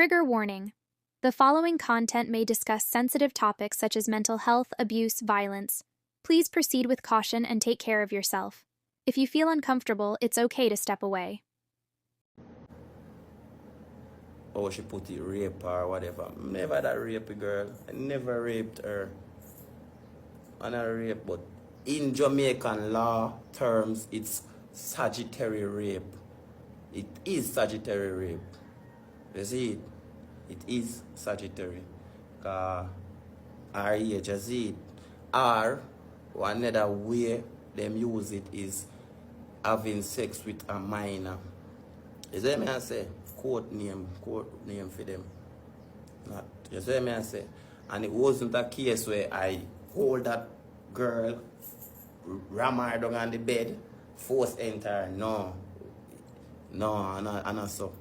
Trigger warning. The following content may discuss sensitive topics such as mental health, abuse, violence. Please proceed with caution and take care of yourself. If you feel uncomfortable, it's okay to step away. Oh, she put it rape or whatever. Never that rape a girl. I never raped her. And I rape, but in Jamaican law terms, it's Sagittary rape. It is Sagittary rape. You see it? It is Sagittary. Or you see it. Or one other way them use it is having sex with a minor. You see me I say? Court name for them. Not, you see me I say? And it wasn't a case where I hold that girl, ram her down on the bed, force enter her. No, and I so.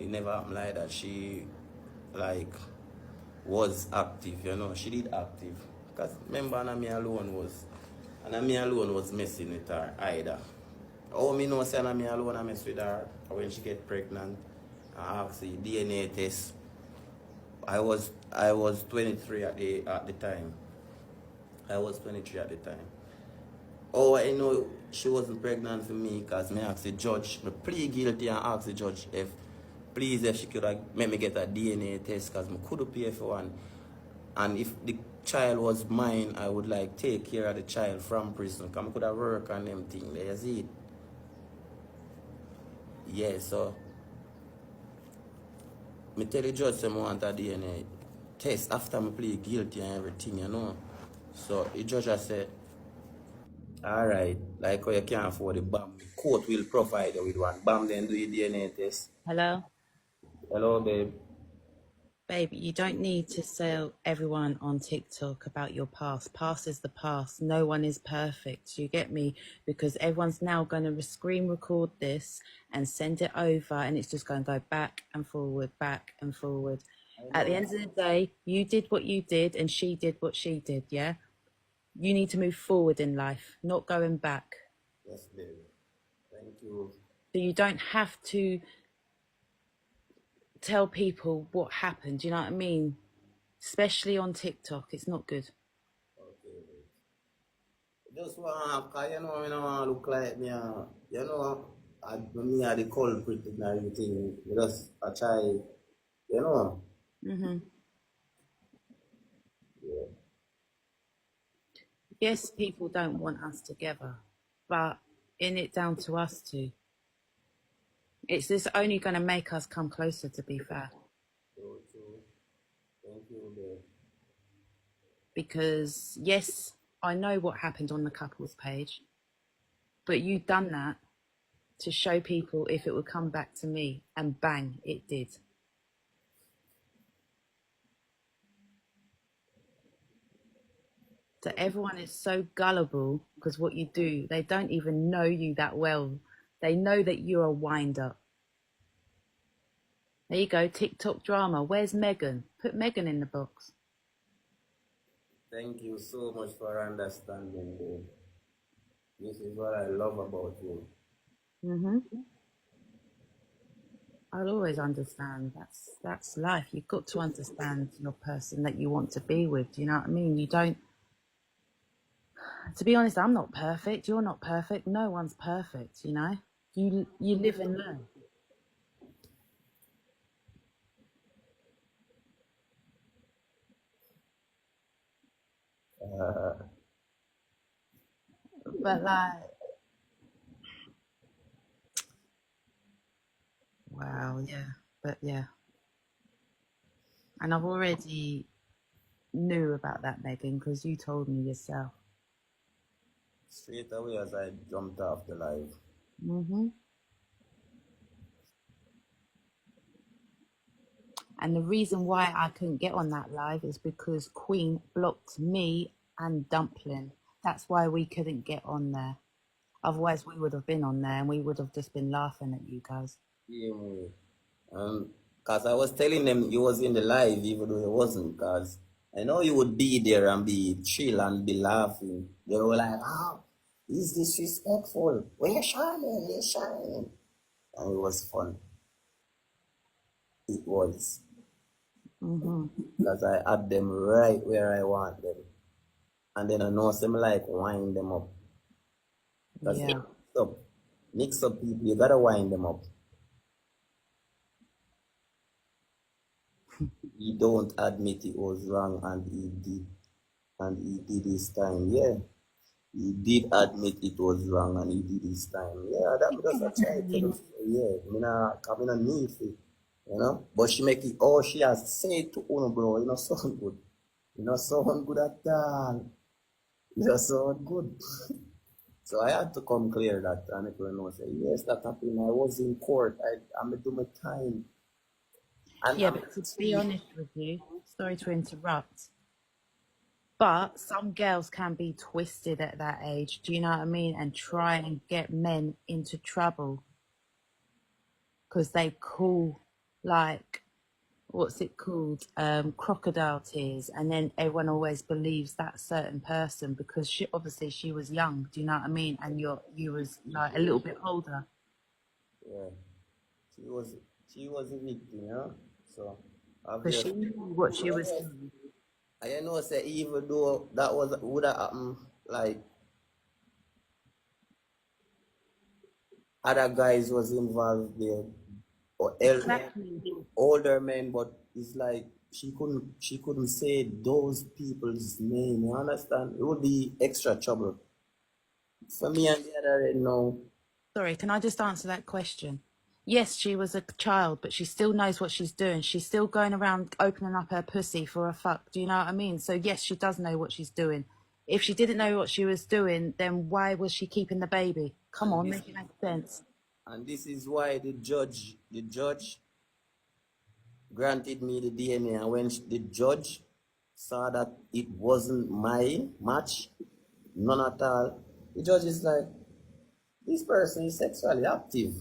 It never happened like that. She was active, you know. She did active. Because remember Anna alone was messing with her either. Oh, me know say Anna alone I mess with her when she get pregnant. I asked the DNA test. I was 23 at the time. I was 23 at the time. Oh, I know she wasn't pregnant for me because I asked the judge, I plead guilty and asked the judge if she could make me get a DNA test because I couldn't pay for one. And if the child was mine, I would take care of the child from prison because I could have work on them things. You see it? Yeah, so I tell the judge I want a DNA test after I plead guilty and everything, you know. So the judge has said, alright, like how you can't afford the bomb, the court will provide you with one. Bomb then do your DNA test. Hello? Hello, babe. Babe, you don't need to sell everyone on TikTok about your past. Past is the past. No one is perfect. You get me? Because everyone's now going to screen record this and send it over, and it's just going to go back and forward, back and forward. At the end of the day, you did what you did and she did what she did, yeah? You need to move forward in life, not going back. Yes, babe. Thank you. So you don't have to tell people what happened, you know what I mean? Especially on TikTok, it's not good. Okay, babe. Just want, cause you know, I don't want to look like me, you know, me are the culprit and everything. Just I try, you know. Mm-hmm. Yeah. Yes, people don't want us together, but in it down to us two. It's just only going to make us come closer, to be fair. True. Thank you, babe. Because, yes, I know what happened on the couples page, but you've done that to show people if it would come back to me, and bang, it did. So everyone is so gullible because what you do, they don't even know you that well. They know that you're a wind-up. There you go, TikTok drama. Where's Megan? Put Megan in the box. Thank you so much for understanding, babe. This is what I love about you. Mm-hmm. I'll always understand. That's life. You've got to understand your person that you want to be with. Do you know what I mean? You don't... To be honest, I'm not perfect. You're not perfect. No one's perfect, you know? You live and learn. But wow, yeah. But yeah. And I've already knew about that, Megan, because you told me yourself. Straight away as I jumped off the live. Mm-hmm. And the reason why I couldn't get on that live is because Queen blocked me and Dumpling. That's why we couldn't get on there. Otherwise, we would have been on there and we would have just been laughing at you guys. Yeah, because I was telling them you was in the live even though it wasn't, because I know you would be there and be chill and be laughing. They were like, oh, he's disrespectful. We're shining. And it was fun. it was. Mm-hmm. Because I had them right where I want them. And then I know some like wind them up. Because Yeah. mix up people, you gotta wind them up. He don't admit it was wrong and he did his time. Yeah. He did admit it was wrong and he did his time. Yeah, that was a try to yeah. I not need it. You know? But she make it all she has said to Uno, bro, you know, sound good. You know, sound good at all. You know, sound good. So I had to come clear that and people know say, yes, that happened. I was in court. I'm do my time. And Yeah, but to be honest with you, sorry to interrupt, but some girls can be twisted at that age, do you know what I mean? And try and get men into trouble because they call, like, what's it called? Crocodile tears. And then everyone always believes that certain person because she was young, do you know what I mean? And you was like a little bit older. yeah, she was a victim, you know? So Because she obviously knew what she was doing. I know say even though that was would have happened like other guys was involved there or Exactly. older men, but it's like she couldn't say those people's name. You understand? It would be extra trouble for me and the other. No, Sorry, can I just answer that question? Yes, she was a child, but she still knows what she's doing. She's still going around opening up her pussy for a fuck. Do you know what I mean? So yes, she does know what she's doing. If she didn't know what she was doing, then why was she keeping the baby? Come on, make it make sense. and this is why the judge granted me the DNA, and when the judge saw that it wasn't my match, none at all, the judge is like, this person is sexually active.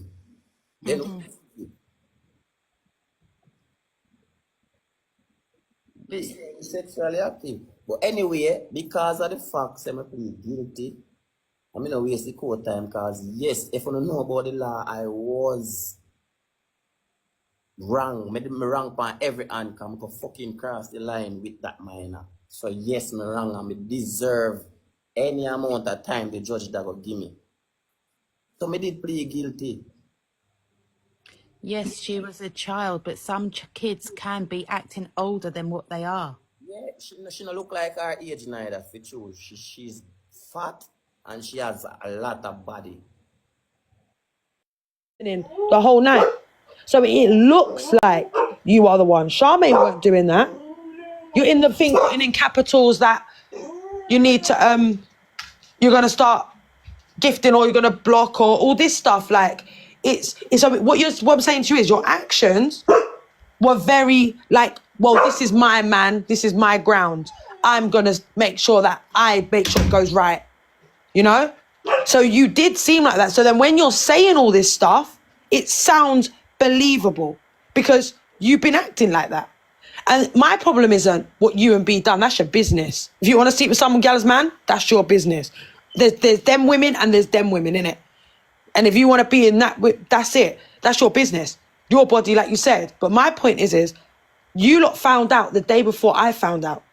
Then But sexually active. But anyway, because of the facts, I'm plead guilty. I'm not waste the court time because yes, if you don't know about the law, I was wrong. Made me wrong on every hand because I could fucking cross the line with that minor. So yes, me wrong and me deserve any amount of time the judge that will give me. So me did plead guilty. yes, she was a child, but some kids can be acting older than what they are. Yeah, she don't look like her age neither, for true. She's fat and she has a lot of body. The whole night. So it looks like you are the one. Charmaine weren't doing that. You're in the thing putting in capitals that you need to you're gonna start gifting or you're gonna block or all this stuff. Like it's what I'm saying to you is your actions were very like, well, this is my man, this is my ground. I'm gonna make sure that I make sure it goes right. You know? So you did seem like that. So then when you're saying all this stuff, it sounds believable because you've been acting like that. And my problem isn't what you and B done. That's your business. If you want to sleep with someone gal's man, that's your business. There's them women and there's them women, innit? And if you want to be in that, that's it. That's your business. Your body, like you said. But my point is you lot found out the day before I found out.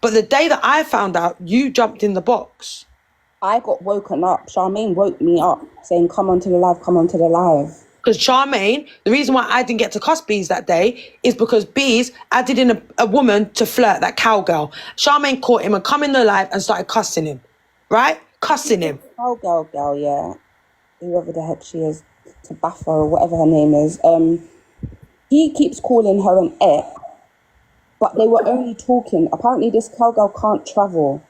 But the day that I found out, you jumped in the box. I got woken up. Charmaine woke me up saying, come onto the live, come onto the live. Because Charmaine, the reason why I didn't get to cuss Bees that day is because Bees added in a woman to flirt, that cowgirl. Charmaine caught him and come in the live and started cussing him. Right? Cussing him. Cowgirl girl, yeah. Whoever the heck she is, Tabaffa or whatever her name is. He keeps calling her an ex, but they were only talking. Apparently this cowgirl can't travel.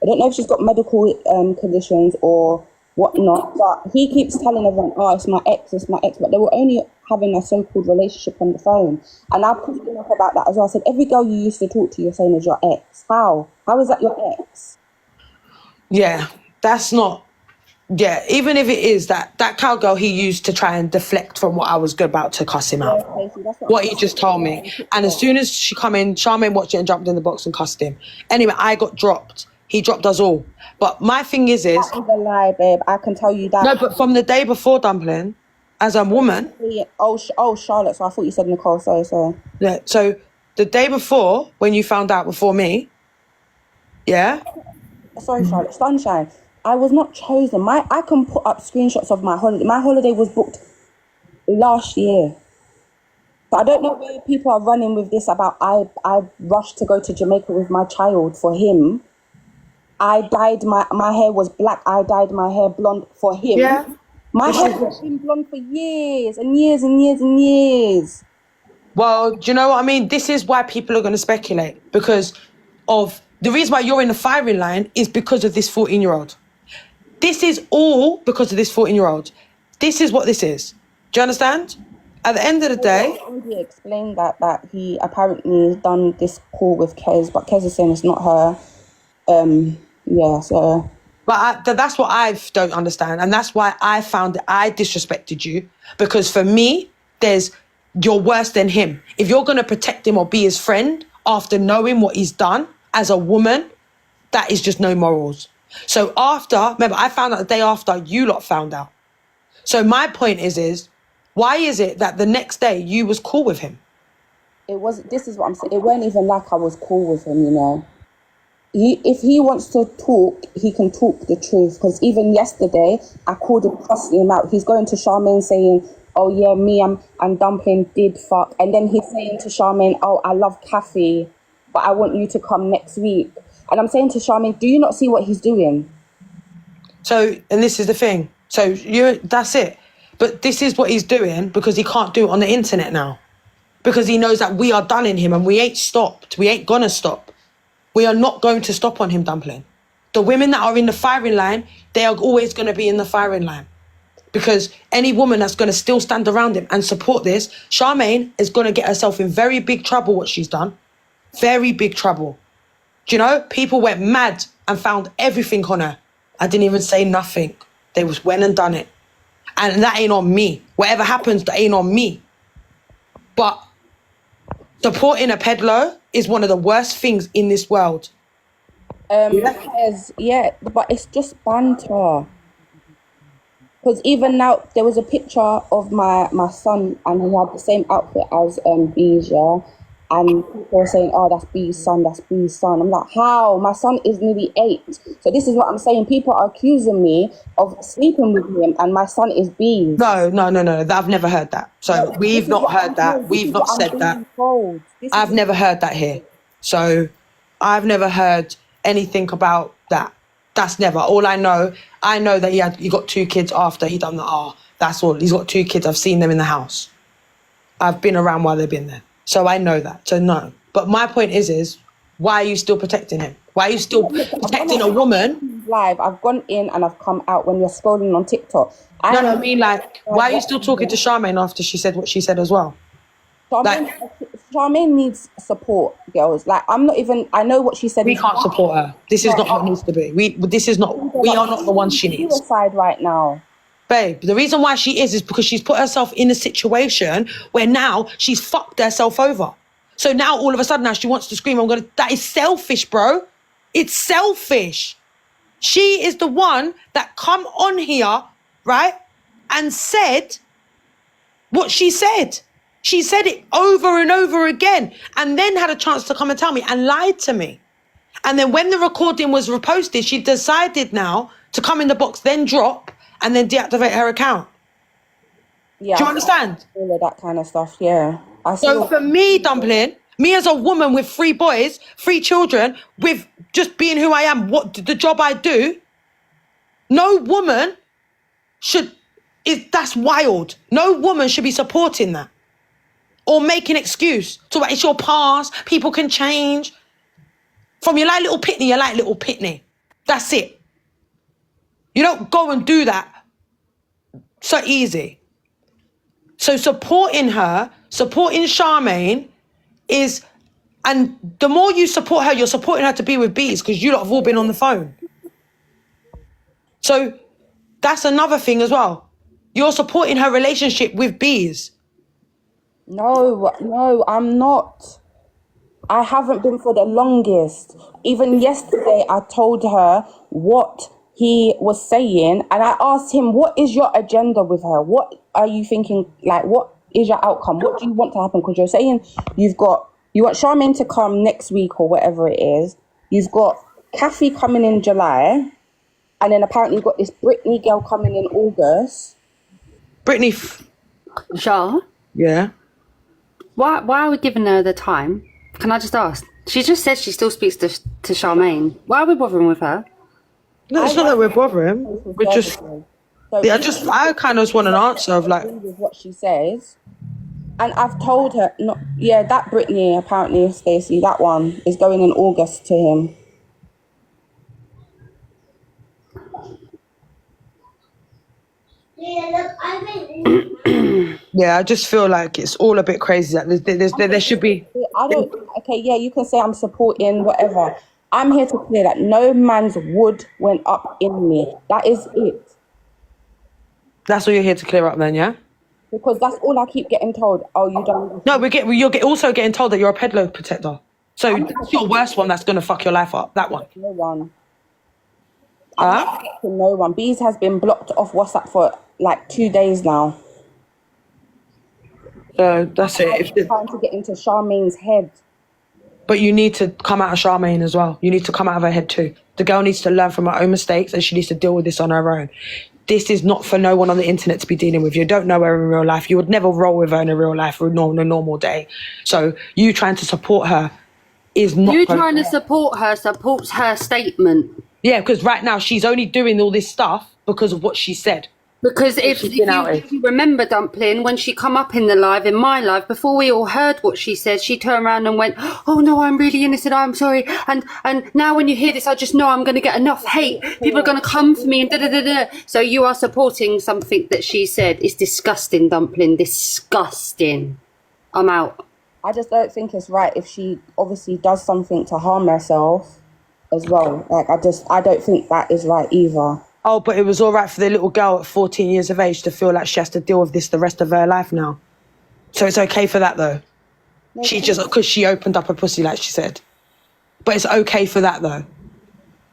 I don't know if she's got medical conditions or whatnot, but he keeps telling everyone, oh, it's my ex, but they were only having a so-called relationship on the phone. And I pushed him up about that as well. I said, every girl you used to talk to, you're saying is your ex. How? How is that your ex? Yeah, that's not... Yeah, even if it is that cowgirl he used to try and deflect from what I was about to cuss him out. Yeah, Stacey, that's What he just told me. And as soon as she come in, Charmaine watched it and jumped in the box and cussed him. Anyway, I got dropped. He dropped us all. But my thing is... That is a lie, babe. I can tell you that. No, but from the day before, Dumpling, as a woman. Oh, Charlotte. So I thought you said Nicole. Sorry. Yeah. So the day before, when you found out before me, yeah. Sorry, Charlotte. Sunshine. I was not chosen. I can put up screenshots of my holiday. My holiday was booked last year. But I don't know where people are running with this about I rushed to go to Jamaica with my child for him. I dyed my hair was black. I dyed my hair blonde for him. Yeah. My hair has been blonde for years and years and years and years. Well, do you know what I mean? This is why people are going to speculate, because of the reason why you're in the firing line is because of this 14-year-old. This is all because of this 14-year-old. This is what this is. Do you understand? At the end of the day, I already explained that he apparently done this call with Kez, but Kez is saying it's not her. Yeah, so. but that's what I don't understand, and that's why I found that I disrespected you, because for me, you're worse than him. If you're going to protect him or be his friend after knowing what he's done as a woman, that is just no morals. So remember, I found out the day after you lot found out. So my point is why is it that the next day you was cool with him? This is what I'm saying. It weren't even like I was cool with him, you know. If he wants to talk, he can talk the truth. Because even yesterday, I called him, cussing him out. He's going to Charmaine saying, oh yeah, me and Dumpling did fuck. And then he's saying to Charmaine, oh, I love Kathy, but I want you to come next week. And I'm saying to Charmaine, do you not see what he's doing? So, and this is the thing. So that's it. But this is what he's doing because he can't do it on the internet now. Because he knows that we are done in him and we ain't stopped. We ain't gonna stop. We are not going to stop on him, Dumpling. The women that are in the firing line, they are always going to be in the firing line. Because any woman that's going to still stand around him and support this, Charmaine is going to get herself in very big trouble, what she's done. Very big trouble. Do you know? People went mad and found everything on her. I didn't even say nothing. They was went and done it. And that ain't on me. Whatever happens, that ain't on me. But supporting a peddler is one of the worst things in this world. Yeah, but it's just banter. Because even now, there was a picture of my son, and he had the same outfit as Bees, yeah? And people were saying, oh, that's Bees' son, that's Bees' son. I'm like, how? My son is nearly 8. So this is what I'm saying. People are accusing me of sleeping with him, and my son is Bees. No. I've never heard that. So we've not heard that. We've not said that. I've never heard that here. So I've never heard anything about that. That's never. All I know that he got 2 kids after he done the that's all. He's got 2 kids. I've seen them in the house. I've been around while they've been there. So I know that. So no. But my point is why are you still protecting him? Why are you still protecting a woman? Live. I've gone in and I've come out when you're scrolling on TikTok. I mean, like, why are you still talking to Charmaine after she said what she said as well? Charmaine needs support, girls. Like, I'm not even, I know what she said. We can't support her. This is not what it needs to be. We are not the ones she needs. Suicide right now. Babe, the reason why she is because she's put herself in a situation where now she's fucked herself over. So now all of a sudden now she wants to scream, that is selfish, bro. It's selfish. She is the one that come on here, right, and said what she said. She said it over and over again and then had a chance to come and tell me and lied to me. And then when the recording was reposted, she decided now to come in the box, then drop, and then deactivate her account. Yeah. Do you understand? All of that kind of stuff, yeah. So for me, Dumpling, me as a woman with 3 boys, 3 children, with just being who I am, the job I do, no woman that's wild. No woman should be supporting that. Or make an excuse to it's your past, people can change. From you like little Pitney, you like little Pitney. That's it. You don't go and do that so easy. So supporting her, supporting Charmaine is, and the more you support her, you're supporting her to be with Bees because you lot have all been on the phone. So that's another thing as well. You're supporting her relationship with Bees. No, I'm not. I haven't been for the longest. Even yesterday, I told her what he was saying, and I asked him, what is your agenda with her? What are you thinking? Like, what is your outcome? What do you want to happen? Because you're saying you want Charmaine to come next week or whatever it is. You've got Kathy coming in July, and then apparently you've got this Brittany girl coming in August. Brittany, Shah, yeah. why are we giving her the time? Can I just ask? She just said she still speaks to Charmaine. Why are we bothering with her? No, it's not that we're bothering. We're just, So I kind of just want an answer of like, with what she says. And I've told her, that Brittany, apparently, Stacey, that one is going in August to him. yeah, I just feel like it's all a bit crazy. That there should be. You can say I'm supporting whatever. I'm here to clear that no man's wood went up in me. That is it. That's all you're here to clear up then, yeah? Because that's all I keep getting told. Oh, you don't. No, you're also getting told that you're a peddler protector. So that's your worst one that's going to fuck your life up. That one. No one. I'm not blocking no one. Bees has been blocked off WhatsApp for like 2 days now. So that's it. I'm trying to get into Charmaine's head. But you need to come out of Charmaine as well. You need to come out of her head too. The girl needs to learn from her own mistakes and she needs to deal with this on her own. This is not for no one on the internet to be dealing with. You don't know her in real life. You would never roll with her in a real life or on a normal day. So you trying to support her is not... You trying to support her supports her statement. Yeah, because right now she's only doing all this stuff because of what she said. Because if you remember, Dumpling, when she come up in my live, before we all heard what she said, she turned around and went, oh no, I'm really innocent, I'm sorry. And now when you hear this, I just know I'm going to get enough hate. People are going to come for me and da-da-da-da. So you are supporting something that she said. It's disgusting, Dumpling, disgusting. I'm out. I just don't think it's right if she obviously does something to harm herself as well. Like, I don't think that is right either. Oh, but it was all right for the little girl at 14 years of age to feel like she has to deal with this the rest of her life now. So it's okay for that, though. No, she just, because she opened up her pussy, like she said. But it's okay for that, though.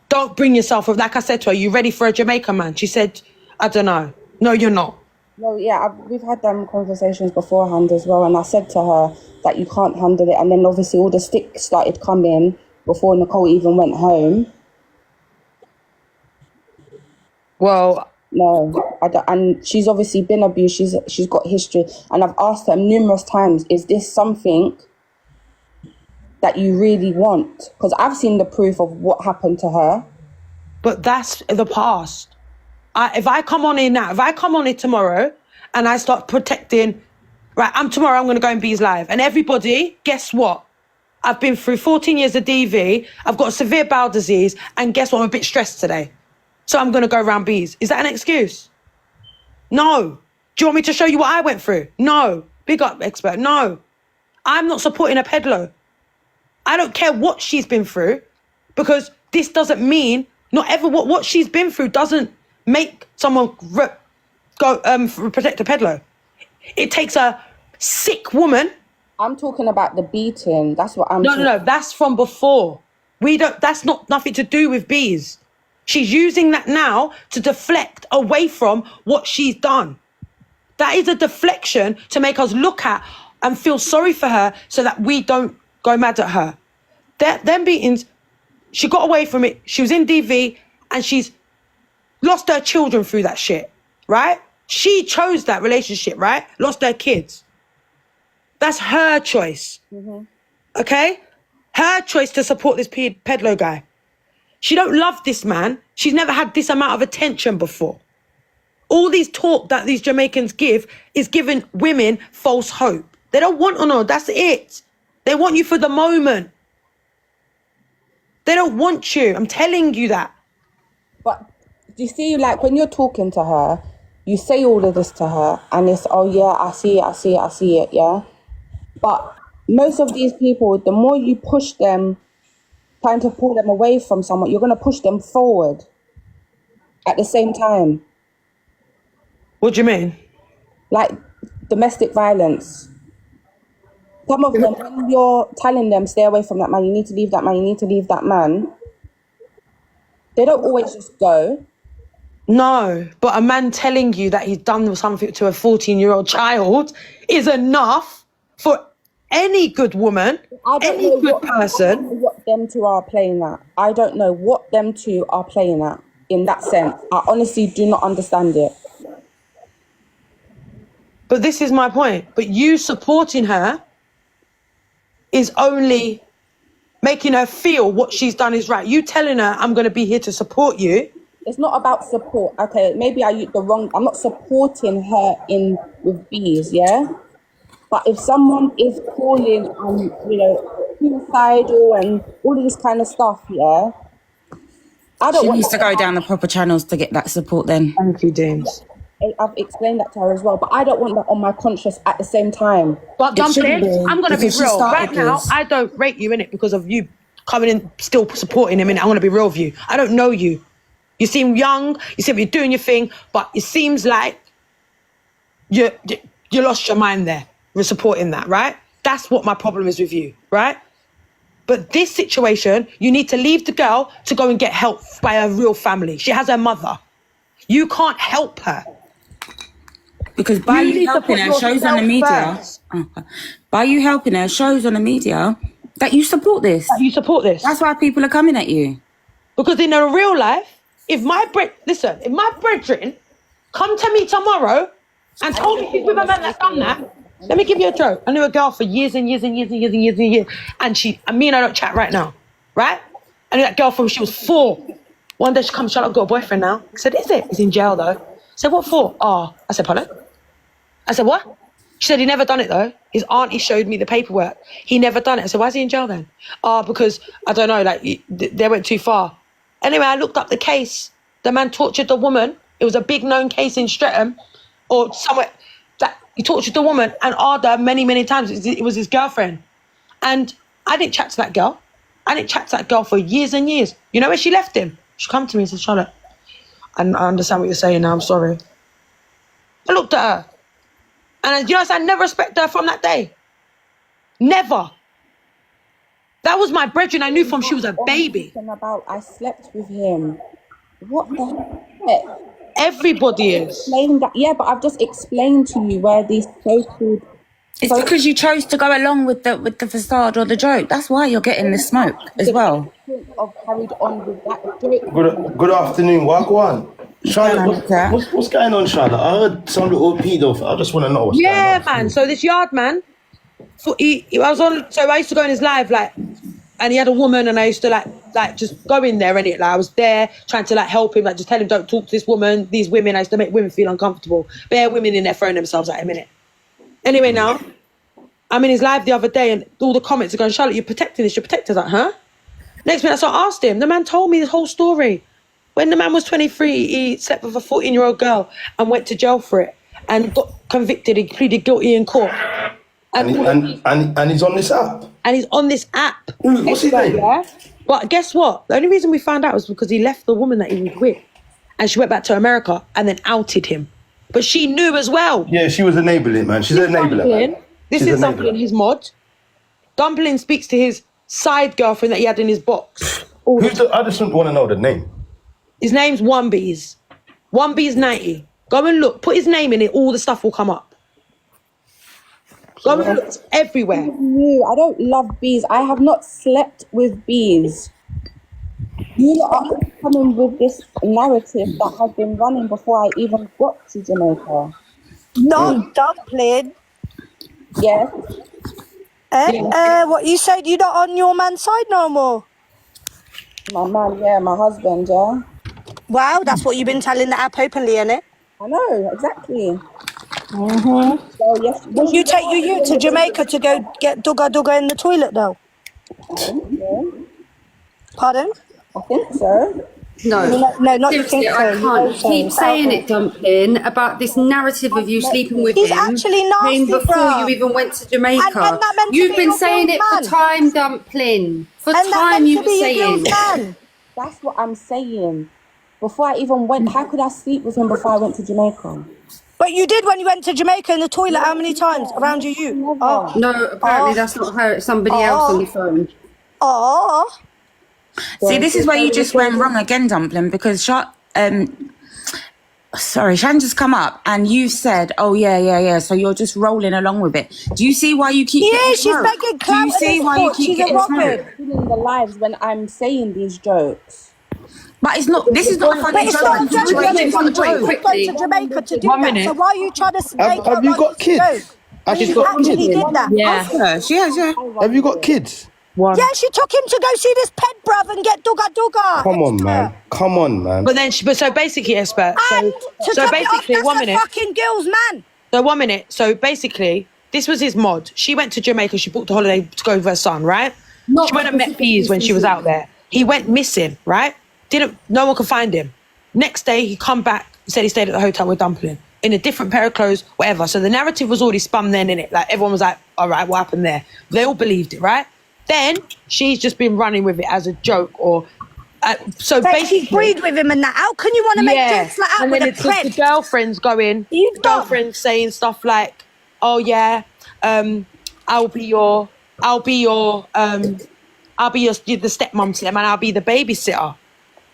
Don't bring yourself up. Like I said to her, you ready for a Jamaican man? She said, I don't know. No, you're not. No, yeah, we've had them conversations beforehand as well. And I said to her that you can't handle it. And then obviously all the sticks started coming before Nicole even went home. Well, no, I don't, and she's obviously been abused. She's got history, and I've asked her numerous times, is this something that you really want? Because I've seen the proof of what happened to her. But that's the past. If I come on here tomorrow and I start protecting, right, tomorrow I'm going to go and Bees Live. And everybody, guess what? I've been through 14 years of DV. I've got severe bowel disease. And guess what? I'm a bit stressed today. So I'm going to go around Bees. Is that an excuse? No. Do you want me to show you what I went through? No. Big up, expert. No. I'm not supporting a peddler. I don't care what she's been through, because this doesn't mean, not ever what she's been through doesn't make someone protect a peddler. It takes a sick woman. I'm talking about the beating. That's what I'm No, that's from before. That's not nothing to do with Bees. She's using that now to deflect away from what she's done. That is a deflection to make us look at and feel sorry for her so that we don't go mad at her. Them beatings, she got away from it. She was in DV and she's lost her children through that shit, right? She chose that relationship, right? Lost her kids. That's her choice, okay? Her choice to support this pedlo guy. She don't love this man. She's never had this amount of attention before. All these talk that these Jamaicans give is giving women false hope. They don't want no, that's it. They want you for the moment. They don't want you. I'm telling you that. But do you see, like, when you're talking to her, you say all of this to her and it's, oh yeah, I see it, yeah? But most of these people, the more you push them, trying to pull them away from someone, you're going to push them forward at the same time. What do you mean? Like domestic violence. Some of them, when you're telling them, stay away from that man, you need to leave that man, you need to leave that man, They don't always just go. No, but a man telling you that he's done something to a 14-year-old child is enough for any good woman, any good person. I don't know what them two are playing at. I don't know what them two are playing at in that sense. I honestly do not understand it. But this is my point. But you supporting her is only making her feel what she's done is right. You telling her, I'm going to be here to support you. It's not about support. Okay, maybe I used the wrong. I'm not supporting her in with bees, yeah. But if someone is calling, suicidal and all of this kind of stuff, yeah, I don't She want needs to that go down the proper channels to get that support then. Thank you, James. I've explained that to her as well, but I don't want that on my conscience at the same time. But shouldn't Dumpling, be, I'm going to be because she real. started Right now, this. I don't rate you in it because of you coming in, still supporting him in it. I'm going to be real with you. I don't know you. You seem young. You seem you're doing your thing, but it seems like you lost your mind there. We're supporting that, right? That's what my problem is with you, right? But this situation, you need to leave the girl to go and get help by a real family. She has her mother. You can't help her. Because by You need you to helping put her, shows on the yourself media. first. By you helping her, shows on the media that you support this. You support this. That's why people are coming at you. Because in a real life, if my brethren come to me tomorrow and told me she's with a man that's done that, let me give you a joke. I knew a girl for years and years and years and years and years and years, and me and I don't chat right now, right? I knew that girl from she was 4. One day she comes, Charlotte, I've got a boyfriend now. I said, is it? He's in jail though. I said, what for? Oh, I said, pardon? I said, what? She said, he never done it though. His auntie showed me the paperwork. He never done it. I said, why is he in jail then? Oh, because, I don't know, like, they went too far. Anyway, I looked up the case. The man tortured the woman. It was a big known case in Streatham or somewhere. That he tortured the woman and Arda many, many times. It was his girlfriend. And I didn't chat to that girl. I didn't chat to that girl for years and years. You know where she left him? She come to me and said, Charlotte, I understand what you're saying now. I'm sorry. I looked at her. And I never respected her from that day. Never. That was my brethren I knew from she was a baby. About I slept with him. What the heck? Everybody is. Explain that, yeah, but I've just explained to you where these so-called. It's because you chose to go along with the facade or the joke. That's why you're getting the smoke as well. I've carried on with that joke. Good afternoon. Welcome. Charlotte, what's going on, Charlotte? I heard some little pedo. I just want to know what's going on. Yeah, man. So this yard man, so I used to go in his live, like, and he had a woman, and I used to like just go in there, and I was there trying to like help him, like just tell him don't talk to this woman, these women. I used to make women feel uncomfortable. Bare women in there throwing themselves at him, innit? Anyway, now I'm in his live the other day, and all the comments are going, Charlotte, you're protecting this, you're protecting that, huh? Next minute, so I asked him. The man told me the whole story. When the man was 23, he slept with a 14-year-old girl and went to jail for it and got convicted. He pleaded guilty in court. And he's on this app. And he's on this app. What's his name? Yeah? But guess what? The only reason we found out was because he left the woman that he was with, and she went back to America and then outed him. But she knew as well. Yeah, she was enabling, man. She's an enabler, man. This is Dumpling, his mod. Dumpling speaks to his side girlfriend that he had in his box. I just want to know the name. His name's One-Bees. One-Bees 90. Go and look. Put his name in it. All the stuff will come up. Go and look. It's everywhere. I don't love bees. I have not slept with bees. You lot are coming with this narrative that has been running before I even got to Jamaica. No, Dumpling. Yes. What you said? You're not on your man's side no more. My man, yeah, my husband, yeah. Wow, that's what you've been telling the app openly, innit? I know, exactly. Mm-hmm. So, yes. Will you take your youth to Jamaica to go get dugga in the toilet, though? Pardon? I think so. No, not you seriously, think so. I You can't know so. keep saying it, Dumpling, about this narrative of you sleeping with He's him actually nasty, before bruh. you even went to Jamaica. And that meant to You've be been your saying girl's it man. for time, Dumpling. For And that time meant you to were be your saying. girl's man. That's what I'm saying. Before I even went, how could I sleep with him before I went to Jamaica? But you did when you went to Jamaica in the toilet. How many times around your youth? Oh, No, apparently that's not her. It's somebody else on the phone. oh. See, this is where you just went wrong again, Dumpling, because Shan just come up and you said, oh, yeah. So you're just rolling along with it. Do you see why you keep getting she's smoked? making Do clout you in see this why you court. keep She's a getting smoked? Robin. In the lives when I'm saying these jokes. But it's not, this is not a But funny it's joke. not a joke. Wait, She's one point, going quickly. to Jamaica to do 1 that. minute. So why are you trying to make Have it you like got it's a kids? joke? Has She she got actually kids? did that. Yeah, she has, yeah. Have you got kids? One. Yeah, she took him to go see this pet bruv and get dugga. Come on, man. Come on, man. But then, so basically, expert. And to So top it off, basically, that's 1 a minute. fucking girl's man. So 1 minute. So basically, this was his mod. She went to Jamaica. She booked a holiday to go with her son, right? She went and met Peas when she was out there. He went missing, right? No one could find him. Next day, he come back, said he stayed at the hotel with Dumpling in a different pair of clothes, whatever. So the narrative was already spun then, innit? Like, everyone was like, all right, what happened there? They all believed it, right? Then she's just been running with it as a joke or... so Like, basically... she breed with him and that. How can you want to make jokes like that and with then a it's just the pred? girlfriends going, You dumb. girlfriends saying stuff like, oh yeah, I'll be the stepmom to them and I'll be the babysitter.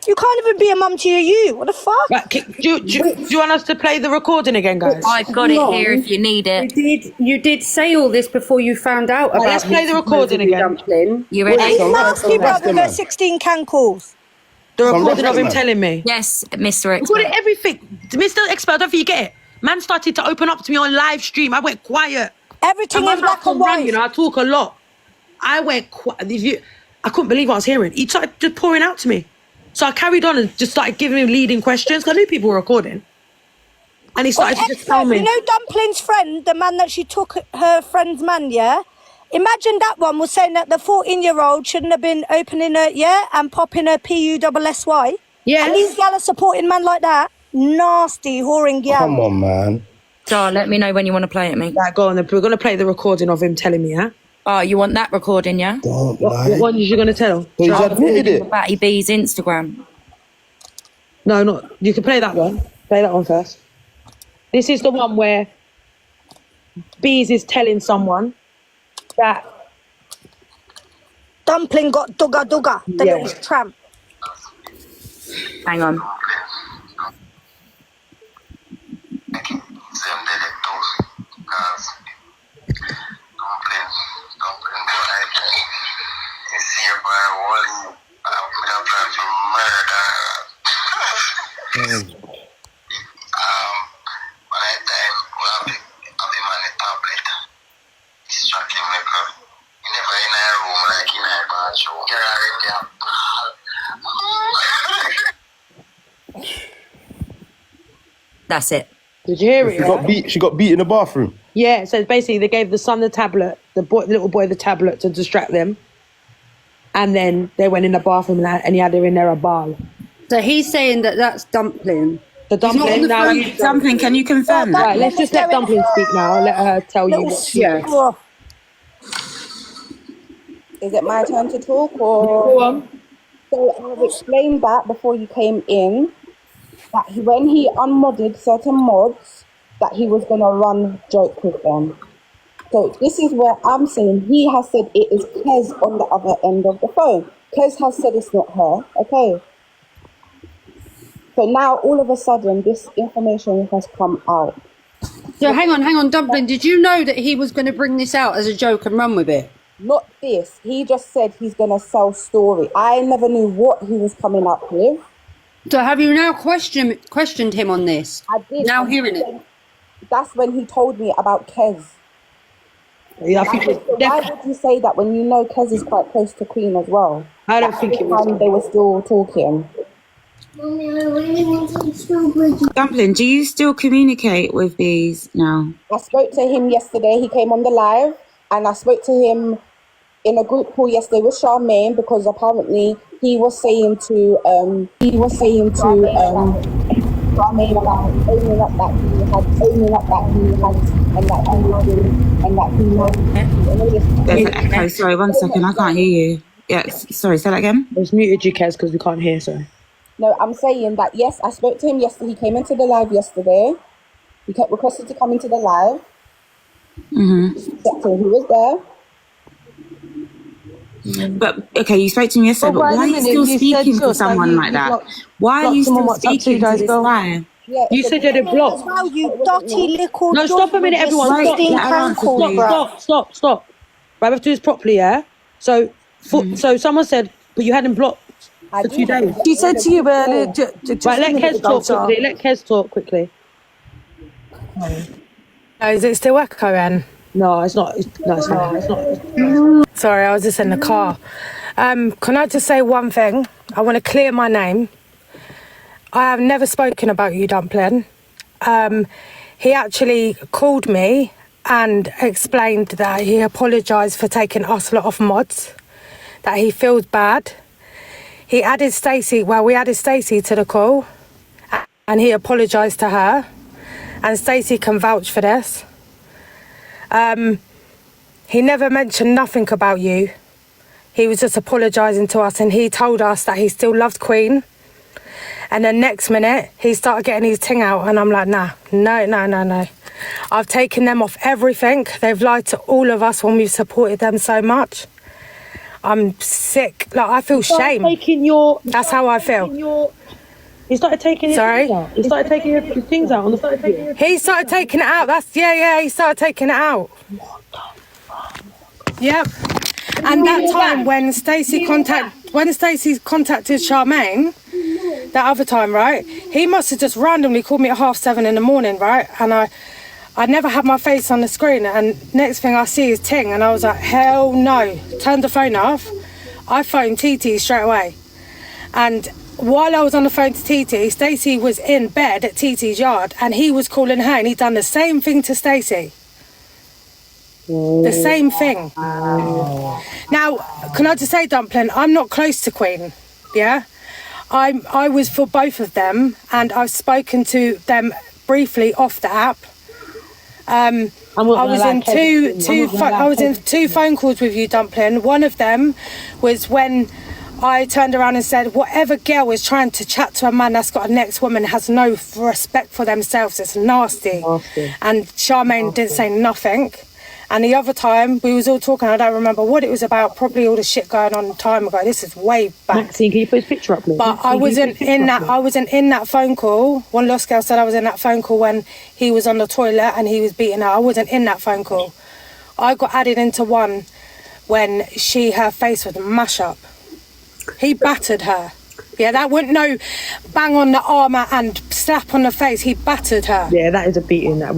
You can't even be a mum to you. What the fuck? Right, do you want us to play the recording again, guys? I've got it here if you need it. You did say all this before you found out about let's play his the recording supposed again. Dumpling. You ready? He's nasty, Rasta brother. man. There's 16 can calls. The Some recording of him reference, man. telling me. Yes, Mr. I've got it, everything. Mr. Expert, I don't think you get it. Man started to open up to me on live stream. I went quiet. Everything And in my black mouth and can run, white. you know, I talk a lot. I went quiet. I couldn't believe what I was hearing. He started just pouring out to me. So I carried on and just started giving him leading questions because I knew people were recording. And he started to just tell me. You know Dumpling's friend, the man that she took her friend's man, yeah? Imagine that one was saying that the 14-year-old shouldn't have been opening her, and popping her PUSSY. Yeah. And these gal are supporting man like that. Nasty, whoring gal. Come on, man. Dar, let me know when you want to play it, me. Right, go on. We're going to play the recording of him telling me, yeah? Oh, you want that recording, yeah? Don't What lie. one are you going to tell? So he's admitted it. Batty B's Instagram. No, not. You can play that one. Play that one first. This is the one where Bees is telling someone that... Dumpling got dugga, the Yeah. little tramp. Hang on. That's it. Did you hear it? She got beat. She got beat in the bathroom. Yeah, so basically they gave the son the tablet, the little boy the tablet to distract them. And then they went in the bathroom and he had her in there a ball. So he's saying that that's Dumpling. The Dumpling now... Dumpling, can you confirm that? Right, let's just let Dumpling speak now. Let her tell you Little what she... Yeah. Oh, Is it my turn to talk or? Go on. So I've explained that before you came in, that when he unmodded certain mods, that he was going to run joke with them. So this is where I'm saying he has said it is Kez on the other end of the phone. Kez has said it's not her, okay? So now all of a sudden this information has come out. So hang on, Dumpling. Did you know that he was going to bring this out as a joke and run with it? Not this. He just said he's going to sell story. I never knew what he was coming up with. So have you now questioned him on this? I did. Now hearing it. That's when he told me about Kez. Yeah, I think So why would you say that when you know Kez is quite close to Queen as well? I don't think it was... They were still talking. Dumpling, do you still communicate with B's now? I spoke to him yesterday. He came on the live, and I spoke to him in a group call yesterday with Charmaine because apparently he was saying to Charmaine about owning up that he had, and that he was doing, and that he was. There's an echo. Sorry, 1 second. I can't hear you. Yeah, sorry, say that again. It's muted you, Kez, because we can't hear, so... No, I'm saying that, yes, I spoke to him yesterday. He came into the live yesterday. He kept requesting to come into the live. Mm-hmm. So he was there. But okay, you spoke to me yesterday, but why are you still speaking to someone like that? Why are you still speaking to this guy? Yeah, You said you had it blocked. As well, you dotty little. No, stop a minute, everyone. Right, Stop, let her answer, please. stop. Right, we have to do this properly, yeah? So, so someone said, but you had him blocked for 2 days. She said to you earlier. Right, let Kez talk quickly. Let Kez talk quickly. Oh, is it still echoing? No, it's not. It's not. Sorry, I was just in the car. Can I just say one thing? I want to clear my name. I have never spoken about you, Dumpling. He actually called me and explained that he apologised for taking us lot off mods, that he feels bad. He added Stacey, we added Stacey to the call, and he apologised to her, and Stacey can vouch for this. He never mentioned nothing about you. He was just apologising to us, and he told us that he still loved Queen. And then next minute, he started getting his ting out, and I'm like, no. I've taken them off everything. They've lied to all of us when we've supported them so much. I'm sick. Like, I feel shame. That's how I feel. He started taking his Sorry? things out. He started taking his things out on the phone. He started taking it out. He started taking it out. Yep. And that time when Stacey contacted Charmaine, that other time, right? He must have just randomly called me at 7:30 in the morning, right? And I never had my face on the screen, and next thing I see is Ting, and I was like, hell no. Turned the phone off. I phoned TT straight away. And while I was on the phone to TT, Stacey was in bed at TT's yard, and he was calling her, and he'd done the same thing to Stacey. The same thing. Now, can I just say, Dumpling, I'm not close to Queen, yeah? I was for both of them, and I've spoken to them briefly off the app. I was in two phone calls with you, Dumpling. One of them was when I turned around and said, whatever girl is trying to chat to a man that's got a next woman has no respect for themselves. It's nasty. And Charmaine didn't say nothing. And the other time we was all talking, I don't remember what it was about, probably all the shit going on time ago. This is way back. Maxine, can you put his picture up, please? But I wasn't in that phone call. One lost girl said I was in that phone call when he was on the toilet and he was beating her. I wasn't in that phone call. I got added into one when her face was mash up. He battered her. Yeah, that wasn't no bang on the arm and slap on the face. He battered her. Yeah, that is a beating. That's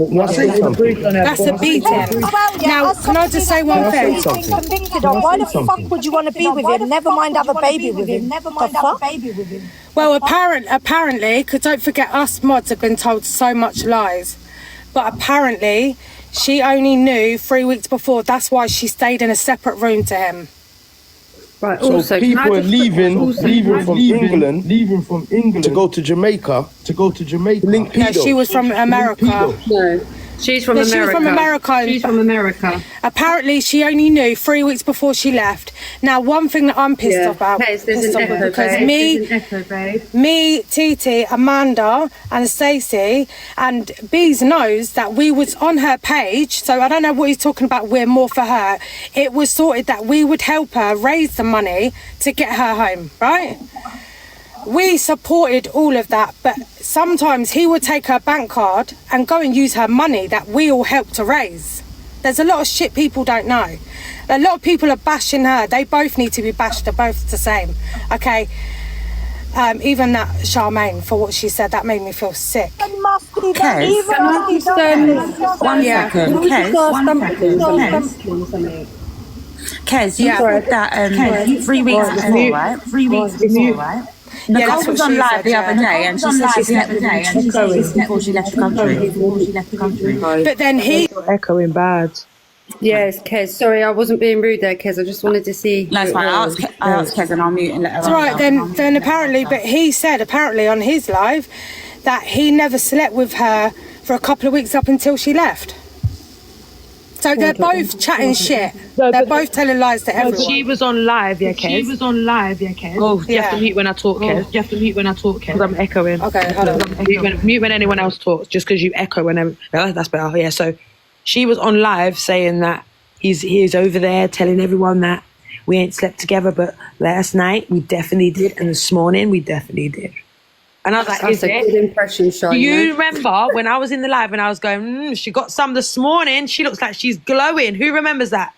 a beating. Now, can I just say one thing? Why the fuck would you want to be with him? Never mind have a baby with him. Well, apparently, because don't forget, us mods have been told so much lies. But apparently, she only knew 3 weeks before. That's why she stayed in a separate room to him. Right. So Also, people are leaving from England to go to Jamaica. Link pedo. No, she was from America. No, she's from America. She was from America. She's from America. Apparently, she only knew 3 weeks before she left. Now, one thing that I'm pissed off about, There's an echo, babe. me, Titi, Amanda, and Stacey, and Bees knows that we was on her page. So I don't know what he's talking about. We're more for her. It was sorted that we would help her raise the money to get her home, right? We supported all of that, but sometimes he would take her bank card and go and use her money that we all helped to raise. There's a lot of shit people don't know. A lot of people are bashing her. They both need to be bashed. They're both the same. Okay. Even that Charmaine, for what she said, that made me feel sick. One second. Kez, you said that 3 weeks before, right? 3 weeks before, right? Nicole was on live the other day, and she said she slept before she left the country. But then he echoing bad. Yes, Kez. Sorry, I wasn't being rude there, Kez. I just wanted to see. No, it's fine. I asked Kez and I'll mute and let her. It's right. Then apparently, but he said apparently on his live that he never slept with her for a couple of weeks up until she left. So they're both chatting shit. They're both telling lies to everyone. She was on live, yeah, Kez. Oh, you have to mute when I talk, Kez. Because I'm echoing. Okay, hold on. Mute when anyone else talks, just because you echo when that's better. Yeah, so she was on live saying that he is over there telling everyone that we ain't slept together, but last night we definitely did, and this morning we definitely did. And I was like, That's a good impression, Sean. do you remember when I was in the live and I was going, she got some this morning, she looks like she's glowing. Who remembers that?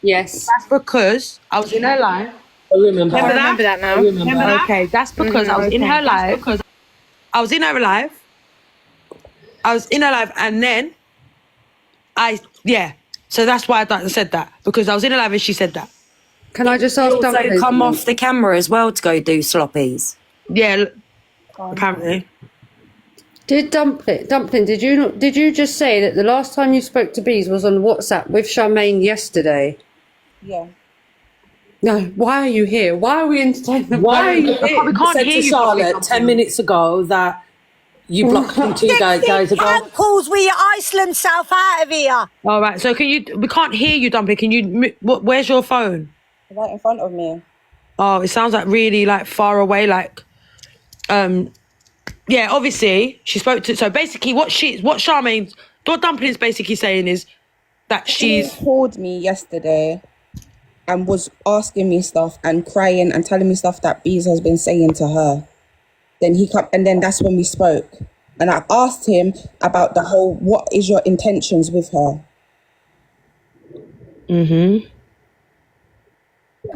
Yes. That's because I was in her live. I remember that now. Remember that? Okay, that's because I was in her live. I was in her live. And then so that's why I said that, because I was in her live and she said that. Can I just ask Also Dumpling? come off the camera as well to go do sloppies. Yeah, apparently. Did Dumpling, did you just say that the last time you spoke to Bees was on WhatsApp with Charmaine yesterday? Yeah. No, why are you here? Why are we entertaining? Why are you here? We can't said hear to you. Charlotte 10 minutes ago that you blocked him 2 days ago. Prank calls with your Iceland self out of here. All right, so we can't hear you, Dumpling. Can you, where's your phone? Right in front of me. Oh, it sounds like really like far away, like, yeah, obviously she spoke to, so basically what Dumpling's basically saying is that She called me yesterday and was asking me stuff and crying and telling me stuff that Bees has been saying to her. Then then that's when we spoke. And I asked him about the whole, what is your intentions with her?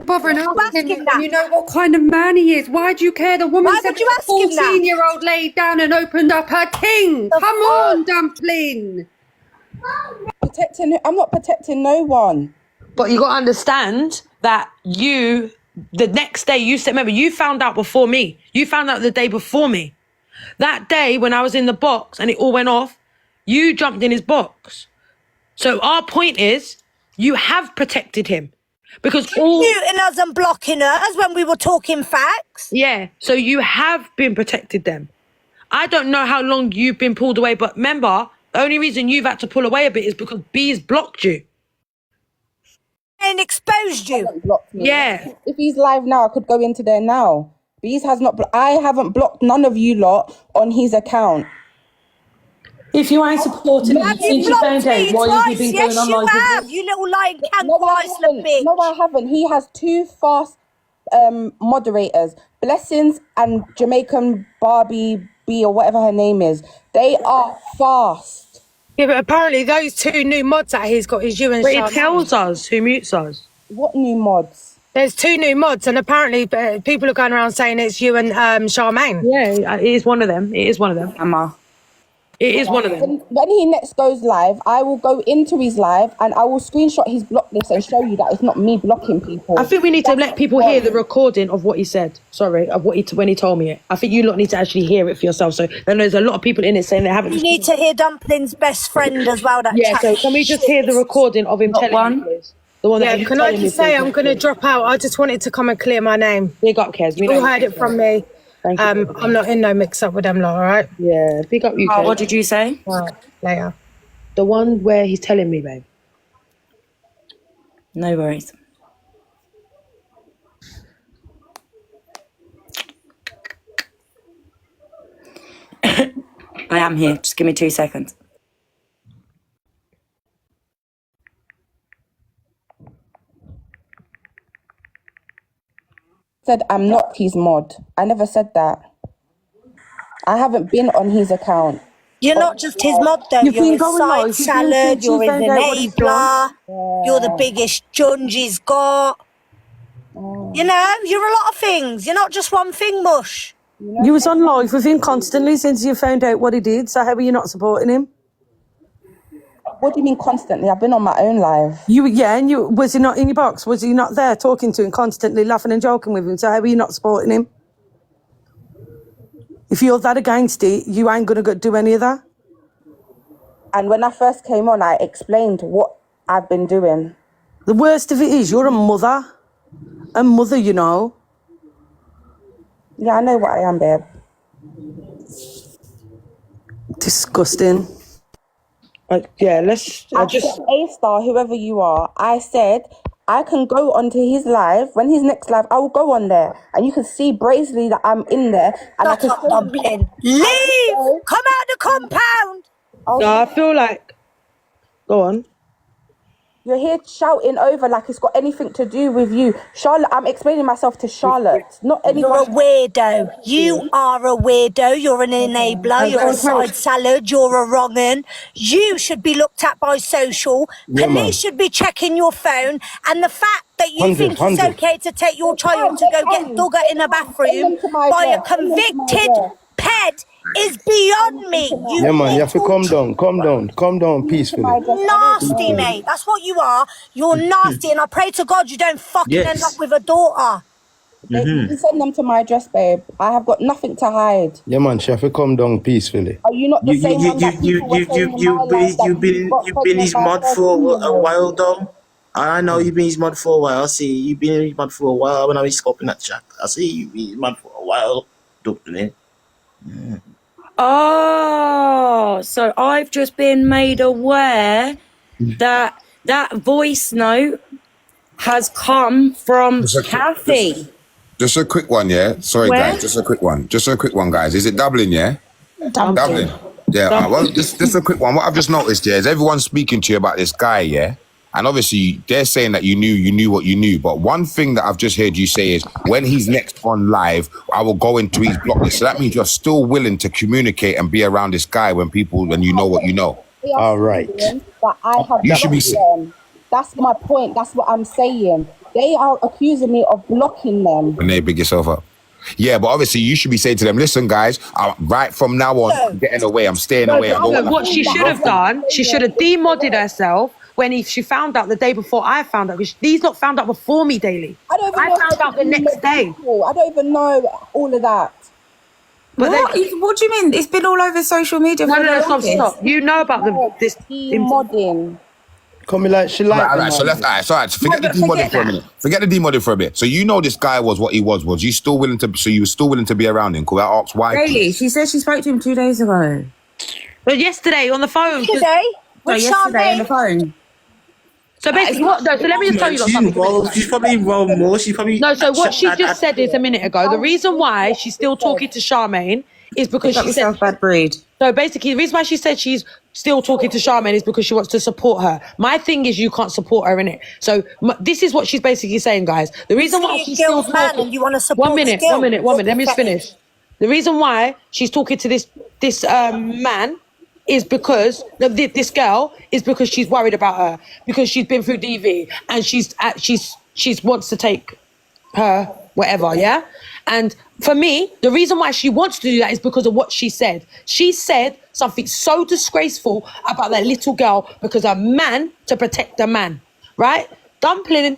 Bothering asking him that. You know what kind of man he is. Why do you care? The woman said would you ask him that? 14-year-old laid down and opened up her king. Come on, Dumpling. I'm not protecting no one. But you got to understand that the next day remember, you found out before me. You found out the day before me. That day when I was in the box and it all went off, you jumped in his box. So our point is, you have protected him. Because muting us and blocking us when we were talking facts. Yeah, so you have been protected them. I don't know how long you've been pulled away, but remember, the only reason you've had to pull away a bit is because Bees blocked you. And exposed you. Blocked me. Yeah. If he's live now, I could go into there now. Bees has not. I haven't blocked none of you lot on his account. If you ain't supporting him since you found out, why have you been going on like this? You little lying Iceland bitch. No, I haven't. He has 2 fast moderators, Blessings and Jamaican Barbie B or whatever her name is. They are fast. Yeah, but apparently those 2 new mods that he's got is you and Charmaine. It tells us who mutes us. What new mods? There's 2 new mods, and apparently people are going around saying it's you and Charmaine. Yeah, it is one of them. It is one of them. Emma. It is one of them. When he next goes live, I will go into his live and I will screenshot his block list and show you that it's not me blocking people. I think we need to let people hear the recording of what he said. Sorry, of what when he told me it. I think you lot need to actually hear it for yourself. So then there's a lot of people in it saying they haven't. You need to hear Dumpling's best friend as well. That so can we just hear the recording of him telling you? The one that can I just say I'm going to drop out? I just wanted to come and clear my name. Big up, Kez. You all heard it from me. Thank you. I'm not in no mix-up with them lot, all right? Yeah, big up you, Kez. What did you say? All right, later. The one where he's telling me, babe. No worries. I am here. Just give me 2 seconds. Said I'm not his mod. I never said that. I haven't been on his account. You're not just his mod though. You're his side salad, you're his enabler, you're the biggest junge he's got. You know, you're a lot of things. You're not just one thing, mush. You was on live with him constantly since you found out what he did, so how are you not supporting him? What do you mean constantly? I've been on my own live. Was he not in your box? Was he not there talking to him constantly, laughing and joking with him? So how are you not supporting him? If you're that against it, you ain't going to do any of that. And when I first came on, I explained what I've been doing. The worst of it is you're a mother. A mother, you know. Yeah, I know what I am, babe. Disgusting. Let's... A-Star, whoever you are, I said I can go onto his live. When his next live, I will go on there. And you can see brazely that I'm in there. And I can leave! Come out the compound! No, I feel like... Go on. You're here shouting over like it's got anything to do with you. Charlotte, I'm explaining myself to Charlotte, not anyone. You're a weirdo. You are a weirdo. You're an enabler. You're a side salad. You're a wrong 'un. You should be looked at by social. Yeah, Police man. should be checking your phone. And the fact that you 100, think it's 100. okay to take your child to go get dugger in a bathroom by a convicted ped is beyond me. You Yeah, man, you have to little calm down peacefully. nasty, mate. That's what you are. You're nasty, and I pray to God you don't fucking end up with a daughter. You can send them to my address, babe. I have got nothing to hide. Yeah, man, she have to calm down peacefully. Are you not the same one that people were saying in my life that you got You've been his pregnant by mod for 13 a while, though. I know you've been his mod for a while. I see you've been his mod for a while. When I was scoping that chat, I see you've been his mod for a while, Dumpling. Oh, so I've just been made aware that that voice note has come from Kathy. Just a quick one, yeah? Sorry, Where? guys, just a quick one, guys. Is it Dublin, yeah? Dublin. Yeah, well, just a quick one. What I've just noticed, yeah, is everyone's speaking to you about this guy, yeah? And obviously, they're saying that you knew what you knew. But one thing that I've just heard you say is, when he's next on live, I will go into his block list. So that means you're still willing to communicate and be around this guy when you know what you know. All right. But I have You should be them. That's my point. That's what I'm saying. They are accusing me of blocking them. When they big yourself up. Yeah, but obviously you should be saying to them, listen, guys, right from now on, I'm getting away. I'm staying away. What she should have done, she should have demodded herself when she found out the day before I found out. Because these lot found out before me, Daily. I found out the next day. I don't even know all of that. But What do you mean? It's been all over social media. No, stop. You know about this modding. Coming like she like. All right, so forget the demodding for a minute. Forget the demodding for a bit. So you know this guy was what he was. Was you still willing to? So you were still willing to be around him? Could I ask why? Really? She said she spoke to him 2 days ago. But yesterday on the phone. Yesterday? Yesterday on the phone. So basically, so let me just tell you something. She's probably involved more. She's probably So what she just said is a minute ago. The reason why she's still talking to Charmaine is because she said bad breed. So basically, the reason why she said she's still talking to Charmaine is because she wants to support her. My thing is, you can't support her in it. So this is what she's basically saying, guys. The reason why she's still talking. And you want to support One minute. Let me just finish. The reason why she's talking to this man is because this girl is because she's worried about her, because she's been through DV and she's wants to take her whatever, yeah. And for me, the reason why she wants to do that is because of what she said. She said something so disgraceful about that little girl because a man to protect a man, right? Dumpling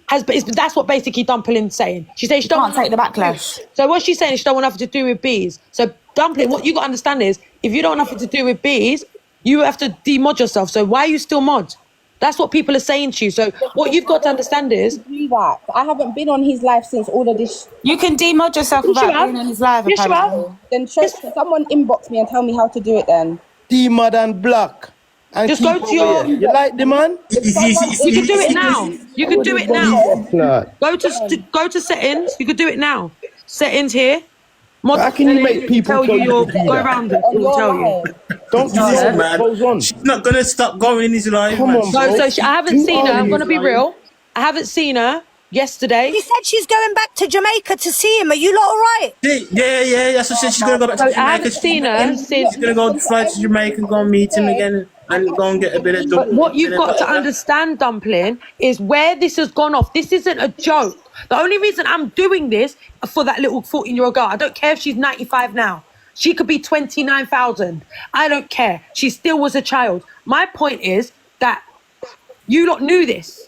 that's what basically Dumpling's saying. She says she can't take the backlash. So what she's saying is she don't want nothing to do with bees. So Dumpling, what you got to understand is if you don't want nothing to do with bees, you have to demod yourself. So why are you still mod? That's what people are saying to you. So what you've got to understand is I haven't been on his live since all of this. You can demod yourself without being on his live. Yes, you have. Then someone inbox me and tell me how to do it then. Demod and block. And just go to your. You like the man? You can do it now. You can do it now. Go to settings. You can do it now. Settings here. How can you make people tell you go around it? Will tell you. Don't do that, man. She's not gonna stop going in his life. Come on, bro. I haven't seen her. I'm gonna be real. I haven't seen her yesterday. She said she's going back to Jamaica to see him. Are you lot all right? Yeah. That's what she said. She's gonna go back to Jamaica. I haven't seen her since. She's gonna go fly to Jamaica and go and meet him again and go and get a bit of. But what you've got to understand, Dumpling, is where this has gone off. This isn't a joke. The only reason I'm doing this for that little 14-year-old girl, I don't care if she's 95 now. She could be 29,000. I don't care. She still was a child. My point is that you lot knew this.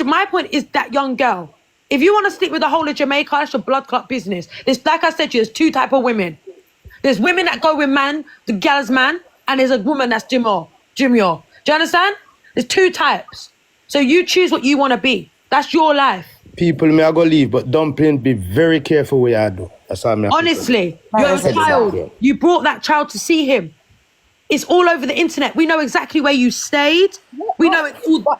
My point is that young girl. If you want to stick with the whole of Jamaica, that's your blood clot business. Like I said to you, there's two types of women. There's women that go with man, the gal's man, and there's a woman that's Jimyo. Do you understand? There's two types. So you choose what you want to be. That's your life. People may I go leave, but Dumpling, be very careful what you do. That's how I honestly, you're a child. You brought that child to see him. It's all over the internet. We know exactly where you stayed. We know it all.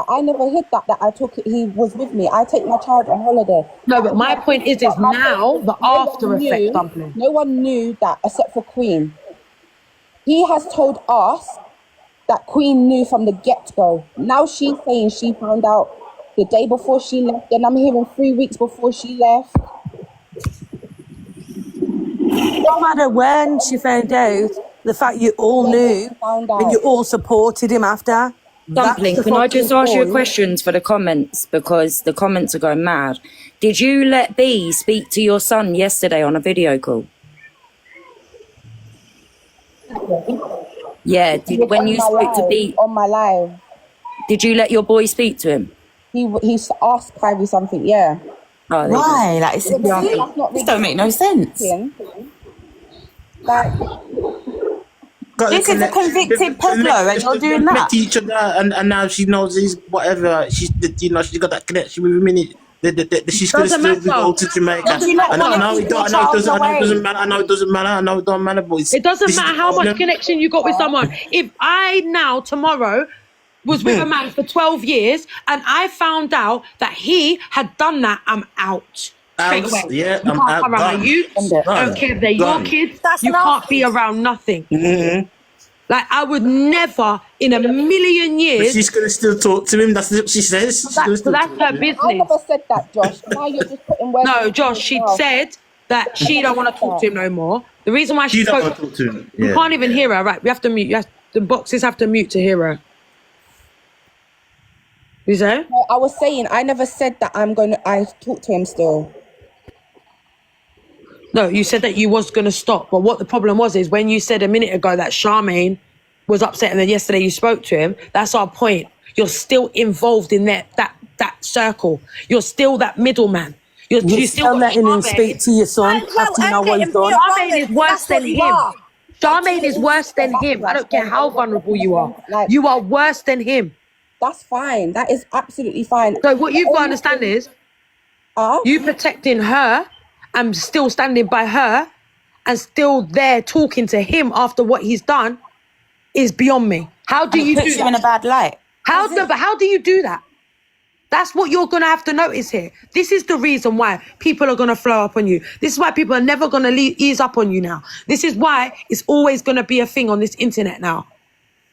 I never hid that I took it. He was with me. I take my child on holiday. No, but my point is now the after effect, Dumpling. No one knew that except for Queen. He has told us that Queen knew from the get-go. Now she's saying she found out the day before she left, and I'm hearing 3 weeks before she left. No matter when she found out, the fact you all knew and you all supported him after. Dumpling, can I just ask you questions for the comments, because the comments are going mad. Did you let B speak to your son yesterday on a video call? Yeah, when you spoke to B on my live, did you let your boy speak to him? He asked Kyrie something. Yeah. Oh, Why? Like, this don't make no sense. Like, this is a convicted peddler, and you're doing that. Met each other, and now she knows he's whatever. She's got that connection with him in it. She's gonna still go to Jamaica. I know it doesn't matter. But it doesn't matter how much connection you got with someone. If I now tomorrow was with a man for 12 years and I found out that he had done that, I'm out. Straight away. Yeah, you I'm can't out. come around my youth. I don't care if they're your kids. You can't be around nothing. Like, I would never in a million years. But she's gonna still talk to him. That's what she says. So that's her business. I never said that, Josh. Now you're just putting words. No, Josh, she said that she don't want to talk to him no more. The reason why she don't spoke, want to talk to him. we can't even hear her. Right, we have to mute. The boxes have to mute to hear her. You say? No, I was saying I never said that I talk to him still. No, you said that you was going to stop. But what the problem was is when you said a minute ago that Charmaine was upset and then yesterday you spoke to him, that's our point. You're still involved in that circle. You're still that middleman. You're still letting him speak to your son after you know what he's done. Charmaine is worse than him. Charmaine is worse than him. I don't care how vulnerable you are. You are worse than him. That's fine. That is absolutely fine. So what you've got to understand is you protecting her and still standing by her and still there talking to him after what he's done is beyond me. How do you do that? Puts you in a bad light. How do you do that? That's what you're going to have to notice here. This is the reason why people are going to flow up on you. This is why people are never going to ease up on you now. This is why it's always going to be a thing on this internet now.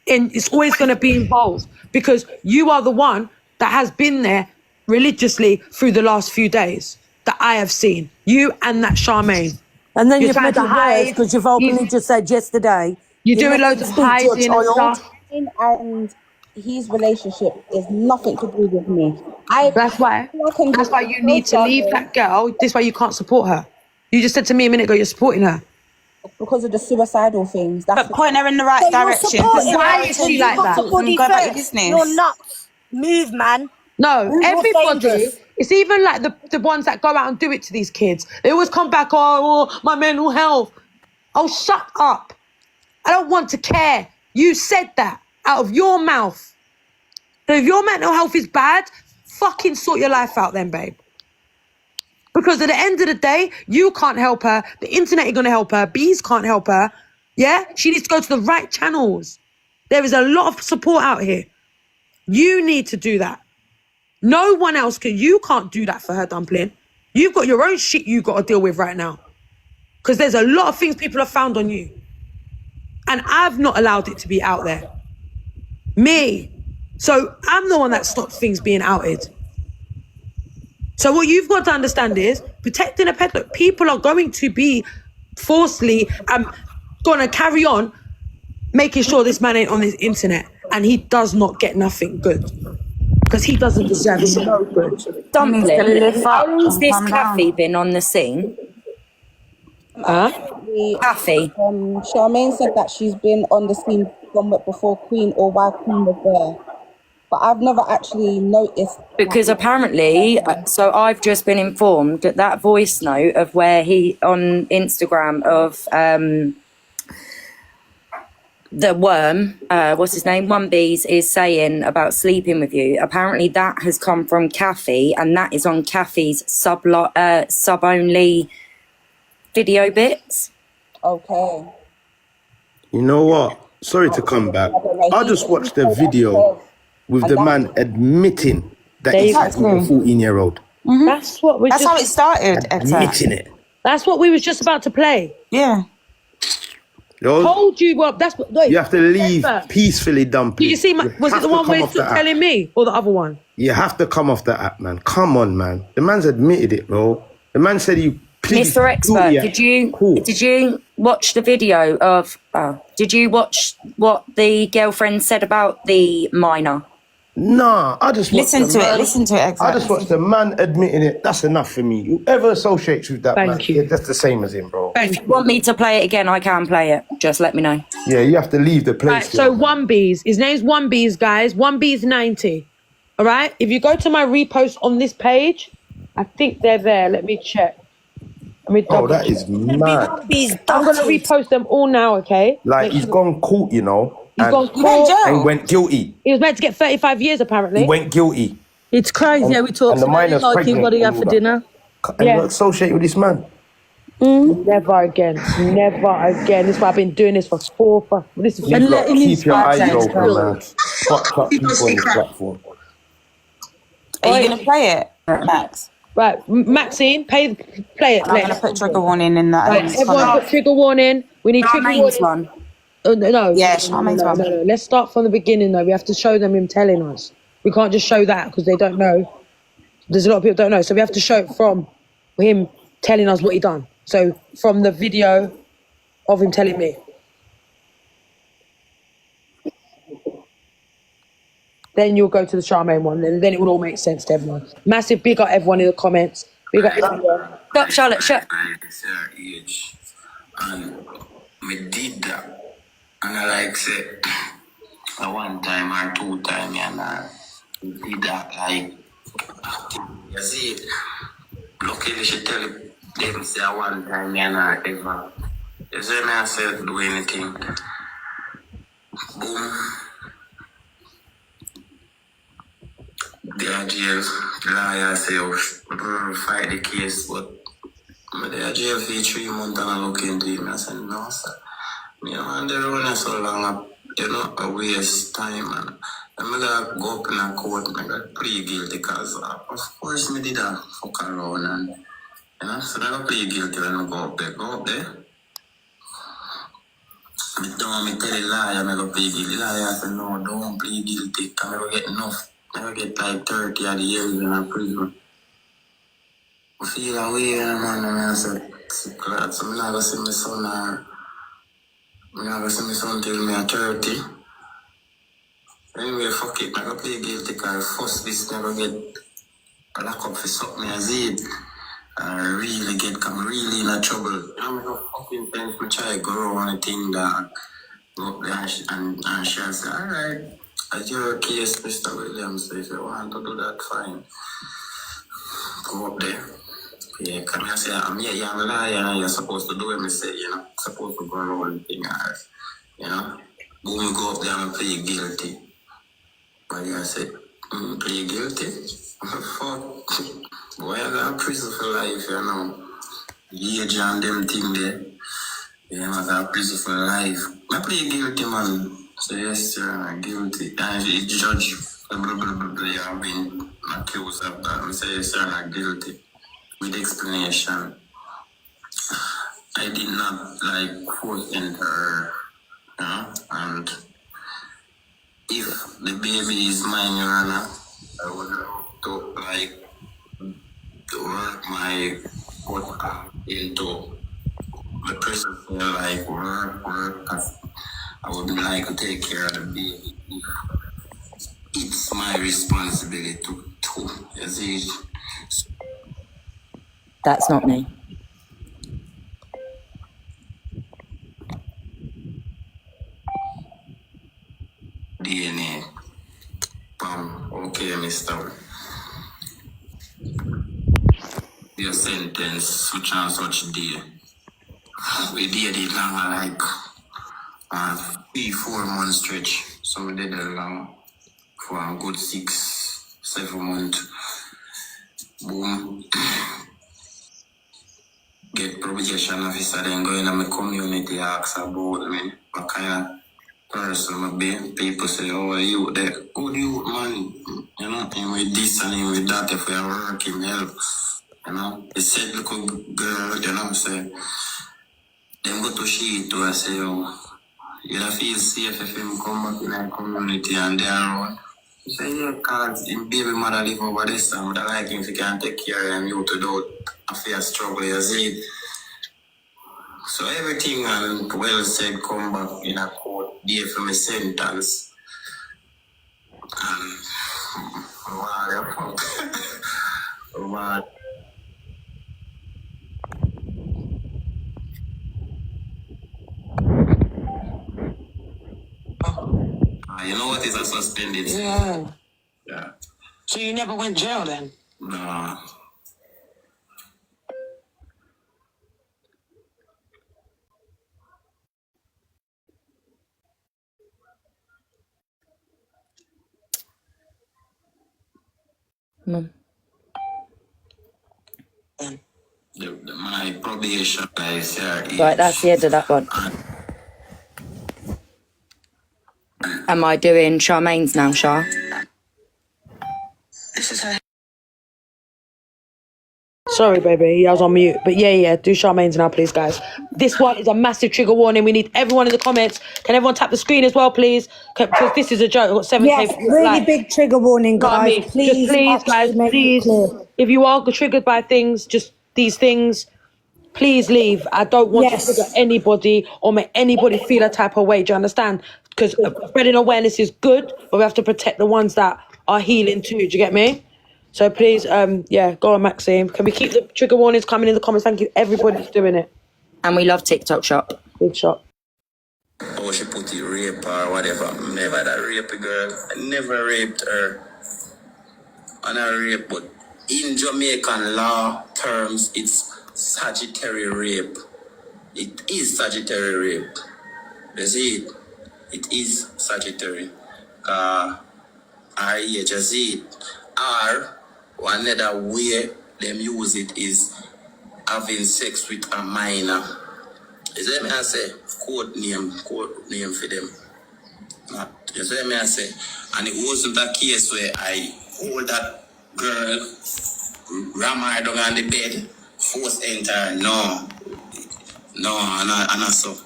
And it's always going to be involved because you are the one that has been there religiously through the last few days that I have seen. You and that Charmaine. And then you've made it worse because you've openly just said yesterday. You're doing loads of hiding and stuff. And his relationship is nothing to do with me. That's why you need to leave that girl. This is why you can't support her. You just said to me a minute ago you're supporting her. Because of the suicidal things. But point her in the right direction. Why is she like that? Go about your business. You're nuts. Move, man. No, everybody. It's even like the ones that go out and do it to these kids. They always come back, oh, my mental health. Oh, shut up. I don't want to care. You said that out of your mouth. So if your mental health is bad, fucking sort your life out then, babe. Because at the end of the day, you can't help her. The internet ain't going to help her. Bees can't help her. Yeah? She needs to go to the right channels. There is a lot of support out here. You need to do that. No one else can. You can't do that for her, Dumpling. You've got your own shit you got to deal with right now. Because there's a lot of things people have found on you. And I've not allowed it to be out there. Me. So I'm the one that stops things being outed. So what you've got to understand is protecting a pet. Look, people are going to be forcefully going to carry on making sure this man ain't on this internet and he does not get nothing good because he doesn't deserve it. No good. Dumpling, has this Kathy been on the scene? Kathy. Charmaine said that she's been on the scene somewhat before Queen or while Queen was there. But I've never actually noticed. Because apparently, so I've just been informed that voice note of where he, on Instagram, of the worm, what's his name? One Bees is saying about sleeping with you. Apparently that has come from Kathy and that is on Kathy's sub-only video bits. Okay. You know what? Sorry to come back. I just watched the video with the man admitting that he's a 14-year-old. Mm-hmm. That's how it started. Admitting it. That's what we was just about to play. Yeah. Told you, well, that's what. You have to leave remember. peacefully, Dumpling. Did you see? Was it the one where he's telling me, or the other one? You have to come off the app, man. Come on, man. The man's admitted it, bro. The man said he pleaded Mr. Expert, guilty. did you watch the video of? Did you watch what the girlfriend said about the minor? Nah, I just watched Listen to it. I just watched the man admitting it. That's enough for me. Whoever associates with that man, Thank you. that's the same as him, bro. If you want me to play it again, I can play it. Just let me know. Yeah, you have to leave the place. Right, so One Bees. His name's One Bees, guys. One Bees 90. All right. If you go to my repost on this page, I think they're there. Let me check. Oh, that is mad. I'm gonna repost them all now. Okay. Like he's gone court, you know. He's gone court and went guilty. He was meant to get 35 years, apparently. He went guilty. It's crazy. And- We talked and the about minor's like pregnant what do you and have for all dinner? And you're associated with this man. Never again. Never again. This is why I've been doing this for this is You've got to keep your eyes open, man. Fucked up people on this platform. Are you going to play it, Max? Right, Maxine, play it. I'm going to put trigger warning in that. Right, everyone put trigger warning. We need trigger Charmaine's warning. Oh, no. Yeah, Charmaine's one. No. Let's start from the beginning, though. We have to show them him telling us. We can't just show that because they don't know. There's a lot of people don't know. So we have to show it from him telling us what he done. So from the video of him telling me. Then you'll go to the Charmaine one. Then it will all make sense to everyone. Massive big up everyone in the comments. Big up everyone. Stop, Charlotte. Shut. And we did that. And I like say, a one time or two time, and we did that like, you see, luckily she tell them say a one time, and ever. You see me, I said do anything. Boom. The jail, the lawyer say, we'll fight the case, but they are jail for 3 months and I look into it. I said, no, sir. You know, and they're running so long, you know, a waste time. And I'm going to go up in a court and I got plead guilty because, of course, me did a fuck around. And, you know, so I got plead guilty when I go up there. Go up there. Me don't me tell the lawyer, I go plead guilty. The lawyer said, no, don't plead guilty because I don't get enough. I get like 30 odd years in a prison. I feel away, man, and I said, glad. So I'm not going to see my son, I'm not going to see my son till me at 30. Anyway, fuck it, I'm going to play guilty because first this never get locked up for something as it. I really come really in a trouble. I'm going to fucking things, I try to go on a thing that go up there and she said, alright. At your case, Mr. Williams, if you want to do that, fine. Go up there. Yeah, come here, say, I'm here, you're a liar, and you're supposed to do what I say, you know, supposed to go around the thing, you know. Boom, you go up there and plead guilty. But you say, plead guilty? Fuck. Boy, I got prison for life, you know. The age and them thing there. Yeah, I got prison for life. I plead guilty, man. So yes, sir, I'm guilty. And the judge, blah, blah, blah, blah, blah, I've been accused of that. I say, yes, sir, I'm guilty. With explanation. I did not, like, force enter her, you know? And if the baby is mine, Your Honor, I would have to, like, work my work into the person, like, work, I would like to take care of the baby. It's my responsibility to you see. That's not me. DNA. Okay, mister. Your sentence, such and such day. We did it long, like 3-4 months stretch. So we did it long for a good 6-7 months. Boom. Get probation officer, then go in my community, ask about me. What kind of person I be? People say, oh, you there? Good you, man. You know, and with this and with that, if we are working, help. You know, they said, look, girl, you know, say, Then go to she to I say, oh, you don't feel safe if him come back in the community and they are around. He say, yeah, cause him baby mother live over this and would like him if he can take care of him, you to do a fair struggle, you see. So everything and well said come back in a court, day for my sentence. And wow, wow. You know what is a suspended? Yeah. Yeah. So you never went jail then? Nah. Mum. My probation is Right, that's the end of that one. Am I doing Charmaine's now, Char? This is her. Sorry, baby, I was on mute. But yeah, do Charmaine's now, please, guys. This one is a massive trigger warning. We need everyone in the comments. Can everyone tap the screen as well, please? Because this is a joke. I've got 7K. Yes, really big trigger warning, guys. Just please, guys, please. If you are triggered by things, just these things, please leave. I don't want to trigger anybody or make anybody feel a type of way. Do you understand? Because spreading awareness is good, but we have to protect the ones that are healing too. Do you get me? So please, go on, Maxine. Can we keep the trigger warnings coming in the comments? Thank you, everybody, for doing it. And we love TikTok Shop. Big shop. Oh, she put it rape or whatever. Never that rape a girl. I never raped her. And I rape, but in Jamaican law terms, it's Sagittary rape. It is Sagittary rape. You see it? It is Sagittary. R-E-H-S-E. Or one other way them use it is having sex with a minor. You see me I say? Code name for them. You see me I say? And it wasn't a case where I hold that girl, ram her down on the bed, force enter. No, and I so.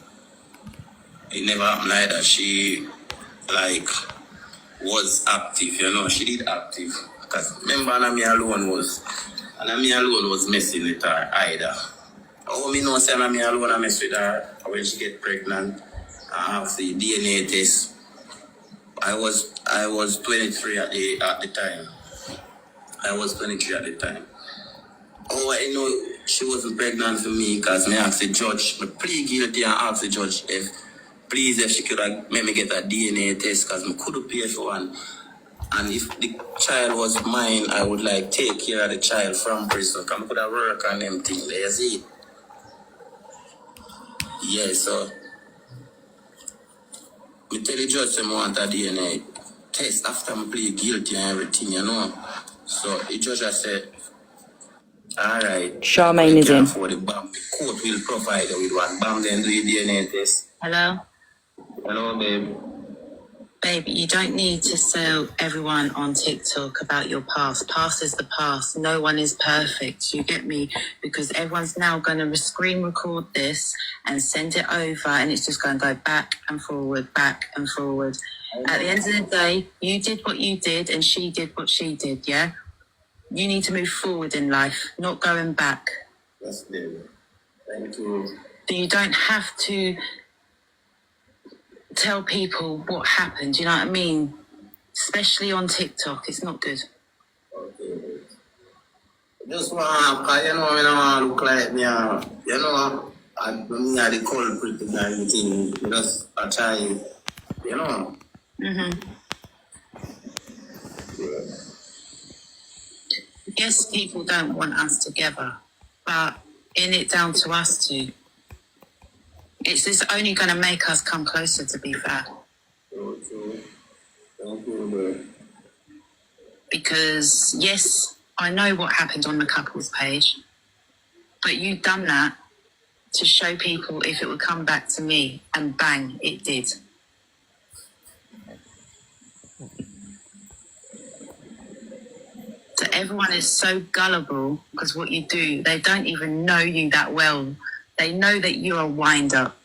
It never happened like that. She was active, she did active. Because remember Anami alone was messing with her either. Oh, me know say Anami alone I mess with her when she get pregnant. I have the DNA test. I was 23 at the time. Oh, I know she wasn't pregnant for me because me asked the judge, me plead guilty and asked the judge if she could have made me get a DNA test because I couldn't pay for one. And if the child was mine, I would take care of the child from prison. Because I could have work on them things. You see? Yeah, so me tell the judge I want a DNA test after I plead guilty and everything, So the judge I said, all right. Charmaine is in. For the BAM, the court will provide you with one. BAM then do your DNA test. Hello? Hello, babe. Baby, you don't need to sell everyone on TikTok about your past. Past is the past. No one is perfect. You get me? Because everyone's now going to screen record this and send it over, and it's just going to go back and forward, back and forward. At the end of the day, you did what you did and she did what she did, yeah? You need to move forward in life, not going back. Yes, baby. Thank you. You don't have to tell people what happened, you know what I mean? Especially on TikTok, it's not good. Okay. Just want, because I don't look like me, I'm the culprit and everything. Just a child, Yes, people don't want us together, but in it down to us two. It's just only going to make us come closer, to be fair. Because, yes, I know what happened on the couples page, but you've done that to show people if it would come back to me, and bang, it did. So everyone is so gullible because what you do, they don't even know you that well. They know that you're a wind-up.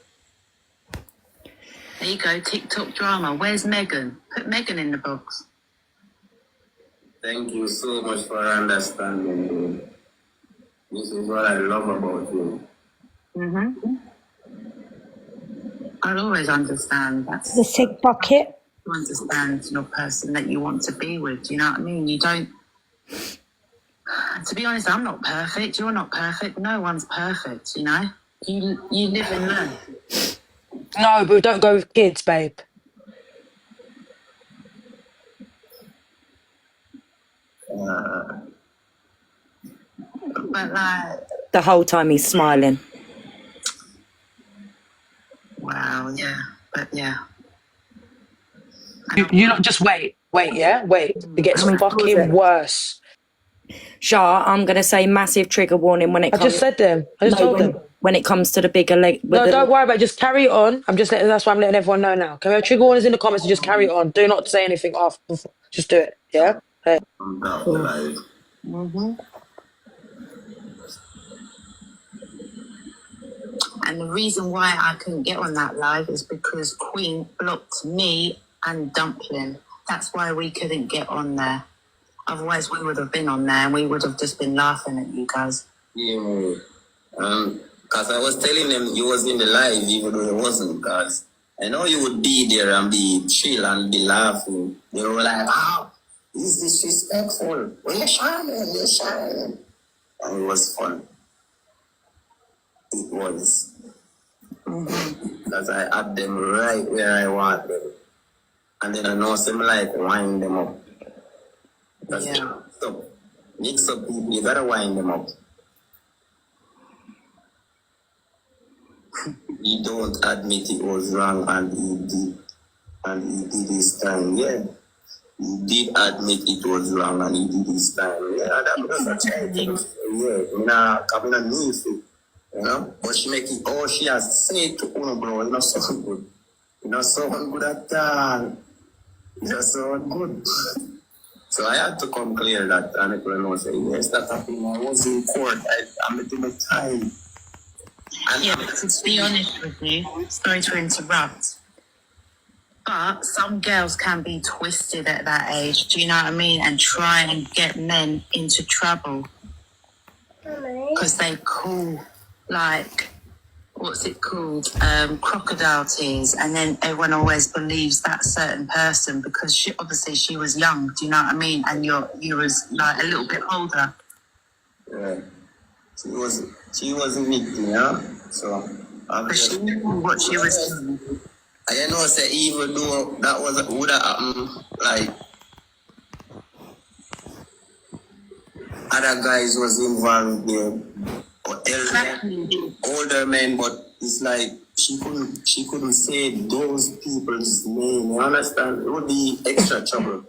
There you go, TikTok drama. Where's Megan? Put Megan in the box. Thank you so much for understanding me. This is what I love about you. Mm-hmm. I'll always understand. That's The sick bucket. to understand your person that you want to be with. Do you know what I mean? You don't. To be honest, I'm not perfect. You're not perfect. No one's perfect. You know. You live and learn. No, but don't go with kids, babe. But like, The whole time he's smiling. wow, yeah, but yeah. You not just wait, yeah, wait. It gets How many was fucking it? worse. Shah, I'm going to say massive trigger warning when it I comes... just said them. I just told them. When it comes to the bigger leg... No, don't worry about it. Just carry it on. That's why I'm letting everyone know now. Okay, trigger warnings in the comments and just carry it on. Do not say anything after. Just do it, yeah? Hey. Mm-hmm. And the reason why I couldn't get on that live is because Queen blocked me and Dumpling. That's why we couldn't get on there. Otherwise, we would have been on there and we would have just been laughing at you guys. Yeah. Because I was telling them you was in the live even though it wasn't, because I know you would be there and be chill and be laughing. They were like, "How is disrespectful? Well, you're shining, you're shining." And it was fun. It was. Because I had them right where I want them. And then I know some like wind them up. That's mix up people, you gotta wind them up. He don't admit it was wrong and he did his time. Yeah. He did admit it was wrong and he did his time. Yeah, that was a change. Yeah, coming on me, you know? But she make it all she has to say to Uno, bro, you know, so good. You know, so good at all. You know, so good. So I had to come clear that and people know say, yes, that happened. I was in court. I'm at my time. And yeah, but to be honest with you, sorry to interrupt, but some girls can be twisted at that age, do you know what I mean? And try and get men into trouble. Because they call, like, what's it called? Crocodile tears. And then everyone always believes that certain person because she was young, do you know what I mean? And you was like a little bit older. Yeah. She wasn't victim, yeah? So but she knew what she was doing. I know say even though that would have happened, like other guys was involved there, or older men, but it's like she couldn't say those people's name. You understand? It would be extra trouble.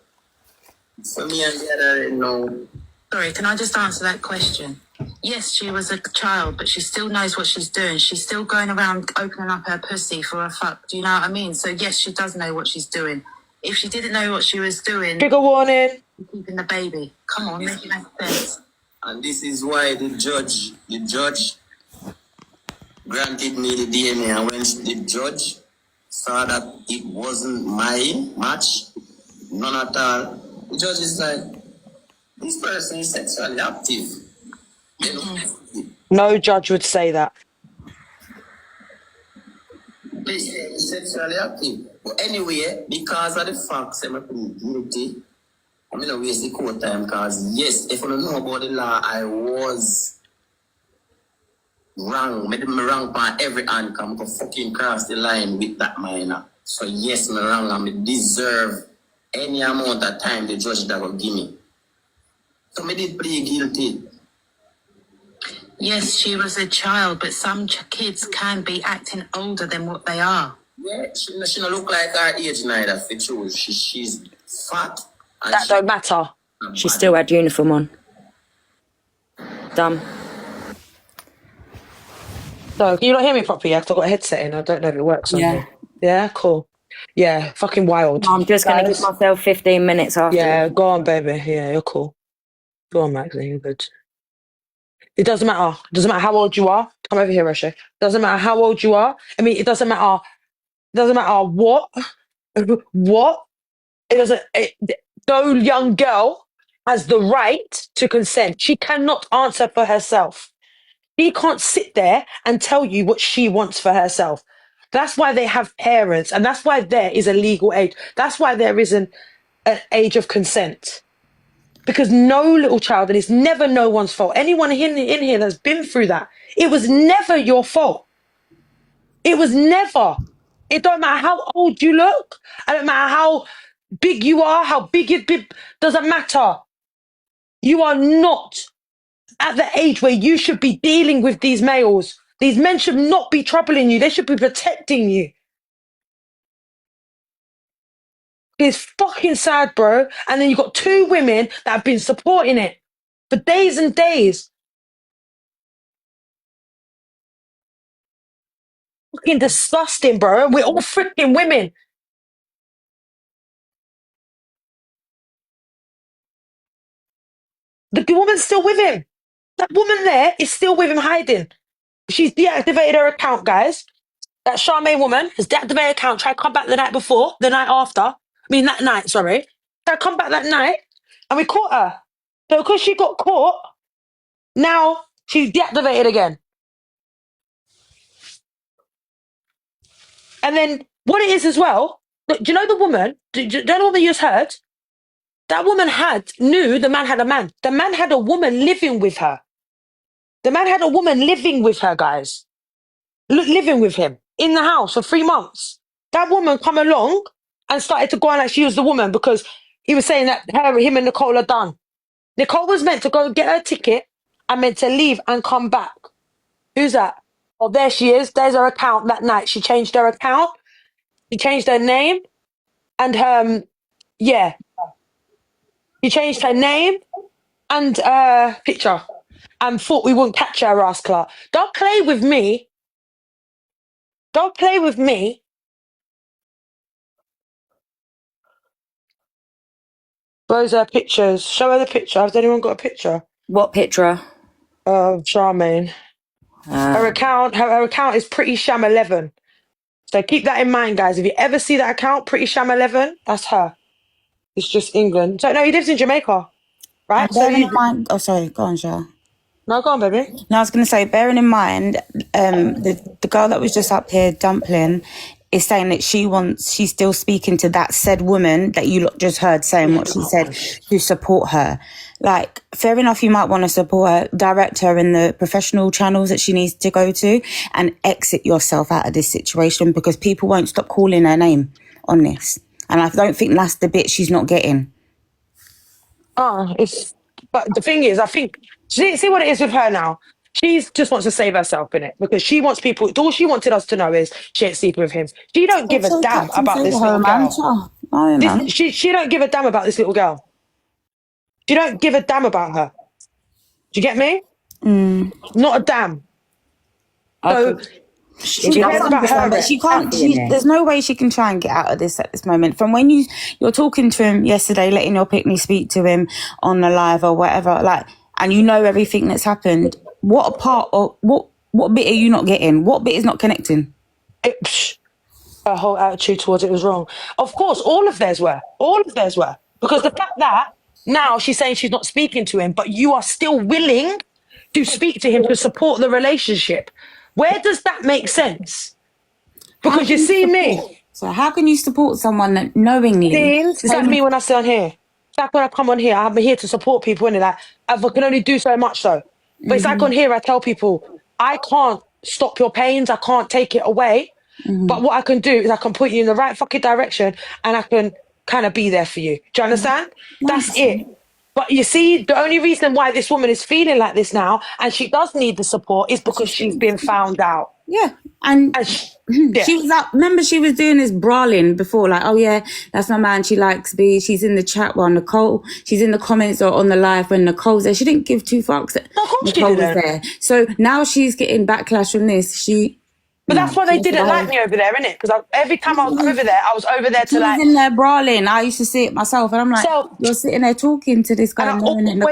For me and the other, no. Sorry, can I just answer that question? Yes, she was a child, but she still knows what she's doing. She's still going around opening up her pussy for a fuck. Do you know what I mean? So yes, she does know what she's doing. If she didn't know what she was doing, trigger warning. Keeping the baby. Come on, make it make sense. And this is why the judge granted me the DNA. And when the judge saw that it wasn't my match, none at all, the judge is like, this person is sexually active. No judge would say that. He's sexually active. But anyway, because of the facts I'm guilty, I'm going to waste the court time because, yes, if I don't know about the law, I was wrong. Made me wrong by every hand. I'm going to fucking cross the line with that minor. So, yes, I'm wrong. I deserve any amount of time the judge that will give me. So, I did plead guilty. Yes, she was a child, but some kids can be acting older than what they are. Yeah, she don't look like her age neither, for true. She's fat. That don't matter. She still had uniform on. Dumb. So, can you not hear me properly? Yeah, 'cause I've got a headset in. I don't know if it works. Yeah. Yeah, cool. Yeah, fucking wild. I'm just going to give myself 15 minutes after. Yeah, go on, baby. Yeah, you're cool. Go on, Max. You're good. It doesn't matter. It doesn't matter how old you are. Come over here, Russia. Doesn't matter how old you are. I mean, it doesn't matter what. What? It doesn't. No young girl has the right to consent. She cannot answer for herself. She can't sit there and tell you what she wants for herself. That's why they have parents, and that's why there is a legal age. That's why there isn't an age of consent. Because no little child, and it's never no one's fault. Anyone in here that's been through that, it was never your fault. It was never. It don't matter how old you look. It don't matter how big you are, how big it be, doesn't matter. You are not at the age where you should be dealing with these males. These men should not be troubling you. They should be protecting you. It's fucking sad, bro. And then you've got two women that have been supporting it for days and days. Fucking disgusting, bro. We're all freaking women. The woman's still with him. That woman there is still with him hiding. She's deactivated her account, guys. That Charmaine woman has deactivated her account. Tried to come back the night before, the night after. I mean, that night, sorry. Tried to come back that night, and we caught her. So because she got caught, now she's deactivated again. And then what it is as well, look, do you know the woman? Do you know the woman you just heard? That woman knew the man had a man. The man had a woman living with her. The man had a woman living with her, guys. Living with him in the house for 3 months. That woman come along and started to go on like she was the woman because he was saying that him and Nicole are done. Nicole was meant to go and get her ticket and meant to leave and come back. Who's that? Oh, there she is. There's her account that night. She changed her account. She changed her name. And, yeah. She changed her name and picture and thought we wouldn't catch her, rascal. Don't play with me. Don't play with me. Those are pictures. Show her the picture. Has anyone got a picture? What picture? Charmaine. Her account is Pretty Sham 11. So keep that in mind, guys. If you ever see that account, Pretty Sham 11, that's her. It's just England. So no, he lives in Jamaica, right? So bearing in mind, oh sorry, go on, Shah. No, go on, baby. No, I was going to say, bearing in mind, the girl that was just up here, Dumpling, is saying that she's still speaking to that said woman that you just heard saying what she said to support her. Like, fair enough, you might want to support her, direct her in the professional channels that she needs to go to and exit yourself out of this situation because people won't stop calling her name on this. And I don't think that's the bit she's not getting. But the thing is, I think, see what it is with her now? She just wants to save herself in it because she wants people, all she wanted us to know is she ain't sleeping with him. She don't give a damn about this little girl. She don't give a damn about this little girl. She don't give a damn about her. Do you get me? Not a damn. So she cares about her. But she can't. There's no way she can try and get out of this at this moment. From when you're talking to him yesterday, letting your pick me speak to him on the live or whatever, like, and you know everything that's happened. What part or what bit are you not getting? What bit is not connecting? Her whole attitude towards it was wrong. Of course, all of theirs were. Because the fact that now she's saying she's not speaking to him, but you are still willing to speak to him to support the relationship. Where does that make sense? Because you see me. So how can you support someone that knowingly? It's like me when I sit on here. It's like when I come on here, I'm here to support people, innit? Like, I can only do so much so. But it's like on here, I tell people, I can't stop your pains, I can't take it away. But what I can do is I can put you in the right fucking direction and I can kind of be there for you. Do you understand? That's it. But you see, the only reason why this woman is feeling like this now and she does need the support is because she's been found out. Yeah. And she was like, remember she was doing this brawling before, like, oh yeah, that's my man, she likes me. She's in the chat while Nicole, she's in the comments or on the live when Nicole's there. She didn't give two fucks that Nicole was there. So now she's getting backlash from this. But that's why they didn't like me over there, innit? Because every time I was over there, I was over there to like... She was in there brawling. I used to see it myself. And I'm like, you're sitting there talking to this guy. And I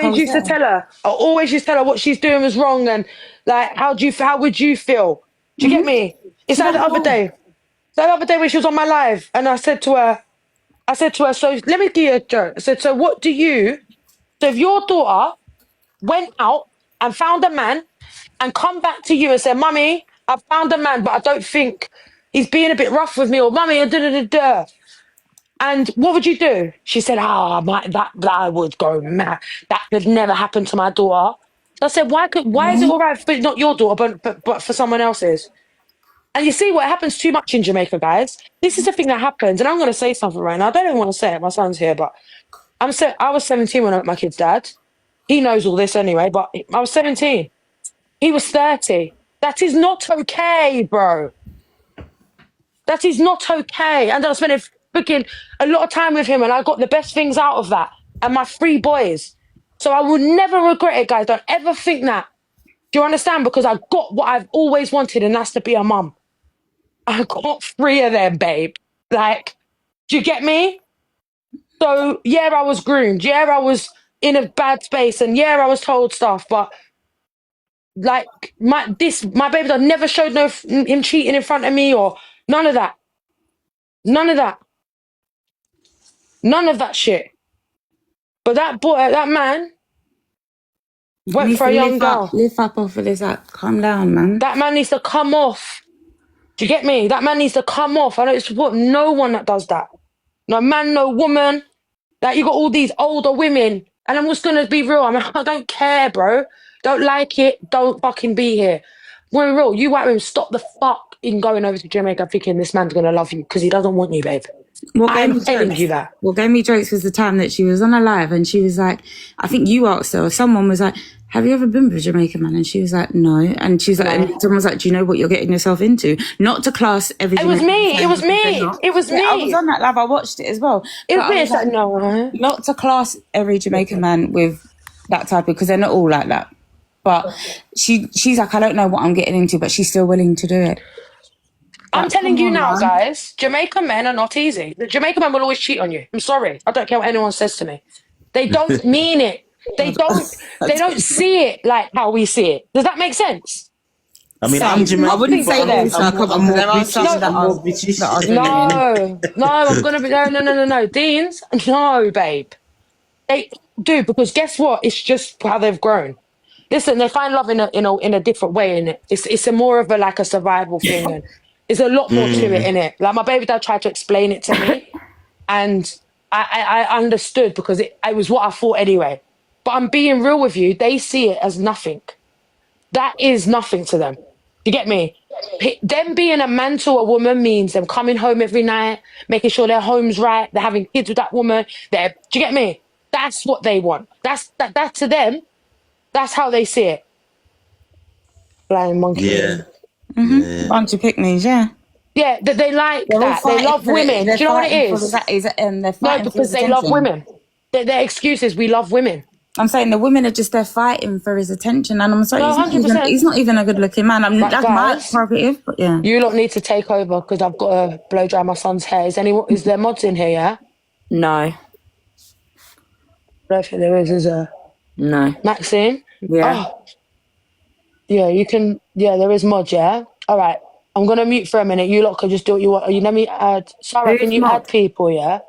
always used to tell her what she's doing was wrong. And Like, how would you feel? Do you get me? It's like the other day. The other day when she was on my live, and I said to her, so let me give you a joke. I said, so if your daughter went out and found a man and come back to you and said, Mummy, I found a man, but I don't think he's being a bit rough with me, or Mummy, and what would you do? She said, that I would go mad. That could never happen to my daughter. So I said, why is it all right for not your daughter, but for someone else's? And you see what happens too much in Jamaica, guys. This is the thing that happens. And I'm going to say something right now. I don't even want to say it. My son's here, but I was 17 when I met my kid's dad. He knows all this anyway, but I was 17. He was 30. That is not okay, bro. That is not okay. And I spent a lot of time with him, and I got the best things out of that. And my 3 boys. So I will never regret it, guys. Don't ever think that. Do you understand? Because I got what I've always wanted, and that's to be a mum. I got 3 of them, babe. Like, do you get me? So, yeah, I was groomed. Yeah, I was in a bad space. And yeah, I was told stuff. But, like, my baby dad never showed him cheating in front of me or none of that. None of that. None of that shit. But that boy, that man, went for a young girl. Lift up off of this. Calm down, man. That man needs to come off. Do you get me? That man needs to come off. I don't support no one that does that. No man, no woman. Like, you got all these older women. And I'm just going to be real. I don't care, bro. Don't like it. Don't fucking be here. We're real. You white women, stop the fuck in going over to Jamaica thinking this man's going to love you because he doesn't want you, babe. I'm telling you that. What gave me jokes was the time that she was on a live and she was like, I think you asked her, or someone was like, have you ever been with a Jamaican man? And she was like, no. And she was like, and someone was like, do you know what you're getting yourself into? Not to class every It was me. It was me. It was me. I was on that live. I watched it as well. It was me. It's like, no. Not to class every Jamaican man with that type of, because they're not all like that. But she's like, I don't know what I'm getting into, but she's still willing to do it. I'm telling you now, guys, Jamaican men are not easy. The Jamaican man will always cheat on you. I'm sorry. I don't care what anyone says to me. They don't mean it. They don't see it like how we see it. Does that make sense? I mean, I'm Jamaican. I wouldn't say that. No, I'm gonna be no. Deans, no, babe. They do, because guess what? It's just how they've grown. Listen, they find love in a different way in it. It's a more of a survival thing, and there's a lot more to it in it. Like, my baby dad tried to explain it to me, and I understood because it was what I thought anyway. But I'm being real with you. They see it as nothing. That is nothing to them. You get me? Them being a man to a woman means them coming home every night, making sure their home's right, they're having kids with that woman. Do you get me? That's what they want. That to them, that's how they see it. Blind monkey. Yeah. Mm-hmm. Bunch of pick-me's, yeah. Yeah, they like that. They love women. Do you know what it is? No, because they love women. Their excuse is, we love women. I'm saying the women are just there fighting for his attention, and I'm sorry, No, he's not even a good-looking man. That's my prerogative, but yeah. You lot need to take over because I've got to blow dry my son's hair. Is there mods in here? Yeah. No. I don't think there is. Is there? No. Maxine. Yeah. Oh. Yeah, you can. Yeah, there is mods. Yeah. All right. I'm gonna mute for a minute. You lot can just do what you want. You let me add. Sarah, can you add people? Yeah.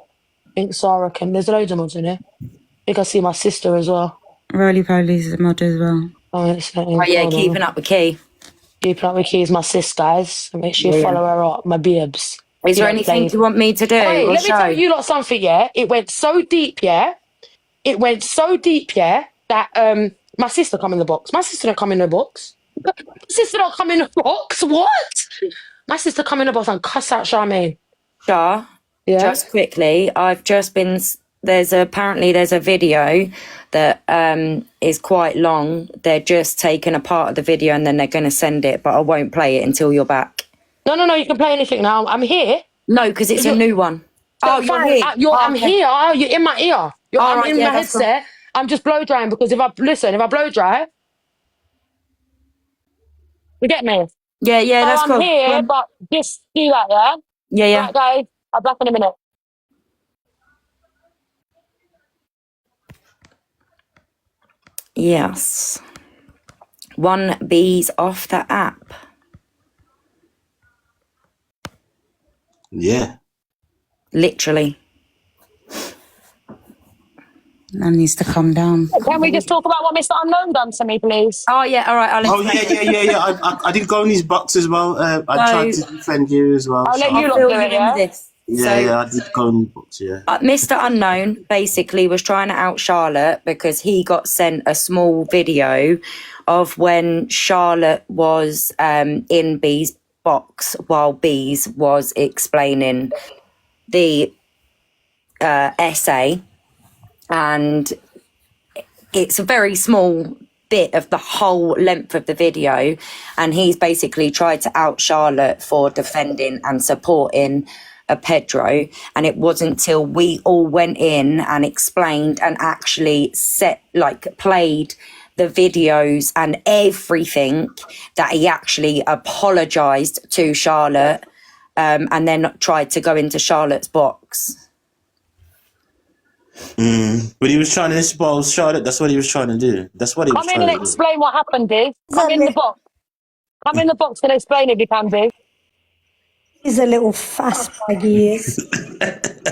I think Sarah can. There's loads of mods in here. I think I see my sister as well. Roly Poly's a mod as well. Oh yeah, keeping up with Key. Keeping up with Key is my sis, guys. So make sure you follow her up, my bibs. Is there anything you want me to do? Wait, let me tell you lot something, yeah? It went so deep, yeah? That my sister come in the box. My sister don't come in the box. My sister don't come in the box? What? My sister come in the box and cuss out Charmaine. Shah, yeah? Just quickly, I've just been... There's a video that is quite long. They're just taking a part of the video and then they're going to send it, but I won't play it until you're back. No, you can play anything now. I'm here. No, because it's a new one. Oh, you're here. I'm here. Oh, you're in my ear. I'm in my headset. I'm just blow drying because if I blow dry, you get me? Yeah, that's cool. I'm here, but just do that, yeah? Yeah. Right, guys, I'll be back in a minute. Yes. One B's off the app. Yeah. Literally. That needs to come down. Can we just talk about what Mr. Unknown done to me, please? Oh, yeah, all right. I'll Yeah. I did go in his box as well. I tried to defend you as well. I'll let you I'll lot fill do you it, in yeah? this. Yeah, I did go in his box, yeah. Mr. Unknown basically was trying to out Charlotte because he got sent a small video of when Charlotte was in B's box while B's was explaining the essay, and it's a very small bit of the whole length of the video, and he's basically tried to out Charlotte for defending and supporting a Pedro, and it wasn't till we all went in and explained and actually played the videos and everything that he actually apologized to Charlotte, and then tried to go into Charlotte's box. But he was trying to expose Charlotte. That's what he was trying to do. Come in and explain what happened, Big. Come in the box. Come in the box and explain if you can, Big. He's a little fast bag, he is.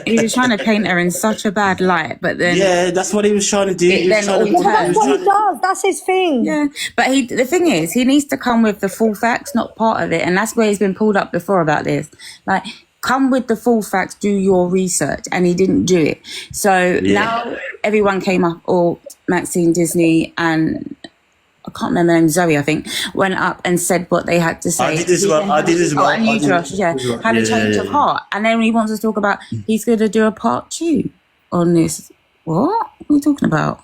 He was trying to paint her in such a bad light, but then... Yeah, that's what he was trying to do. That's what he does. That's his thing. Yeah, but the thing is, he needs to come with the full facts, not part of it. And that's where he's been pulled up before about this. Like, come with the full facts, do your research. And he didn't do it. So now everyone came up, or Maxine, Disney, and... I can't remember her name, Zoe, I think, went up and said what they had to say. I did as well. And you, Josh, had a change of heart. And then he wants to talk about he's going to do a part 2 on this. What are you talking about?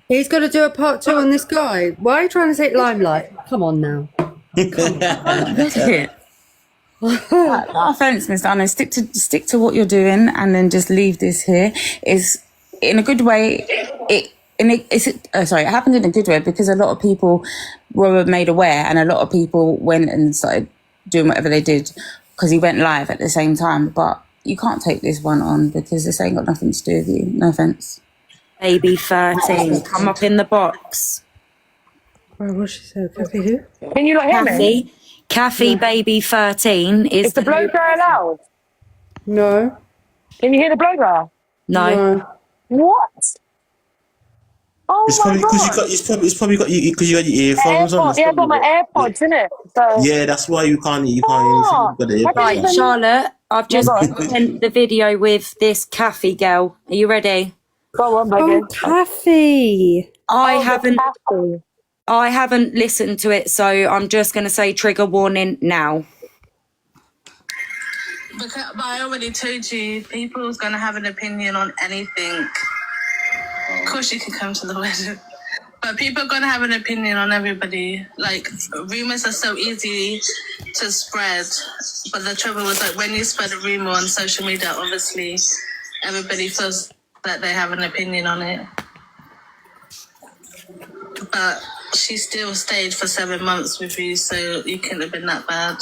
He's going to do a part 2 on this guy. Why are you trying to take limelight? Come on now. That's it. No offense, Mr. Arno. Stick to what you're doing, and then just leave this here. Is in a good way. It happened in a good way because a lot of people were made aware, and a lot of people went and started doing whatever they did because he went live at the same time. But you can't take this one on because this ain't got nothing to do with you. No offense. Baby 13, come up in the box. What she said? Kathy who? Can you not hear me? Kathy Baby 13 is the blow dryer loud? No. Can you hear the blow dryer? No. What? Oh It's my probably because God. it's probably got you because you got your earphones on. Yeah, I've got my AirPods, innit? So... Yeah, that's why you can't hear anything. Right, Charlotte, I've just sent the video with this Kathy girl. Are you ready? Go on, baby. Oh, Kathy. I haven't listened to it, so I'm just going to say trigger warning now. But I already told you, people's going to have an opinion on anything. Of course you can come to the wedding. But people are going to have an opinion on everybody. Like, rumours are so easy to spread. But the trouble was that when you spread a rumour on social media, obviously, everybody feels that they have an opinion on it. But she still stayed for 7 months with you, so you couldn't have been that bad.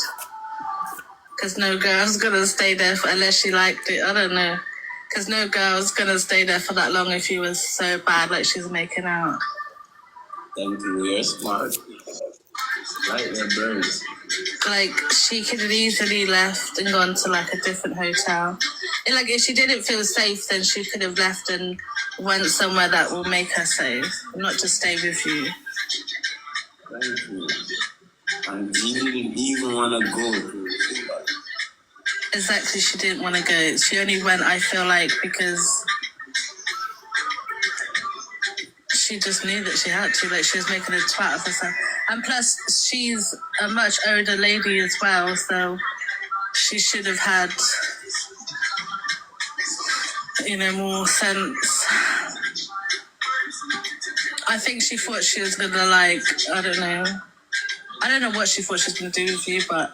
Because no girl's going to stay there unless she liked it. I don't know. Because no girl's going to stay there for that long if she was so bad like she's making out. Thank you, you're smart. Like your birds. Like, she could have easily left and gone to, like, a different hotel. And, like, if she didn't feel safe, then she could have left and went somewhere that will make her safe, not just stay with you. Thank you. And she didn't even want to go. Exactly, she didn't want to go. She only went, I feel like, because she just knew that she had to. Like, she was making a twat of herself. And plus, she's a much older lady as well, so she should have had, you know, more sense. I think she thought she was gonna, like, I don't know what she thought she was gonna do with you, but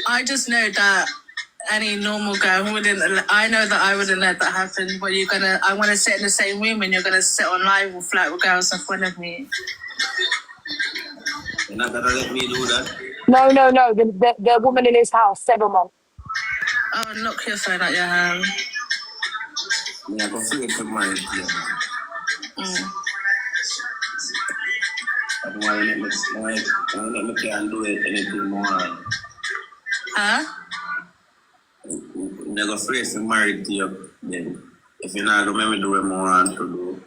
I just know that any normal girl wouldn't. I know that I wouldn't let that happen. But I want to sit in the same room and you're gonna sit on live or flirt with girls in front of me. You're not gonna let me do that? No. The woman in his house, 7 months. Oh, knock your phone out your hand. Yeah, I can feel it from my Why let me can't do it anything more? Huh? Never phrase to married to you then. If you're not gonna make me do what I want to do.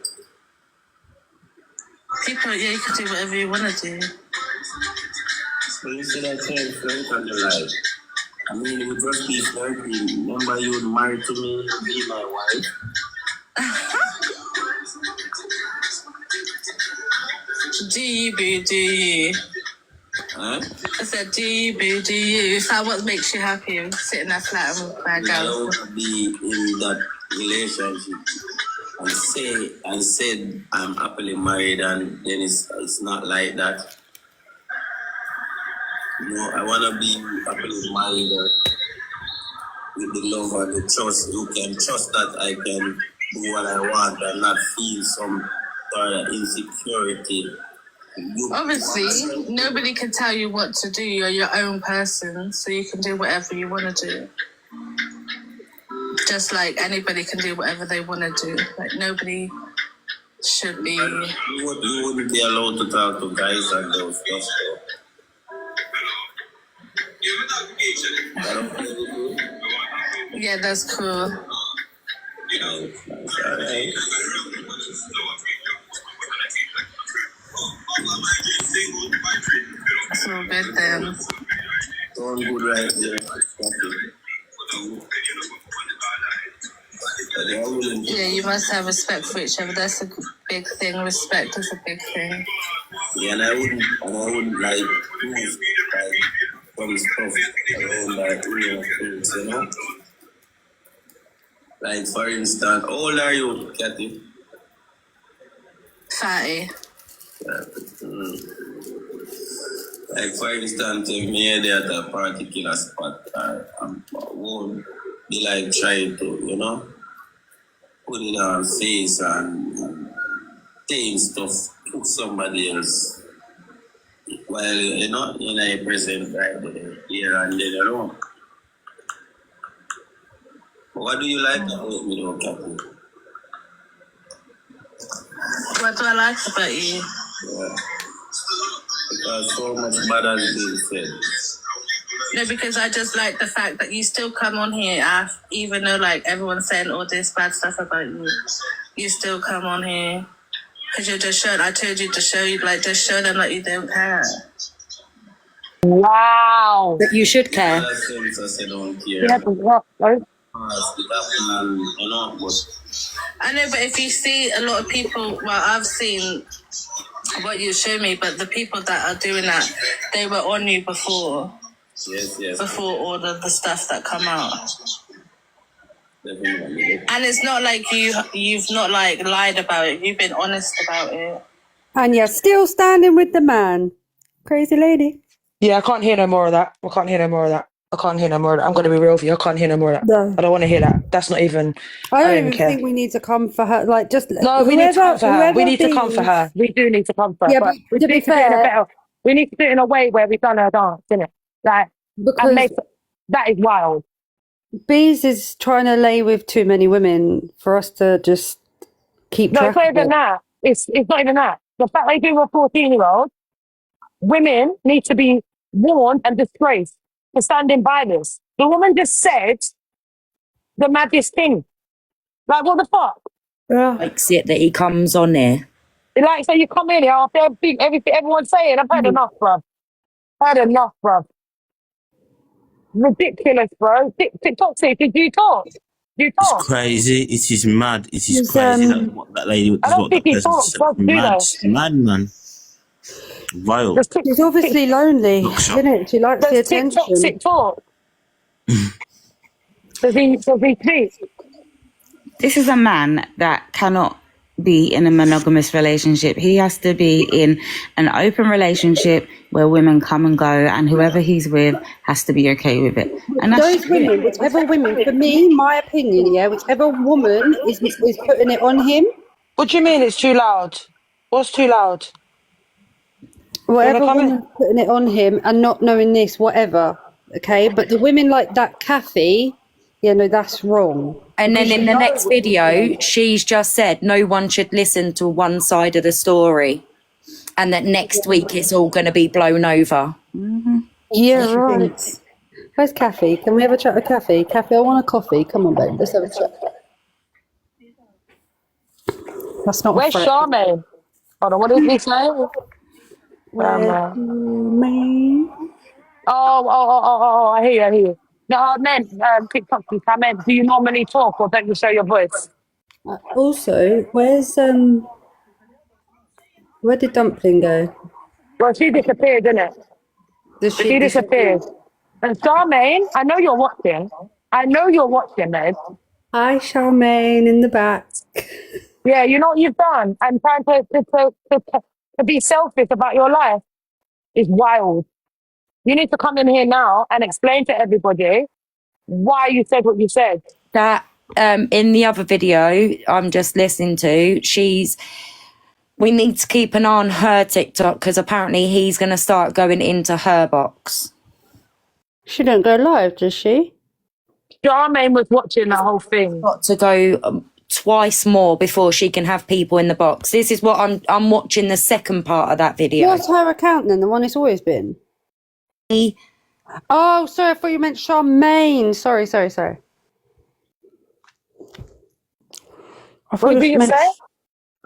People, yeah, you can do whatever you want to do. So you said I can't flirt on the life. I mean, it would just be flirting. Remember you would marry to me, you'd be my wife. Do you, boo, do you? Huh? I said, do you, boo, do you? Is that what makes you happy? Sitting there flat with my I girls? don't be in that relationship and said I'm happily married and then it's not like that. No, I want to be happily married with the love and the trust. You can trust that I can do what I want and not feel some sort of insecurity. Obviously, nobody can tell you what to do. You're your own person, so you can do whatever you want to do. Just like anybody can do whatever they want to do. Like, nobody should be... You wouldn't be allowed to talk to guys and those stuff, though. Yeah, that's cool. Alright. So good then. Sound good right there. Yeah, you must have respect for each other. That's a big thing. Respect is a big thing. Yeah, and I wouldn't like prove like some stuff around like things, you know? Like for instance, how old are you, Kathy? 30. Like for instance, if me there at a particular spot, I won't be like trying to, you know, put it on face and saying stuff to somebody else. While, you know, in a present right there, here and there, you know. What do you like about me, though, Kathy? What do I like about you? Yeah. Because so much bad has been said. No, because I just like the fact that you still come on here, even though like everyone's saying all this bad stuff about you. You still come on here because you're just showing. I told you to show you, like, just show them that you don't care. Wow. But you should care. Yeah, but what? I know, but if you see a lot of people, well, I've seen what you show me, but the people that are doing that, they were on you before. Yes. Before all of the stuff that come out. Definitely. And it's not like you've not like lied about it. You've been honest about it. And you're still standing with the man. Crazy lady. Yeah, I can't hear no more of that. I can't hear no more of that. I'm going to be real with you. I can't hear no more of that. No. I don't want to hear that. That's not even... I don't even care. think we need to come for her. Like, just No, we need to come for her. We need to come for her. We do need to come for her. Yeah, but but to be fair, we need to do it in a way where we've done her dance, innit? Like, because that is wild. Bees is trying to lay with too many women for us to just keep No, track it's not of even it. that. It's not even that. The fact they do with 14-year-olds, women need to be warned and disgraced for standing by this. The woman just said the maddest thing. Like, what the fuck? Yeah. Likes it that he comes on there. Like, so you come in here after everything everyone's saying, I've had enough, bruv. Ridiculous, bro. Toxic. Did you talk? It's crazy. It is mad. It is crazy that what that lady. I don't think he talks. Mad, man. Vile. She's obviously lonely, isn't it? She likes the attention. Toxic talk. Does he tweet? This is a man that cannot be in a monogamous relationship. He has to be in an open relationship where women come and go, and whoever he's with has to be okay with it. And those women, whichever women, for me, my opinion, yeah, whichever woman is putting it on him. What do you mean it's too loud? What's too loud? Whatever woman's putting it on him and not knowing this, whatever, okay? But the women like that Kathy, yeah, no, that's wrong. And then in the next video, she's just said no one should listen to one side of the story. and that next week it's all going to be blown over. Yeah, right. Where's Kathy? Can we have a chat with Kathy? Kathy, I want a coffee. Come on, babe. Let's have a chat. That's not Where's a threat. Charmaine? Hold on, what did he say? I hear you. No, I meant TikTok. I meant, do you normally talk or don't you show your voice? Also, where did Dumpling go? Well, she disappeared, didn't it? She disappeared. And Charmaine, I know you're watching. Babe. Hi, Charmaine in the back. Yeah, you know what you've done? I'm trying to be selfish about your life. It's wild. You need to come in here now and explain to everybody why you said what you said. That in the other video I'm just listening to, we need to keep an eye on her TikTok because apparently he's going to start going into her box. She don't go live, does she? Charmaine was watching the whole thing. Got to go twice more before she can have people in the box. This is what I'm watching the second part of that video. What's her account then? The one it's always been? Oh, sorry, I thought you meant Charmaine. Sorry. What did you say?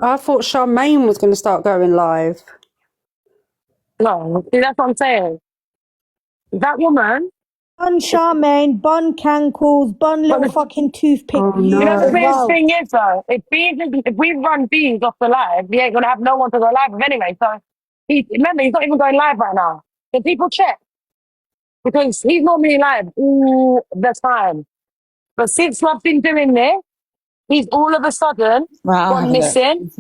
I thought Charmaine was going to start going live. No, see, that's what I'm saying. That woman. Bun Charmaine, bun cankles, bun little fucking toothpick. Oh, You no. know the weird thing is though, if we run Beans off the live, we ain't gonna have no one to go live with anyway. So remember, he's not even going live right now. Can people check? Because he's normally live all the time. But since I've been doing this, he's all of a sudden gone missing.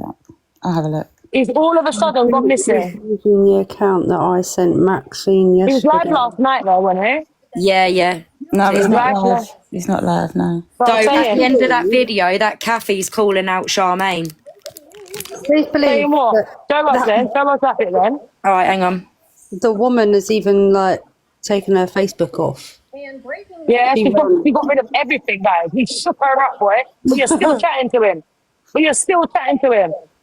I'll have a look. He's all of a sudden gone missing. Using the account that I sent Maxine yesterday. He was live last night though, wasn't he? Yeah. No, He's he's not live. live. He's not live, no. So at the end of that video, that Kathy's calling out Charmaine. Please believe. Show us that bit then. All right, hang on. The woman has even taken her Facebook off. Yeah, she got rid of everything, guys. He shook her up, boy. But you're still chatting to him.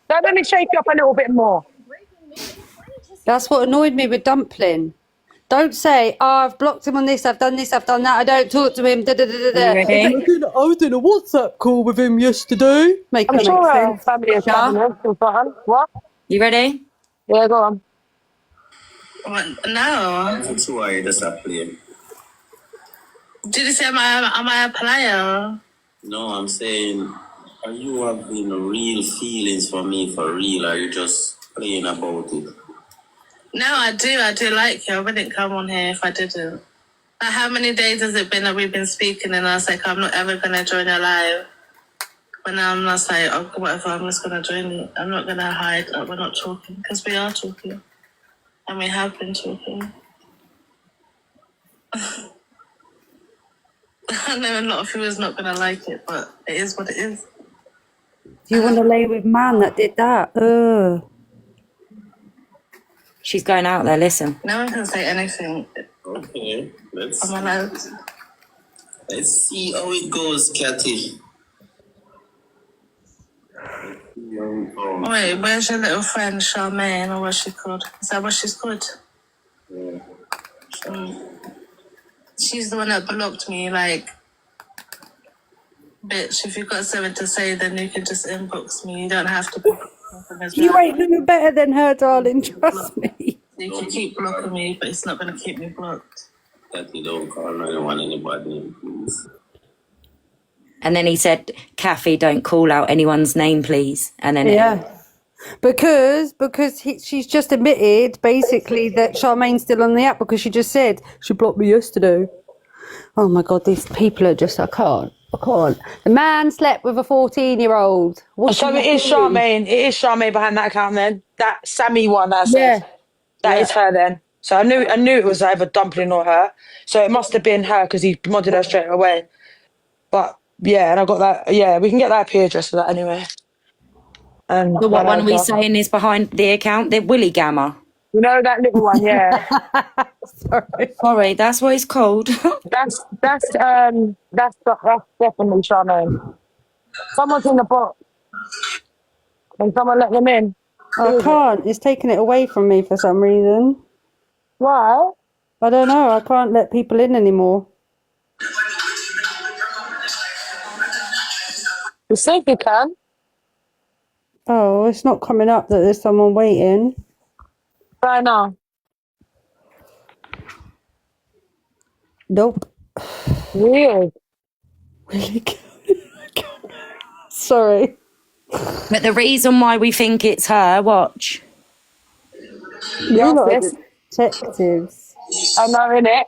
Don't let me shake you up a little bit more. That's what annoyed me with Dumpling. Don't say, I've blocked him on this, I've done this, I've done that, I don't talk to him, Ready? I was in a WhatsApp call with him yesterday. I'm sure our family is having it. What? You ready? Yeah, go on. No. That's why you just play. Did you say am I a player? No, I'm saying, are you having real feelings for me for real? Or are you just playing about it? No, I do like you. I wouldn't come on here if I didn't. How many days has it been that we've been speaking and I was like, I'm not ever going to join your live. But now I'm just like, oh, whatever, I'm just going to join you. I'm not going to hide that we're not talking because we are talking. And we have been talking. I know a lot of people is not going to like it, but it is what it is. Do you want to lay with man that did that? She's going out there, listen. No one can say anything. Okay, I'm allowed. Let's see how it goes, Cathy. Wait, where's your little friend Charmaine, or what's she called? Is that what she's called? Yeah. She's the one that blocked me, like, bitch, if you've got something to say, then you can just inbox me. You don't have to block me. You ain't no better than her, darling, trust me. You can keep blocking me, but it's not going to keep me blocked. Cathy, don't call no one anybody, please. And then he said, Kathy, don't call out anyone's name, please. And then because she's just admitted basically that Charmaine's still on the app because she just said she blocked me yesterday. Oh my God, these people are just, I can't. The man slept with a 14-year-old. So it is Charmaine. It is Charmaine behind that account then. That Sammy one that I said. That is her then. So I knew it was either Dumpling or her. So it must have been her because he modded her straight away. But yeah, and I got that. Yeah, we can get that IP address for that anyway. And what one are we saying is behind the account? The Willy Gamma. You know that little one, yeah. Sorry, that's what it's called. That's definitely Charmaine. Someone's in the box. Can someone let them in? I can't. It's taking it away from me for some reason. Why? I don't know. I can't let people in anymore. You think you can? Oh, it's not coming up that there's someone waiting. Right now. Nope. Weird. Really? Sorry. But the reason why we think it's her, watch. You lot are Yes. detectives. I'm not in it.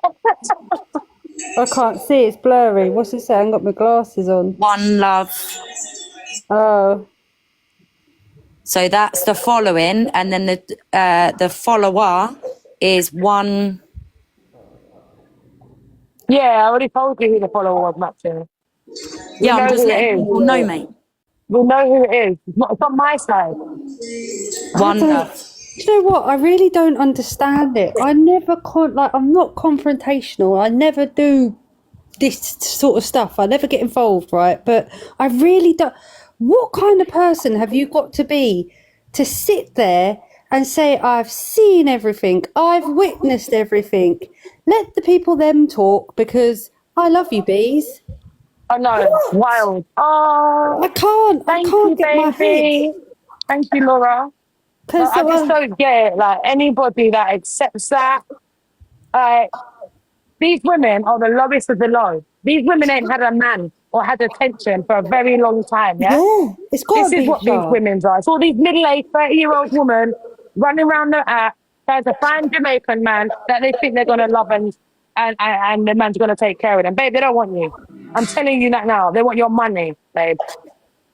I can't see. It's blurry. What's it say? I haven't got my glasses on. One love. Oh. So that's the following, and then the follower is one. Yeah, I already told you who the follower was, Maxine. Yeah, I'm know just who letting it is. people know, mate. We know who it is. It's on my side. One love. Do you know what? I really don't understand it. I never I'm not confrontational. I never do this sort of stuff. I never get involved, right? But I really don't. What kind of person have you got to be to sit there and say, I've seen everything, I've witnessed everything? Let the people them talk, because I love you, bees. I know. It's wild. Oh, I can't you, get my baby. head. Thank you, Laura. But I just don't get it. Like, anybody that accepts that, these women are the lowest of the low. These women ain't had a man or had attention for a very long time, yeah? Yeah, it's got This to is be what these Shah. women are. It's all these middle-aged, 30-year-old women running around the app trying to find Jamaican man that they think they're going to love and the man's going to take care of them. Babe, they don't want you. I'm telling you that now. They want your money, babe.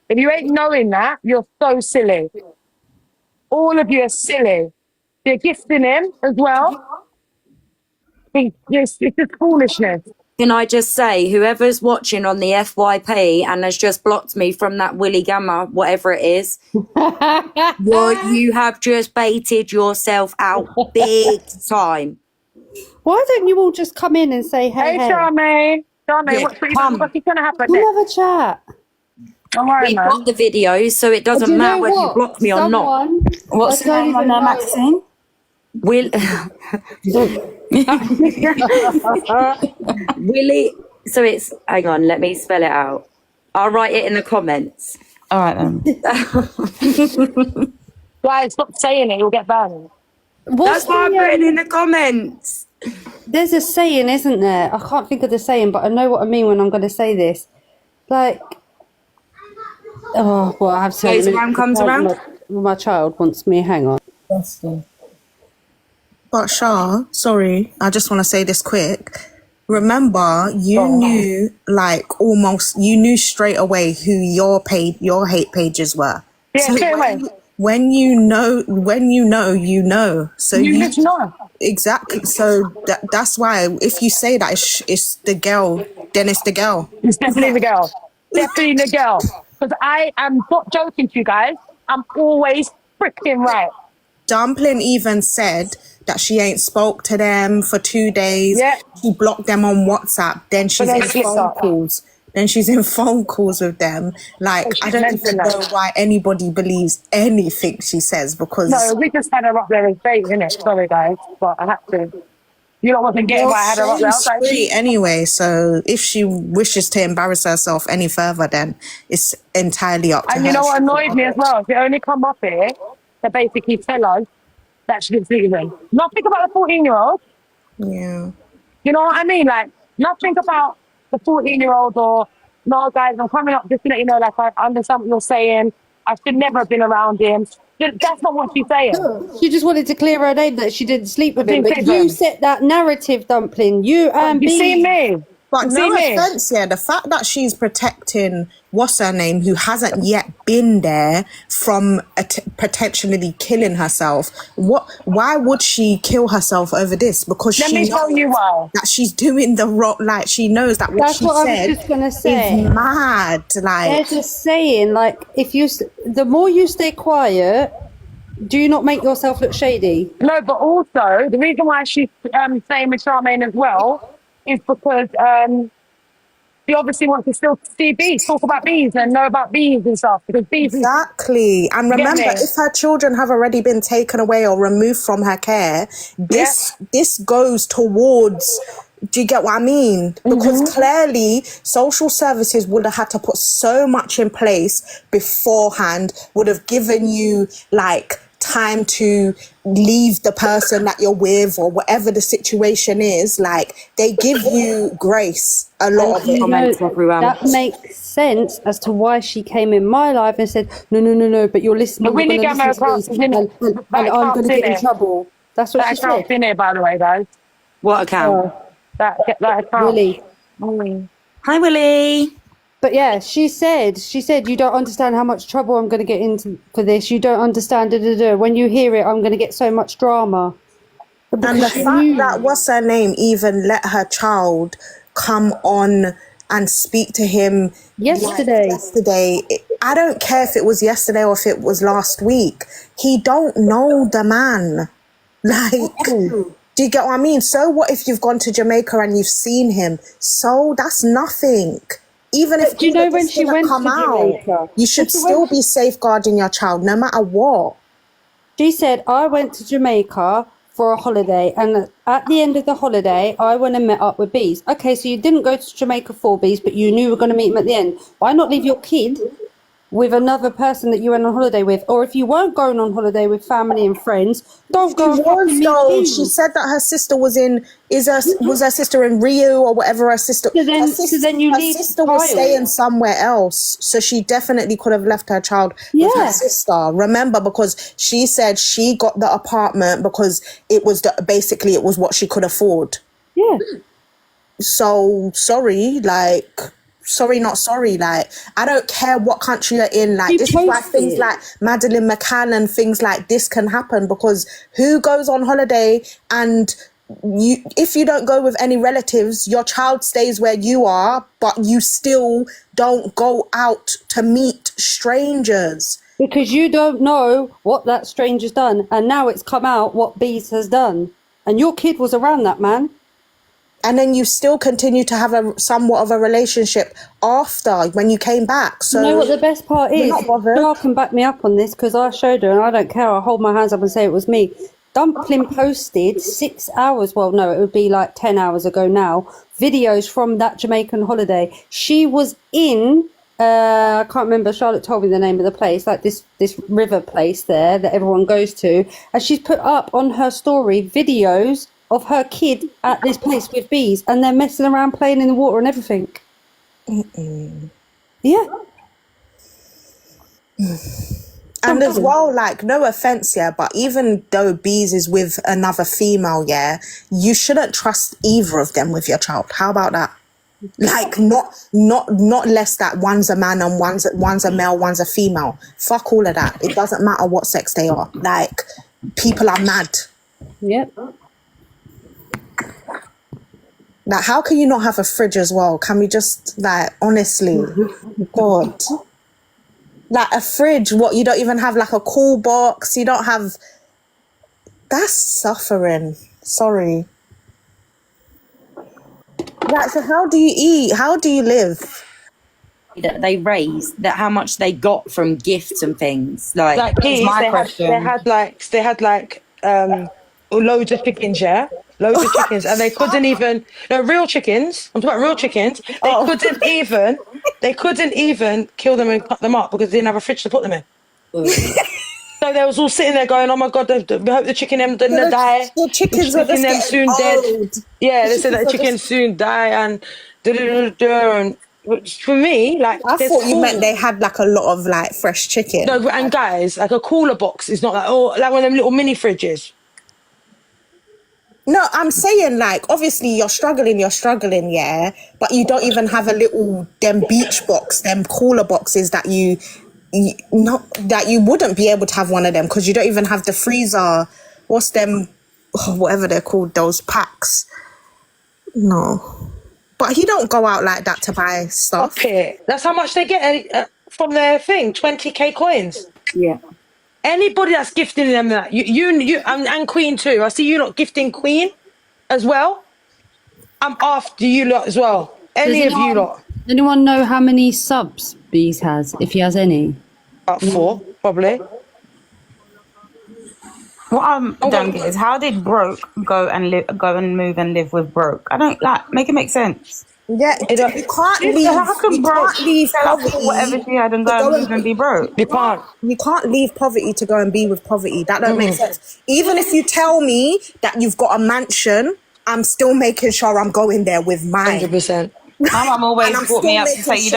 If you ain't knowing that, you're so silly. All of you are silly. You're gifting him as well. It's just foolishness. Can I just say, whoever's watching on the FYP and has just blocked me from that Willy Gamma, whatever it is, you have just baited yourself out big time. Why don't you all just come in and say, hey, Hey, Charmaine. Charmaine, Yeah, what's come. going to happen We'll next? have a chat. Don't worry, We've man. got the videos, so it doesn't Do you matter know whether you what? block me or not. What's the name on there, Maxine? Will Willie? So it's, hang on, let me spell it out. I'll write it in the comments. All right then. Guys, stop saying it. You'll get banned. That's why I'm putting in the comments. There's a saying, isn't there? I can't think of the saying, but I know what I mean when I'm going to say this. Like, oh, well, I have to Goes around, comes around. My child wants me. Hang on. But Shah, sorry, I just want to say this quick. Remember, you knew you knew straight away who your hate pages were. Yeah, So straight away. when you know, you know. So You just know. Exactly. So that's why if you say that it's the girl, then it's the girl. It's definitely the girl. Definitely the girl. Because I am not joking to you guys. I'm always freaking right. Dumpling even said that she ain't spoke to them for 2 days. Yeah. She blocked them on WhatsApp. Then she's in phone calls. Then she's in phone calls with them. Like, I don't even know why anybody believes anything she says, because... No, we just had her up there in fate, innit? Sorry, guys, but I had to. You know, wasn't getting why I had her up there. I was like, Free anyway, so if she wishes to embarrass herself any further, then it's entirely up to her. and you know what annoyed me as well? She only come up here to basically tell us that she didn't sleep with him. Nothing about the 14-year-old. Yeah. You know what I mean? Like, nothing about the 14-year-old or, no, guys, I'm coming up just to let you know, like, I understand what you're saying. I should never have been around him. That's not what she's saying. She just wanted to clear her name that she didn't sleep with him. Didn't But sleep with you him. set that narrative, Dumpling. You and You see me? But You no see me? offense, yeah, the fact that she's protecting what's her name, who hasn't yet been there, from potentially killing herself. Why would she kill herself over this? Because Let she me knows tell you why. that she's doing the wrong. Like, she knows that what That's she what I said was just gonna say. is mad. Like, They're just saying, like, if you, the more you stay quiet, do you not make yourself look shady? No, but also, the reason why she's saying with Charmaine as well is because she obviously wants to still see bees, talk about bees and know about bees and stuff, because bees is... Exactly. And You get remember, me? if her children have already been taken away or removed from her care, this goes towards, do you get what I mean? Because clearly social services would have had to put so much in place beforehand, would have given you like time to leave the person that you're with or whatever the situation is. Like, they give you grace a lot of it. That makes sense as to why she came in my life and said, no, but you're listening. But we need to get her across, and I'm going to get in trouble. That's what she said. That account's in here, by the way, guys. What account? That account. Willie. Hi, Willie. But yeah, she said, you don't understand how much trouble I'm going to get into for this. You don't understand. When you hear it, I'm going to get so much drama. And the fact that what's her name even let her child come on and speak to him yesterday. I don't care if it was yesterday or if it was last week. He don't know the man. Like, do you get what I mean? So what if you've gone to Jamaica and you've seen him? So that's nothing. Even if you know when she went to Jamaica, you should still be safeguarding your child no matter what. She said, I went to Jamaica for a holiday, and at the end of the holiday, I went and met up with bees. Okay, so you didn't go to Jamaica for bees, but you knew you were going to meet them at the end. Why not leave your kid with another person that you went on holiday with? Or if you weren't going on holiday with family and friends, don't go and fucking meet bees. She said that her sister was her sister in Rio or whatever her sister. So then you her leave sister was staying somewhere else, so she definitely could have left her child with her sister. Remember, because she said she got the apartment because it was basically it was what she could afford. Yeah. So sorry, not sorry. Like, I don't care what country you're in. Like, this is why things like Madeleine McCann and things like this can happen, because who goes on holiday and if you don't go with any relatives, your child stays where you are, but you still don't go out to meet strangers. Because you don't know what that stranger's done. And now it's come out what bees has done. And your kid was around that man. And then you still continue to have somewhat of a relationship after, when you came back. So you know what the best part is? Dara can back me up on this because I showed her and I don't care. I'll hold my hands up and say it was me. Dumpling posted 6 hours, well, no, it would be like 10 hours ago now, videos from that Jamaican holiday. She was in, I can't remember, Charlotte told me the name of the place, like this river place there that everyone goes to. And she's put up on her story videos of her kid at this place with bees, and they're messing around, playing in the water and everything. Yeah. And as well, like, no offense, but even though bees is with another female, you shouldn't trust either of them with your child. How about that? Like, not less that one's a man and one's a male, one's a female. Fuck all of that. It doesn't matter what sex they are. Like, people are mad. Yep. Like, how can you not have a fridge as well? Can we just, like, honestly, God. Like, a fridge, what, you don't even have, like, a cool box? You don't have... That's suffering. Sorry. Like, so how do you eat? How do you live? That they raised, that how much they got from gifts and things. Like peas, they had loads of chickens, loads of chickens, and they couldn't even, no, real chickens, I'm talking about real chickens, they couldn't even kill them and cut them up because they didn't have a fridge to put them in. So they was all sitting there going, oh my God, we hope the chicken them didn't die. The chickens are them soon dead. Yeah, they said that the chickens soon die and for me, like, I thought you meant they had like a lot of like fresh chicken. No, and guys, like a cooler box is not like one of them little mini fridges. No, I'm saying, like, obviously you're struggling, but you don't even have a little them beach box, them cooler boxes that you wouldn't be able to have one of them because you don't even have the freezer. What's them, whatever they're called, those packs. No. But he don't go out like that to buy stuff. Okay, that's how much they get from their thing, 20k coins. Yeah. Anybody that's gifting them that, you and Queen too. I see you not gifting Queen as well. I'm after you lot as well. Any of you lot. Anyone know how many subs Bees has, if he has any? About 4, probably. What I don't get is how did Broke go and move and live with Broke? I don't make it make sense. Yeah, you can't leave. How can You Broke can't leave sell up poverty whatever she had and to go and move and be broke? You can't. You can't leave poverty to go and be with poverty. That don't make sense. Even if you tell me that you've got a mansion, I'm still making sure I'm going there with mine. 100%. My mum always And I'm brought me still up to say making you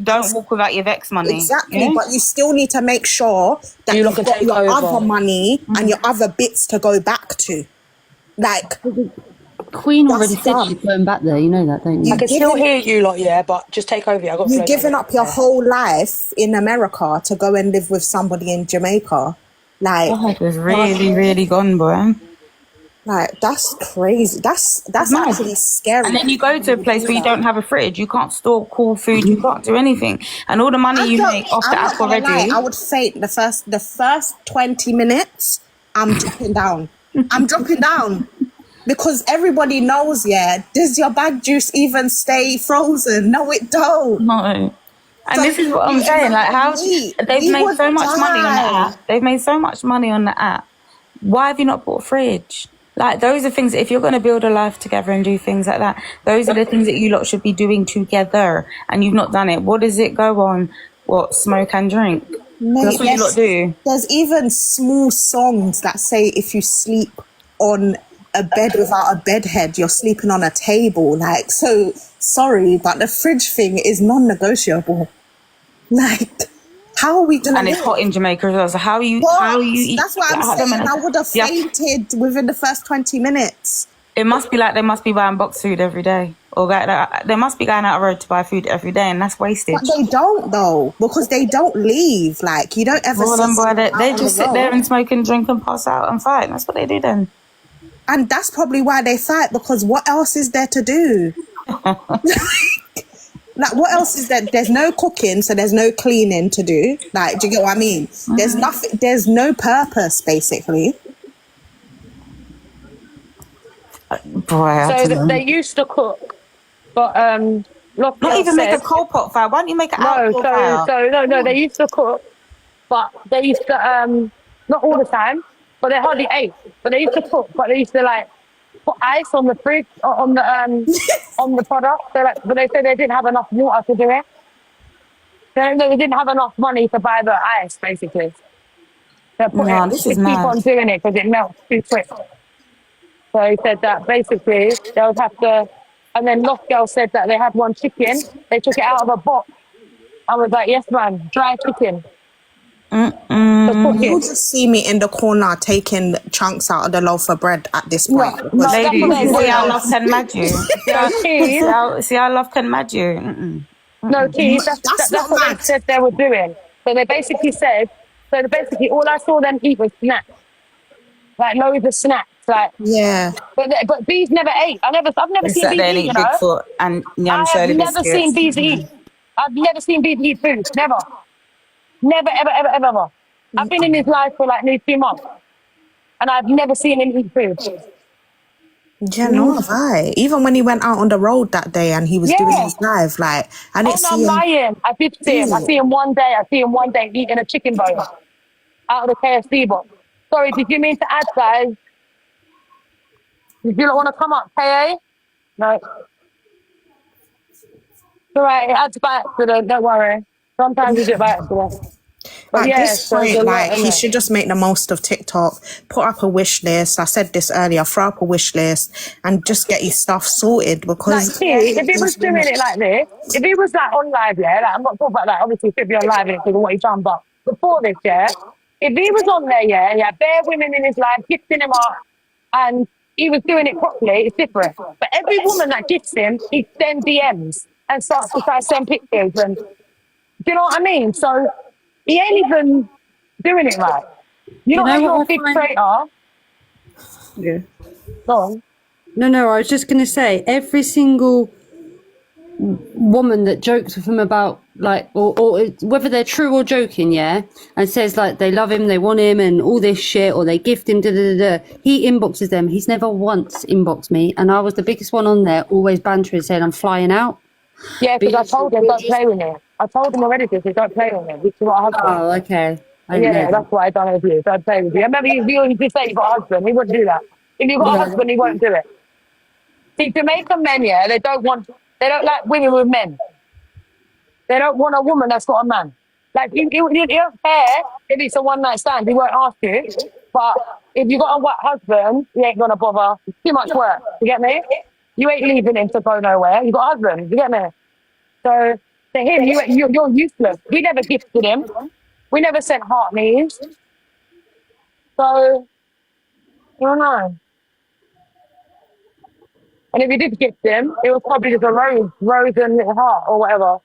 don't sure- walk without your Vex money. Exactly, Yeah? but you still need to make sure that You you've lot can got take your over. other money and your other bits to go back to. Like, Queen already That's said dumb. she's going back there. You know that, don't you? I can still hear you lot, yeah, but just take over. I got you've flow given down up your whole life in America to go and live with somebody in Jamaica. Like, God was really, really gone, boy. like that's crazy. That's mad. actually scary. And then you go to a place where you don't have a fridge, you can't store cool food, you can't do anything, and all the money you make off the I'm not app gonna already. lie, I would faint the first 20 minutes. I'm dropping down. I'm dropping down because everybody knows. Yeah, does your bag juice even stay frozen? No, it don't. No. And So this is what I'm saying. Like, how we they've made would so much money on the die. app. They've made so much money on the app. Why have you not bought a fridge? Like, those are things. If you're going to build a life together and do things like that, those are the things that you lot should be doing together. And you've not done it. What does it go on? What, smoke and drink? Mate, That's what you lot do. There's even small songs that say if you sleep on a bed without a bed head, you're sleeping on a table. Like, so sorry, but the fridge thing is non-negotiable. Like, how are we gonna? And it's live? hot in Jamaica as well. So how are you? What? How are you? That's what I'm like, saying. I would have Yeah. fainted within the first 20 minutes. It must be like they must be buying box food every day, or they must be going out the road to buy food every day, and that's wasted. But they don't though, because they don't leave. Like, you don't ever Well, see then, boy, they out on just the sit there road. and smoke and drink and pass out and fight. That's what they do then. And that's probably why they fight, because what else is there to do? Like, what else is there? There's no cooking, so there's no cleaning to do. Like, do you get what I mean? There's nothing, there's no purpose, basically. Boy, I So don't know. they used to cook, but Not even make a coal pot fire. Why don't you make an outdoor fire? no, they used to cook, but they used to not all the time, but they hardly ate. But they used to cook, but they used to like put ice on the fridge on the on the product. So like, but they said they didn't have enough water to do it. They didn't have enough money to buy the ice, basically. They put No, it, this they is keep mad. on doing it because it melts too quick. So he said that basically they would have to, and then Lost Girl said that they had one chicken, they took it out of a box. I was like, yes, man, dry chicken. You'll just see me in the corner taking chunks out of the loaf of bread at this point. because- Ladies, you see how love can mad you. Keith. See how love can mad you. No, Keith, that's what they said they were doing. So they basically said, all I saw them eat was snacks. Like loads of snacks. Like, yeah. But Bees never ate. I've never They seen sat Bees there and eat, eat you know. Bigfoot and yam I shirley have never biscuits. seen Bees eat. I've never seen Bees eat food. Never. Never, ever, ever, ever, ever. I've been in his life for like nearly 2 months. And I've never seen him eat food. Yeah, no, have I. Even when he went out on the road that day and he was doing Yeah. his live, like, I didn't Oh, no, I'm see him. lying. I did see him. I see him one day. Eating a chicken bone out of the KFC box. Sorry, did you mean to add, guys? Did you not want to come up, KA? No. It's all right. It adds by accident. Don't worry. Sometimes you do it by accident. But At yeah, this so there's point, a lot like, in he it. should just make the most of TikTok, put up a wish list. I said this earlier, throw up a wish list and just get his stuff sorted Like, because... see, if he was doing it like this, if he was like on live, yeah, like, I'm not talking about that, obviously, he could be on live because of what he's done, but before this, yeah, if he was on there, yeah, and he had bare women in his life gifting him up, and he was doing it properly, it's different. But every woman that gifts him, he sends DMs and starts to try to send pictures, and do you know what I mean? So he ain't even doing it right. You know, know you're what a I big find- traitor. Yeah. Go on. No, I was just going to say, every single woman that jokes with him about, like, or whether they're true or joking, yeah, and says, like, they love him, they want him, and all this shit, or they gift him, he inboxes them. He's never once inboxed me, and I was the biggest one on there, always bantering, saying I'm flying out. Yeah, because I told him don't play with me. I told him already this, don't play with me. This is what husband. Oh, okay. I didn't know Yeah, that. that's what I done with you. Don't play with you. I remember you used to say you got a husband. He wouldn't do that. If you got a Yeah. husband, he won't do it. See, Jamaican men, yeah, they don't like women with men. They don't want a woman that's got a man. Like, you don't care if it's a one-night stand. He won't ask you. But if you got a white husband, he ain't going to bother. Too much work. You get me? You ain't leaving him to go nowhere. You got a husband. You get me? So, to him, you're useless. We never gifted him. We never sent heart knees. So, I don't know. And if you did gift him, it was probably just a rose and little heart or whatever.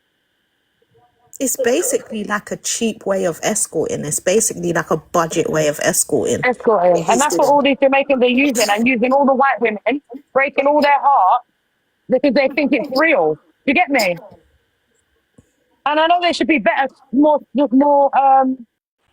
It's basically like a cheap way of escorting. It's basically like a budget way of escorting. Escorting. And that's what all these Jamaicans are using, and using all the white women, breaking all their heart because they think it's real. You get me? And I know they should be better, more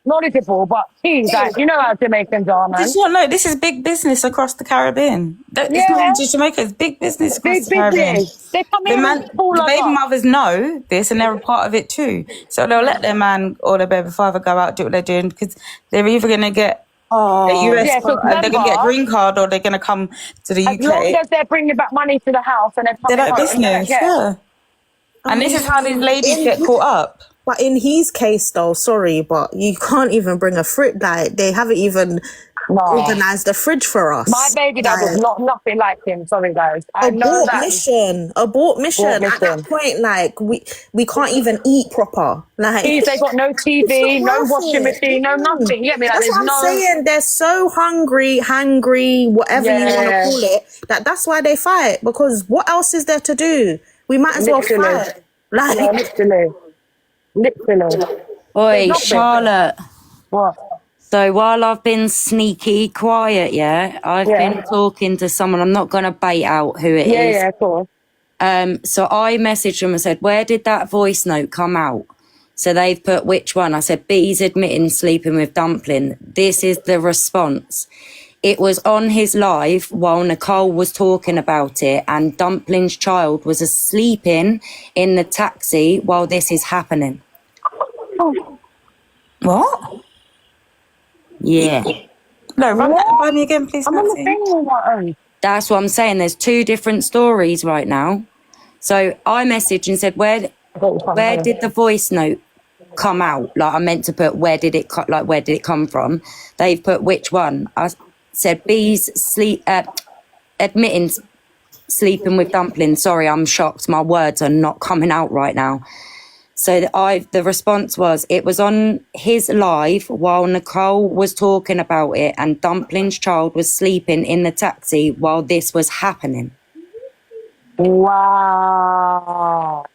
knowledgeable, but geez, like, you know how Jamaicans are, man. Did you not know this is big business across the Caribbean? It's not just Jamaica, it's big business across the Caribbean. They come here and pull the us baby up. mothers know this and they're a part of it too. So they'll let their man or their baby father go out, do what they're doing, because they're either going to get a US card, they're going to get a green card, or they're going to come to the UK. As long as they're bringing back money to the house and They're they're like business, yeah. And this is how these ladies get caught up. But in his case, though, sorry, but you can't even bring a fridge. Like, they haven't even organised the fridge for us. My baby dad was nothing like him. Sorry, guys. Abort mission. At that point, like, we can't even eat proper. Like, They got no TV, no washing machine, no nothing. You get me? Like, that's there's what I'm saying. They're so hangry, whatever you want to call it. That's why they fight. Because what else is there to do? We might as well fight. Like, literally. Oi, Charlotte. What? So while I've been sneaky quiet, I've been talking to someone. I'm not going to bait out who it is. Yeah, of course. So I messaged them and said, where did that voice note come out? So they've put which one? I said, B's admitting sleeping with Dumpling. This is the response. It was on his live while Nicole was talking about it, and Dumpling's child was asleep in the taxi while this is happening. What? Yeah. No, run that by me again, please. I'm on the thing with my own. That's what I'm saying. There's two different stories right now. So I messaged and said, where did the voice note come out? Like, I meant to put where did it come from? They've put which one? I said B's admitting sleeping with Dumpling. Sorry, I'm shocked. My words are not coming out right now. So the response was, it was on his live while Nicole was talking about it, and Dumpling's child was sleeping in the taxi while this was happening. Wow.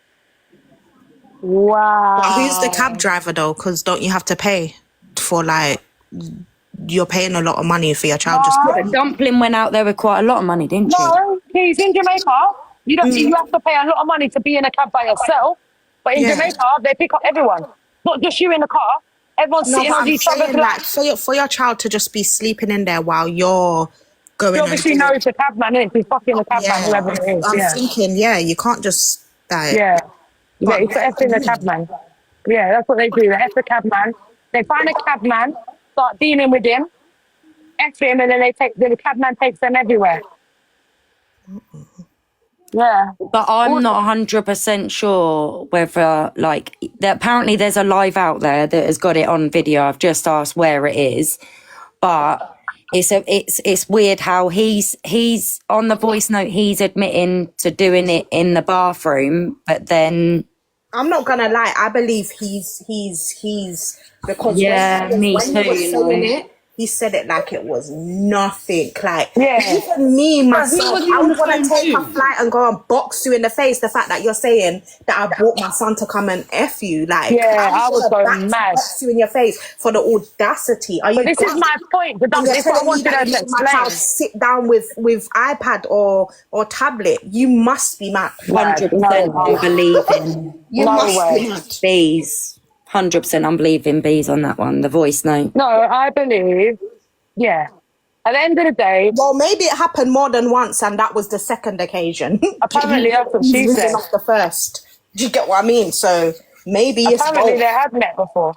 But who's the cab driver, though? Because don't you have to pay for, like, you're paying a lot of money for your child just... Dumpling went out there with quite a lot of money, didn't she? No, he's in Jamaica. You have to pay a lot of money to be in a cab by yourself. But in Jamaica, they pick up everyone. Not just you in the car. Everyone's sitting on each other's laps. Like, for your child to just be sleeping in there while you're going... He obviously knows the cabman, innit? He's fucking the cabman, whoever it is. I'm thinking, you can't just... Like, he's F-ing the cabman. Yeah, that's what they do. They F the cabman. They find a cabman, start dealing with him, F him, and then the cabman takes them everywhere. Yeah. But I'm not 100% sure whether, like, apparently there's a live out there that has got it on video. I've just asked where it is. But it's weird how he's on the voice note, he's admitting to doing it in the bathroom, but then... I'm not gonna lie, I believe he's because when he was saying it, he said it like it was nothing. Like, even me myself, I would want to take a flight and go and box you in the face. The fact that you're saying that I brought my son to come and F you, like, I was going mad. Box you in your face for the audacity. This is my point. This is what I wanted to explain. My child sit down with iPad or tablet. You must be mad. 100% unbelieving. You must be mad. Bees. 100% unbelieving Bees on that one, the voice note. No, I believe, At the end of the day, well, maybe it happened more than once, and that was the second occasion. Apparently, that's what He's she reading said. off the first. Do you get what I mean? So maybe Apparently, it's they had met before.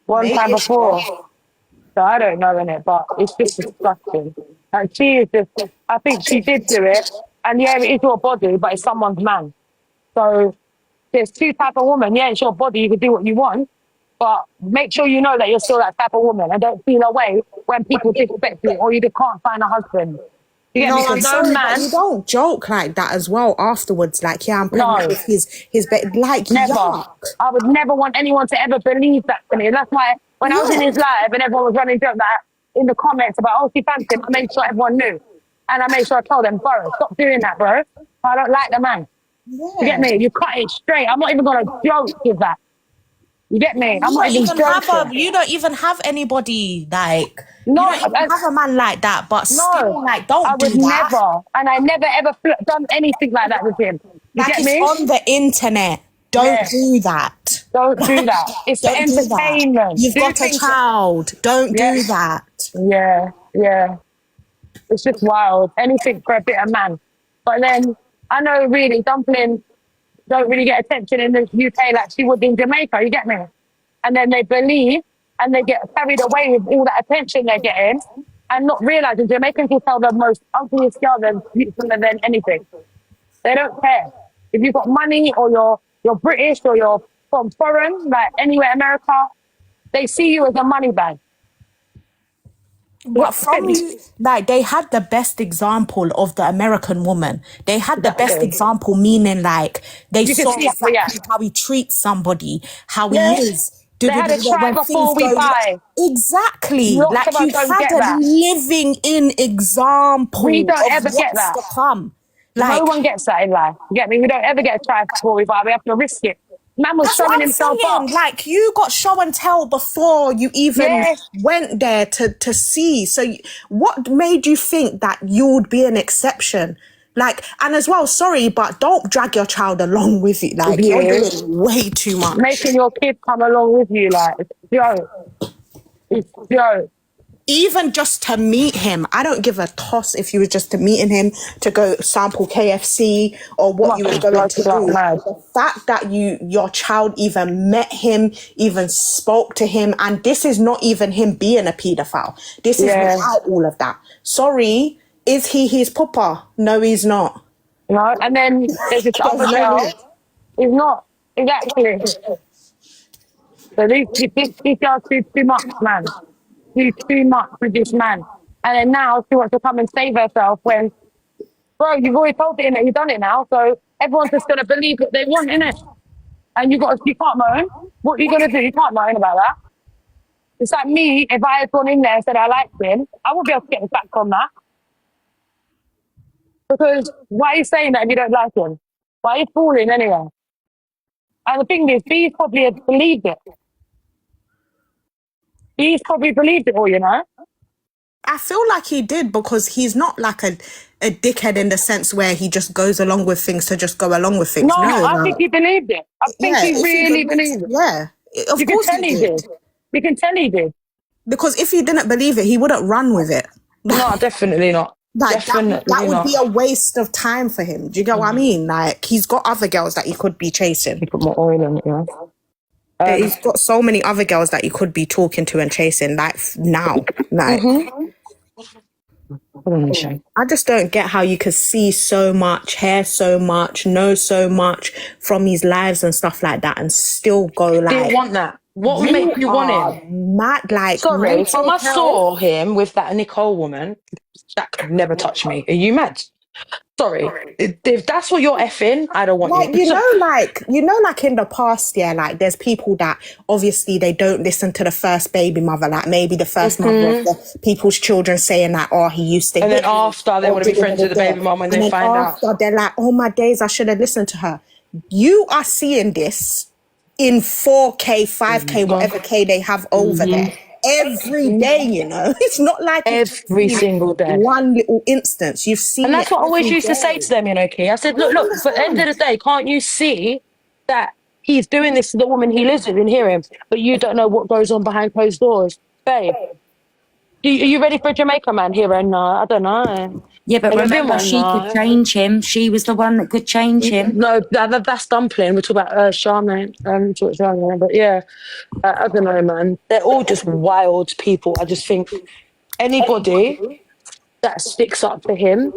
One maybe time it's before. both. So I don't know in it, but it's just disgusting. And she is just, I think she did do it. And yeah, it is your body, but it's someone's man. So there's two type of women. Yeah, it's your body. You can do what you want. But make sure you know that you're still that type of woman and don't feel away when people disrespect you or you just can't find a husband. You get me? I'm Because no sorry, man. but you don't joke like that as well afterwards. Like, yeah, I'm pregnant with his like, Never. yuck. I would never want anyone to ever believe that to me. And that's why when I was in his live and everyone was running jokes that in the comments about, oh, she fancied him, I made sure everyone knew. And I made sure I told them, bro, stop doing that, bro. I don't like the man. You get me? You cut it straight. I'm not even going to joke with that. You get me? I'm not even joking. You don't even have anybody like. No, you don't even have a man like that. But still, like, I don't do would that. never, and I never ever done anything like that with him. You Like, get it's me? on the internet. Don't do that. Don't do that. It's for Don't do that. entertainment. You've Do got a things- child. Don't do that. Yeah, yeah. It's just wild. Anything for a bit of man. But then I know really Dumpling don't really get attention in the UK like she would in Jamaica. You get me? And then they believe and they get carried away with all that attention they're getting and not realizing Jamaicans will tell the most ugliest girl than beautiful than anything. They don't care. If you've got money or you're British or you're from foreign, like anywhere America, they see you as a money bag. But from you, like, they had the best example of the American woman. They had the best example, meaning like they You can saw see it, exactly yeah. how he treats somebody, how Yeah. he is. They had a try When before things we go- buy. Exactly. Lots Like, of us you don't had get a that. living in example We don't of ever get what's that. to come. No one gets that in life. You get me? We don't ever get a try before we buy. We have to risk it. Man was That's showing what I'm himself saying. up. Like, you got show and tell before you even went there to see. So what made you think that you would be an exception? Like, and as well, sorry, but don't drag your child along with you. Like, you're doing way too much. Making your kid come along with you, like, it's joke. It's joke. Even just to meet him, I don't give a toss if you were just to meeting him to go sample KFC or what you were going to do. The fact that your child even met him, even spoke to him, and this is not even him being a paedophile. This is without all of that. Sorry, is he his papa? No, he's not. No, and then there's this other girl. He's not. Exactly. So this girl's too much, man. Too much with this man. And then now she wants to come and save herself when, bro, you've already told the internet you've done it now, so everyone's just going to believe what they want, innit? And you can't moan. What are you going to do? You can't moan about that. It's like me, if I had gone in there and said I liked him, I wouldn't be able to get back from that. Because why are you saying that if you don't like him? Why are you fooling anyway? And the thing is, B's probably had believed it. He's probably believed it all, you know? I feel like he did because he's not like a dickhead in the sense where he just goes along with things to just go along with things. No, I think he believed it. I think he really believed it. Yeah, of course he did. You can tell he did. Because if he didn't believe it, he wouldn't run with it. No, definitely not. Like, that would not. be a waste of time for him. Do you get what I mean? Like, he's got other girls that he could be chasing. Put more oil in it, yeah. He's got so many other girls that he could be talking to and chasing, like, now. Like, I just don't get how you could see so much, hear so much, know so much from his lives and stuff like that and still go like... Didn't want that. What would make you want him? Mad, like... Sorry, from I saw him with that Nicole woman, that could never touch me. Are you mad? Sorry, if that's what you're effing, I don't want like, you. You know, like in the past, yeah, like there's people that obviously they don't listen to the first baby mother, like maybe the first mother of the people's children saying that, oh, he used to. And then after they want to be friends with the baby mom when they find out. They're like, oh my days, I should have listened to her. You are seeing this in 4K, 5K, whatever K they have over there. Every day, you know, it's not like every single day. One little instance you've seen, and that's what I always used to say to them. You know, Key. I said, look. But at the end of the day, can't you see that he's doing this to the woman he lives with and hear him, but you don't know what goes on behind closed doors, babe? Are you ready for a Jamaica man here? And I don't know. Yeah, but Have you been remember, one? she could No. change him. She was the one that could change him. No, that's Dumpling. We're talking about Charmaine. But yeah, I don't know, man. They're all just wild people. I just think anybody that sticks up for him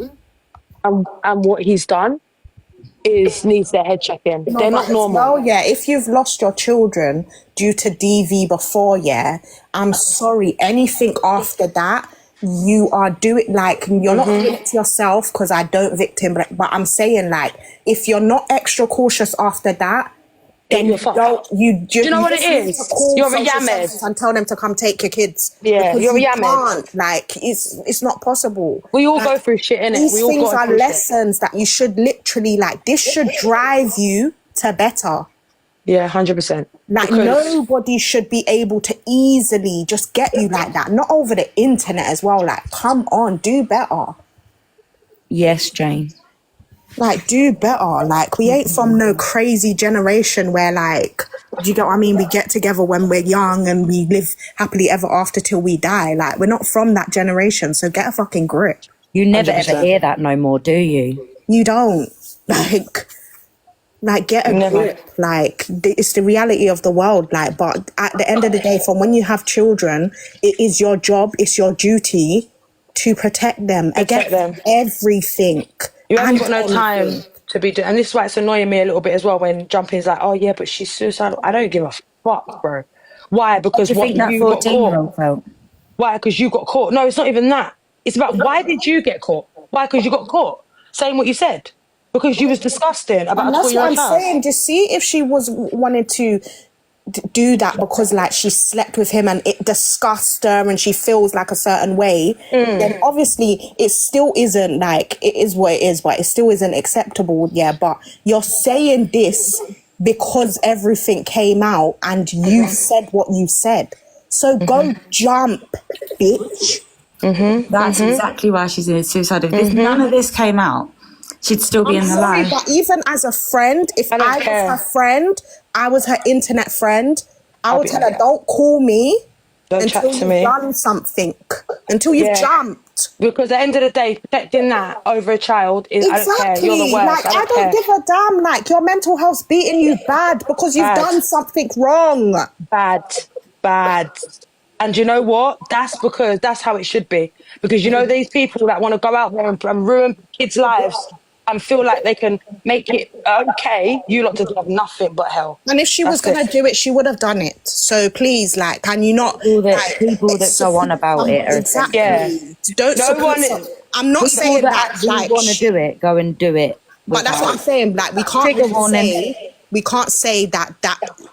and what he's done needs their head checked in. No, They're but not as normal. well, yeah, if you've lost your children due to DV before, yeah, I'm sorry, anything after that, you are doing, like, you're not doing it to yourself, because I don't victim, but I'm saying, like, if you're not extra cautious after that, then you know what it is? You're a Yamed. and tell them to come take your kids. Yeah, because you're a you Yamed. can't. Like, it's not possible. We all Like, go through shit, innit? These We all things go are through shit. lessons that you should literally, like, this should drive you to better. Yeah, 100%. Like, nobody should be able to easily just get you like that. Not over the internet as well. Like, come on, do better. Yes, Jane. Like, do better. Like, we ain't from no crazy generation where, like, do you get what I mean? We get together when we're young and we live happily ever after till we die. Like, we're not from that generation, so get a fucking grip. You never 100%. ever hear that no more, do you? You don't. Like, get a grip. Like, it's the reality of the world. Like, but at the end of the day, from when you have children, it is your job, it's your duty to protect them against everything. You haven't got no time to be doing, and this is why it's annoying me a little bit as well when Jumping's like, oh yeah, but she's suicidal. I don't give a fuck, bro. Why? Because What do you think that you got 14-year-old caught. felt? Why? Because you got caught. No, it's not even that. It's about why did you get caught? Why? Because you got caught saying what you said. Because you was disgusting about And a that's what 12-year-old I'm child. saying. Just see if she was wanted to do that because, like, she slept with him and it disgusts her and she feels like a certain way, then obviously it still isn't, like, it is what it is, but it still isn't acceptable. Yeah, but you're saying this because everything came out and you said what you said. So go jump, bitch. That's exactly why she's in suicide. If none of this came out, she'd still be in the sorry, line. but even as a friend, if I was her friend, I was her internet friend, I would tell her, don't call me until you've done something, until you've jumped. Because at the end of the day, protecting that over a child is, I don't care, you're the worst. Like, I don't give a damn. Like, your mental health's beating you bad because you've done something wrong. Bad. And you know what? That's because that's how it should be. Because you know these people that want to go out there and ruin kids' lives and feel like they can make it okay, you lot deserve nothing but hell. And if she was going to do it, she would have done it. So please, like, can you not... All the people that go on about it are exactly. Don't No support one- I'm not people saying that, actually like... want to do it, go and do it. But that's what I'm saying. Like, we can't say that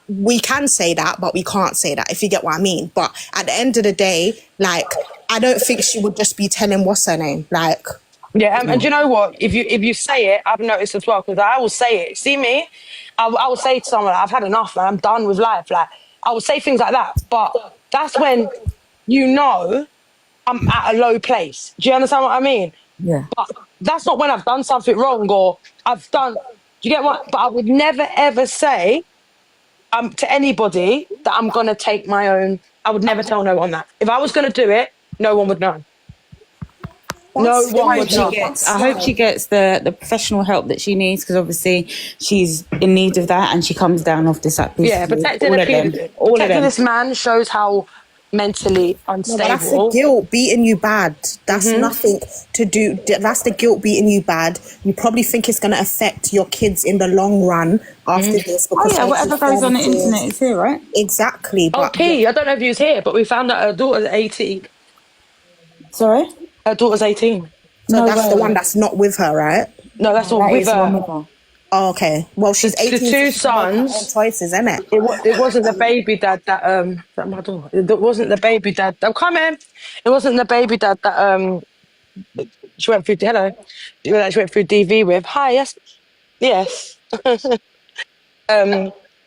we can say that, but we can't say that, if you get what I mean. But at the end of the day, like, I don't think she would just be telling what's her name. Like, yeah, and do you know what? If you say it, I've noticed as well, because I will say it. See me? I will say to someone, I've had enough, man. I'm done with life. Like, I will say things like that. But that's when you know I'm at a low place. Do you understand what I mean? Yeah. But that's not when I've done something wrong or I've done... Do you get what? But I would never, ever say to anybody that I'm going to take my own... I would never tell no one that. If I was going to do it, no one would know. No one would know. I hope she gets the professional help that she needs, because obviously she's in need of that, and she comes down off this app. Yeah, protecting this man shows how mentally unstable. No, that's the guilt beating you bad. That's nothing to do. That's the guilt beating you bad. You probably think it's going to affect your kids in the long run after this. Because whatever goes on the internet is here, right? Exactly. But P, I don't know if you was here, but we found out her daughter's 18. Sorry? Her daughter's 18. So that's the one that's not with her, right? No, that's not with her. Oh, okay. Well, she's 18. The two sons. Choices, isn't it? It wasn't the baby dad that my daughter. It wasn't the baby dad. I'm coming. It wasn't the baby dad that she went through. Hello. She went through DV with. Hi. Yes.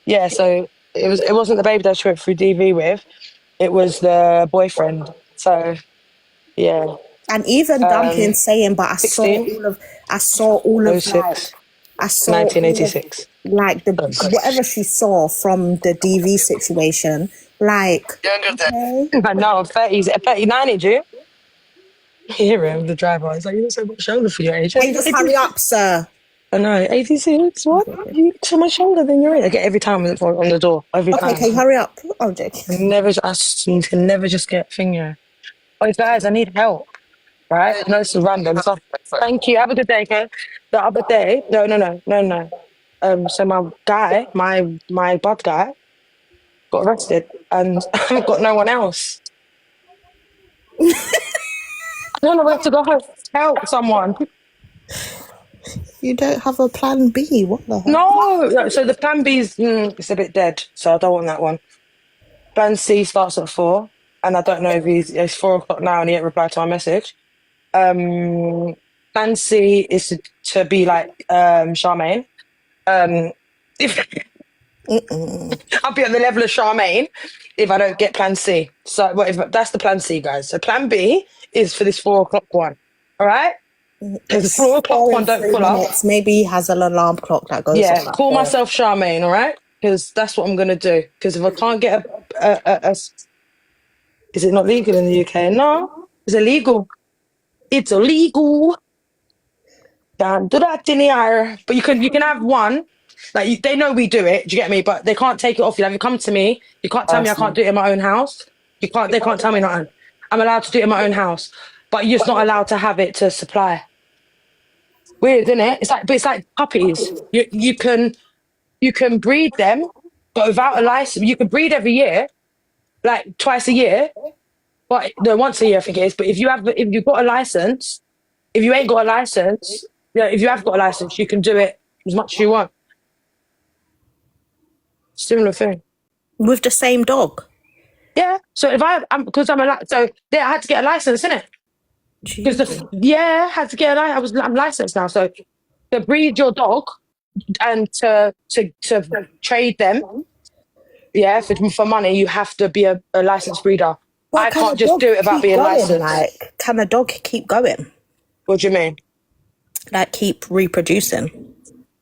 Yeah. So it wasn't the baby dad she went through DV with. It was the boyfriend. So yeah. And even Dumpling saying, but I saw all of 1986. Like whatever she saw from the DV situation, Like, okay. I know, I'm 30, 39, did you? Hear him, the driver. He's like, you're so much younger for your age. Can you just hurry up, sir? I know, 86, what? You're so much younger than your age. I get every time on the door, every time. Okay, can you hurry up? Oh, Jake. I can never just get finger. Oh, guys, I need help. Right? I know this is random stuff. Thank you. Have a good day, okay? The other day, no. So my guy, my bud guy, got arrested, and I've got no one else. I don't know where to go. Help someone. You don't have a plan B. What the hell? No. So the plan B is it's a bit dead. So I don't want that one. Plan C starts at 4, and I don't know if it's 4 o'clock now and he ain't replied to my message. Plan C is to be like Charmaine. If I'll be at the level of Charmaine if I don't get plan C. So if that's the plan C, guys. So plan B is for this 4 o'clock one. All right? If the 4 o'clock one don't pull up. Maybe he has an alarm clock that goes off. Yeah, call myself Charmaine, all right? Because that's what I'm going to do. Because if I can't get a... Is it not legal in the UK? No, it's illegal. It's illegal. Don't do that in here. But you can have one. Like they know we do it. Do you get me? But they can't take it off you. Like, you come to me. You can't tell me I can't do it in my own house. They can't tell me nothing. I'm allowed to do it in my own house, but you're just not allowed to have it to supply. Weird, isn't it? It's like puppies. You can breed them, but without a license. You can breed every year, like twice a year. But no, once a year I think it is. But if you've got a license, if you ain't got a license, if you have got a license, you can do it as much as you want. Similar thing. With the same dog? Yeah. So if I had to get a license, innit? Because I had to get I'm licensed now. So to breed your dog and to trade them, for money, you have to be a licensed breeder. I can't just do it without being licensed. Like, can a dog keep going? What do you mean? Like, keep reproducing?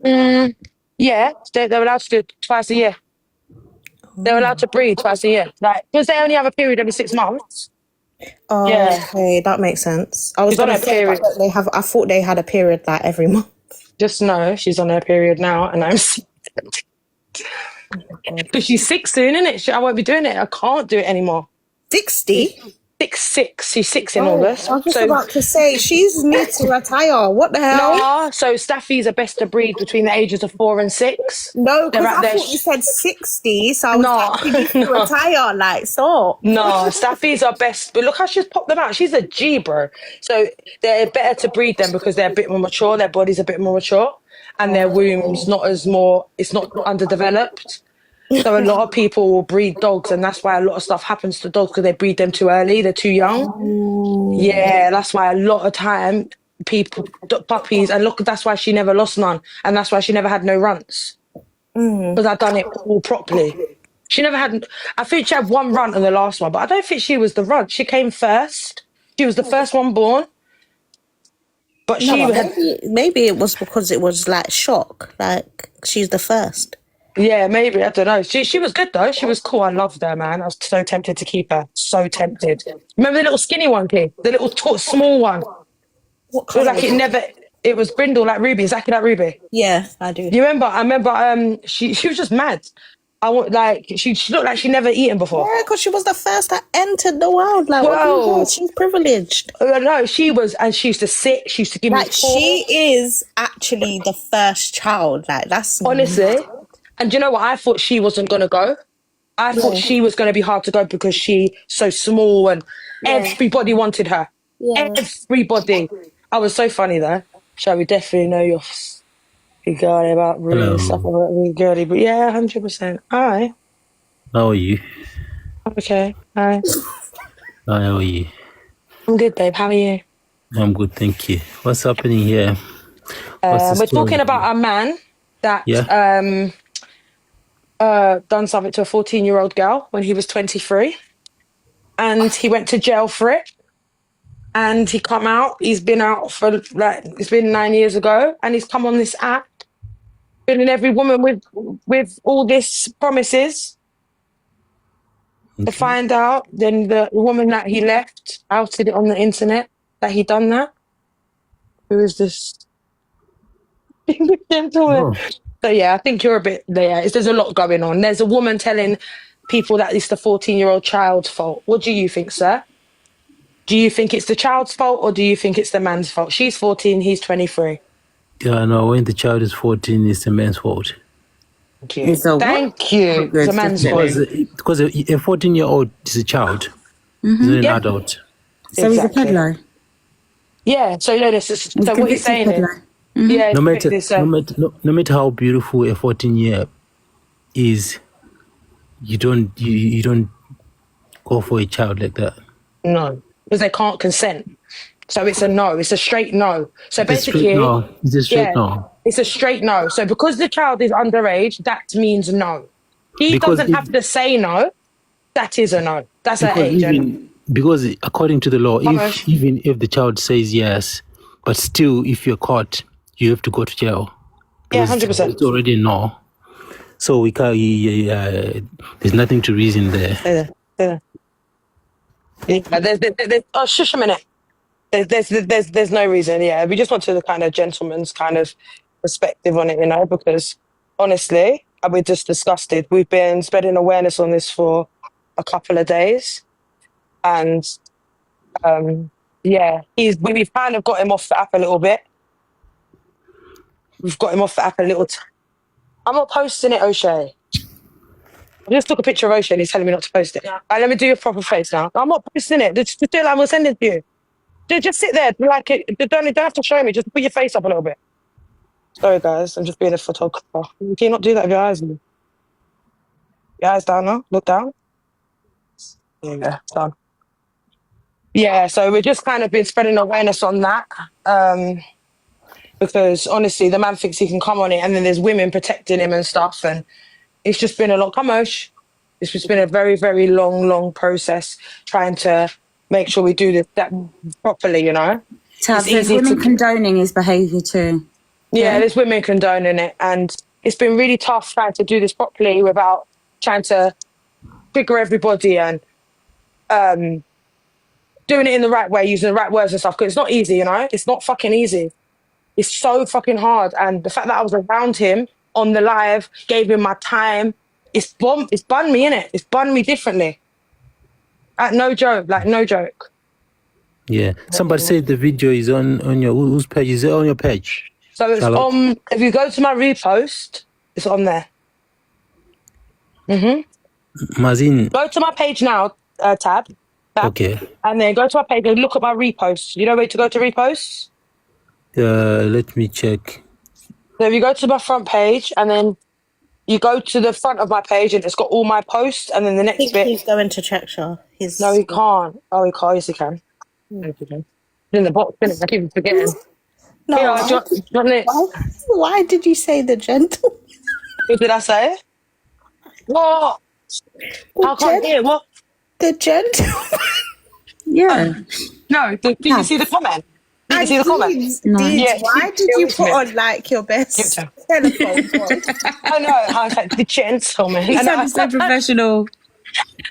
Yeah, they're allowed to do it twice a year. They're allowed to breed twice a year. Like, because they only have a period every 6 months. Oh, yeah. Okay, that makes sense. I was going to say that I thought they had a period like every month. Just know she's on her period now, and I'm because she's 6 soon, isn't it? I won't be doing it. I can't do it anymore. 60? 6. She's 6 in August. I was just about to say, she's needs to retire. What the hell? No, so Staffies are best to breed between the ages of 4 and 6. No, because I thought you said 60, so I was like, she needs to retire. Like, stop. No, Staffies are best. But look how she's popped them out. She's a G, bro. So they're better to breed them because they're a bit more mature. Their body's a bit more mature. And their womb's it's not underdeveloped. So a lot of people will breed dogs, and that's why a lot of stuff happens to dogs because they breed them too early. They're too young. Yeah, that's why a lot of time puppies, and look, that's why she never lost none, and that's why she never had no runts because I've done it all properly. She never had. I think she had 1 runt on the last one, but I don't think she was the runt. She came first. She was the first one born. But maybe it was because it was like shock, like she's the first. Yeah, maybe. I don't know. She was good though. She was cool. I loved her, man. I was so tempted to keep her. So tempted. Remember the little skinny one, kid? The little small one. What kind it was brindle like Ruby, exactly like Ruby. Yeah, I do. You remember? I remember. She was just mad. She looked like she'd never eaten before. Yeah, because she was the first that entered the world. Like, well, she's privileged. No, she was, and she used to sit. She used to give me. She is actually the first child. Like, that's honestly. And do you know what? I thought she wasn't gonna go. I thought she was gonna be hard to go because she's so small and everybody wanted her. Yeah. Everybody. I was so funny though. Shall we definitely know your girly about real stuff about real girly? But yeah, 100%. Hi. How are you? Okay. Hi. Hi, how are you? I'm good, babe. How are you? I'm good, thank you. What's happening here? We're talking about a man that done something to a 14-year-old girl when he was 23, and he went to jail for it. And he come out. He's been out for it's been 9 years ago, and he's come on this app, filling every woman with all this promises. to find out. Then the woman that he left outed it on the internet that he done that. Who is this gentleman? Oh. So yeah, I think you're a bit there. There's a lot going on. There's a woman telling people that it's the 14-year-old child's fault. What do you think, sir? Do you think it's the child's fault or do you think it's the man's fault? She's 14, he's 23. Yeah, no, when the child is 14, it's the man's fault. Thank you. Thank you. It's a man's fault. Because a 14-year-old is a child. He's not an adult. So he's a peddler. Yeah, so no, this is, so what he's saying is, yeah, No matter how beautiful a 14-year is, you don't go for a child like that. No, because they can't consent. So it's a no. It's a straight no. So basically, It's a straight no. It's a straight no. So because the child is underage, that means no. He doesn't have to say no. That is a no. That's an age. Because according to the law, even if the child says yes, but still, if you're caught, you have to go to jail. Yeah, 100%. It's already no. So we can't. There's nothing to reason there. Oh, shush a minute. There's no reason. Yeah, we just want to the kind of gentleman's kind of perspective on it, because honestly, we're just disgusted. We've been spreading awareness on this for a couple of days, and we've kind of got him off the app a little bit. We've got him off the app a little. I'm not posting it, O'Shea. I just took a picture of O'Shea and he's telling me not to post it. Let me do your proper face now. I'm not posting it. Just do it, I will send it to you. Just sit there, like it. Don't have to show me. Just put your face up a little bit. Sorry, guys. I'm just being a photographer. Can you not do that with your eyes? Your eyes down now. Look down. There you go. It's done. Yeah, so we've just kind of been spreading awareness on that. Because honestly, the man thinks he can come on it, and then there's women protecting him and stuff, and it's just been a long. Come on, it's just been a very, very long process trying to make sure we do that properly. Tab, there's women condoning his behaviour too. Yeah, there's women condoning it, and it's been really tough trying to do this properly without trying to trigger everybody and doing it in the right way, using the right words and stuff. Because it's not easy, It's not fucking easy. It's so fucking hard. And the fact that I was around him on the live, gave him my time, it's bun me, innit? It's bun me differently. No joke, no joke. Yeah. Somebody said the video is on your, whose page? Is it on your page? So it's on, if you go to my repost, it's on there. Mazin. Go to my page now, tab. Okay. And then go to my page and look at my reposts. You know where to go to reposts? Let me check. So if you go to my front page and then you go to the front of my page and it's got all my posts, and then the next bit. He's going to check, Shah. No, he can't. Oh, he can't. Yes, he can. In the box, I keep forgetting. No. Yeah, Why did you say the gentleman? What did I say? What? I can't hear. What? The gentleman. Yeah. No. Did you see the comment? Did you see the comments? No. Yeah, why did you put on your best telephone voice? I know. I was like, the gentleman. You sound so professional.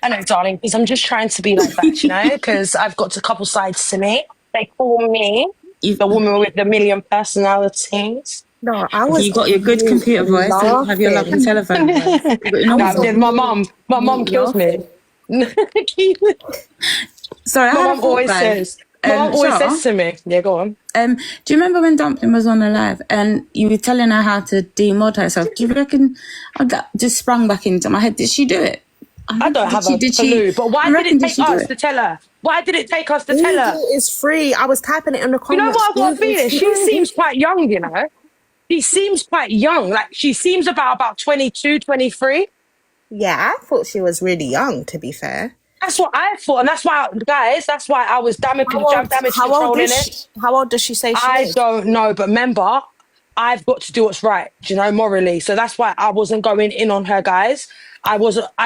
I know, darling, because I'm just trying to be like that, because I've got a couple sides to me. They call me the woman with the million personalities. No, you got your good computer voice, so you have your lovely telephone voice. My mum kills me. Sorry, my mum always says. My mum always says to me, yeah, go on. Do you remember when Dumpling was on the live and you were telling her how to demod herself? Do you reckon that just sprung back into my head? Did she do it? I don't have a clue, but why did it take us to tell her? Why did it take us to tell her? It's free. I was typing it in the comments. You know what I've got a feeling? She seems quite young, She seems quite young. Like, she seems about 22, 23. Yeah, I thought she was really young, to be fair. That's what I thought, and that's why, guys, I was damage controlling it. How old does she say she is? I don't know, but remember, I've got to do what's right, morally. So that's why I wasn't going in on her, guys. I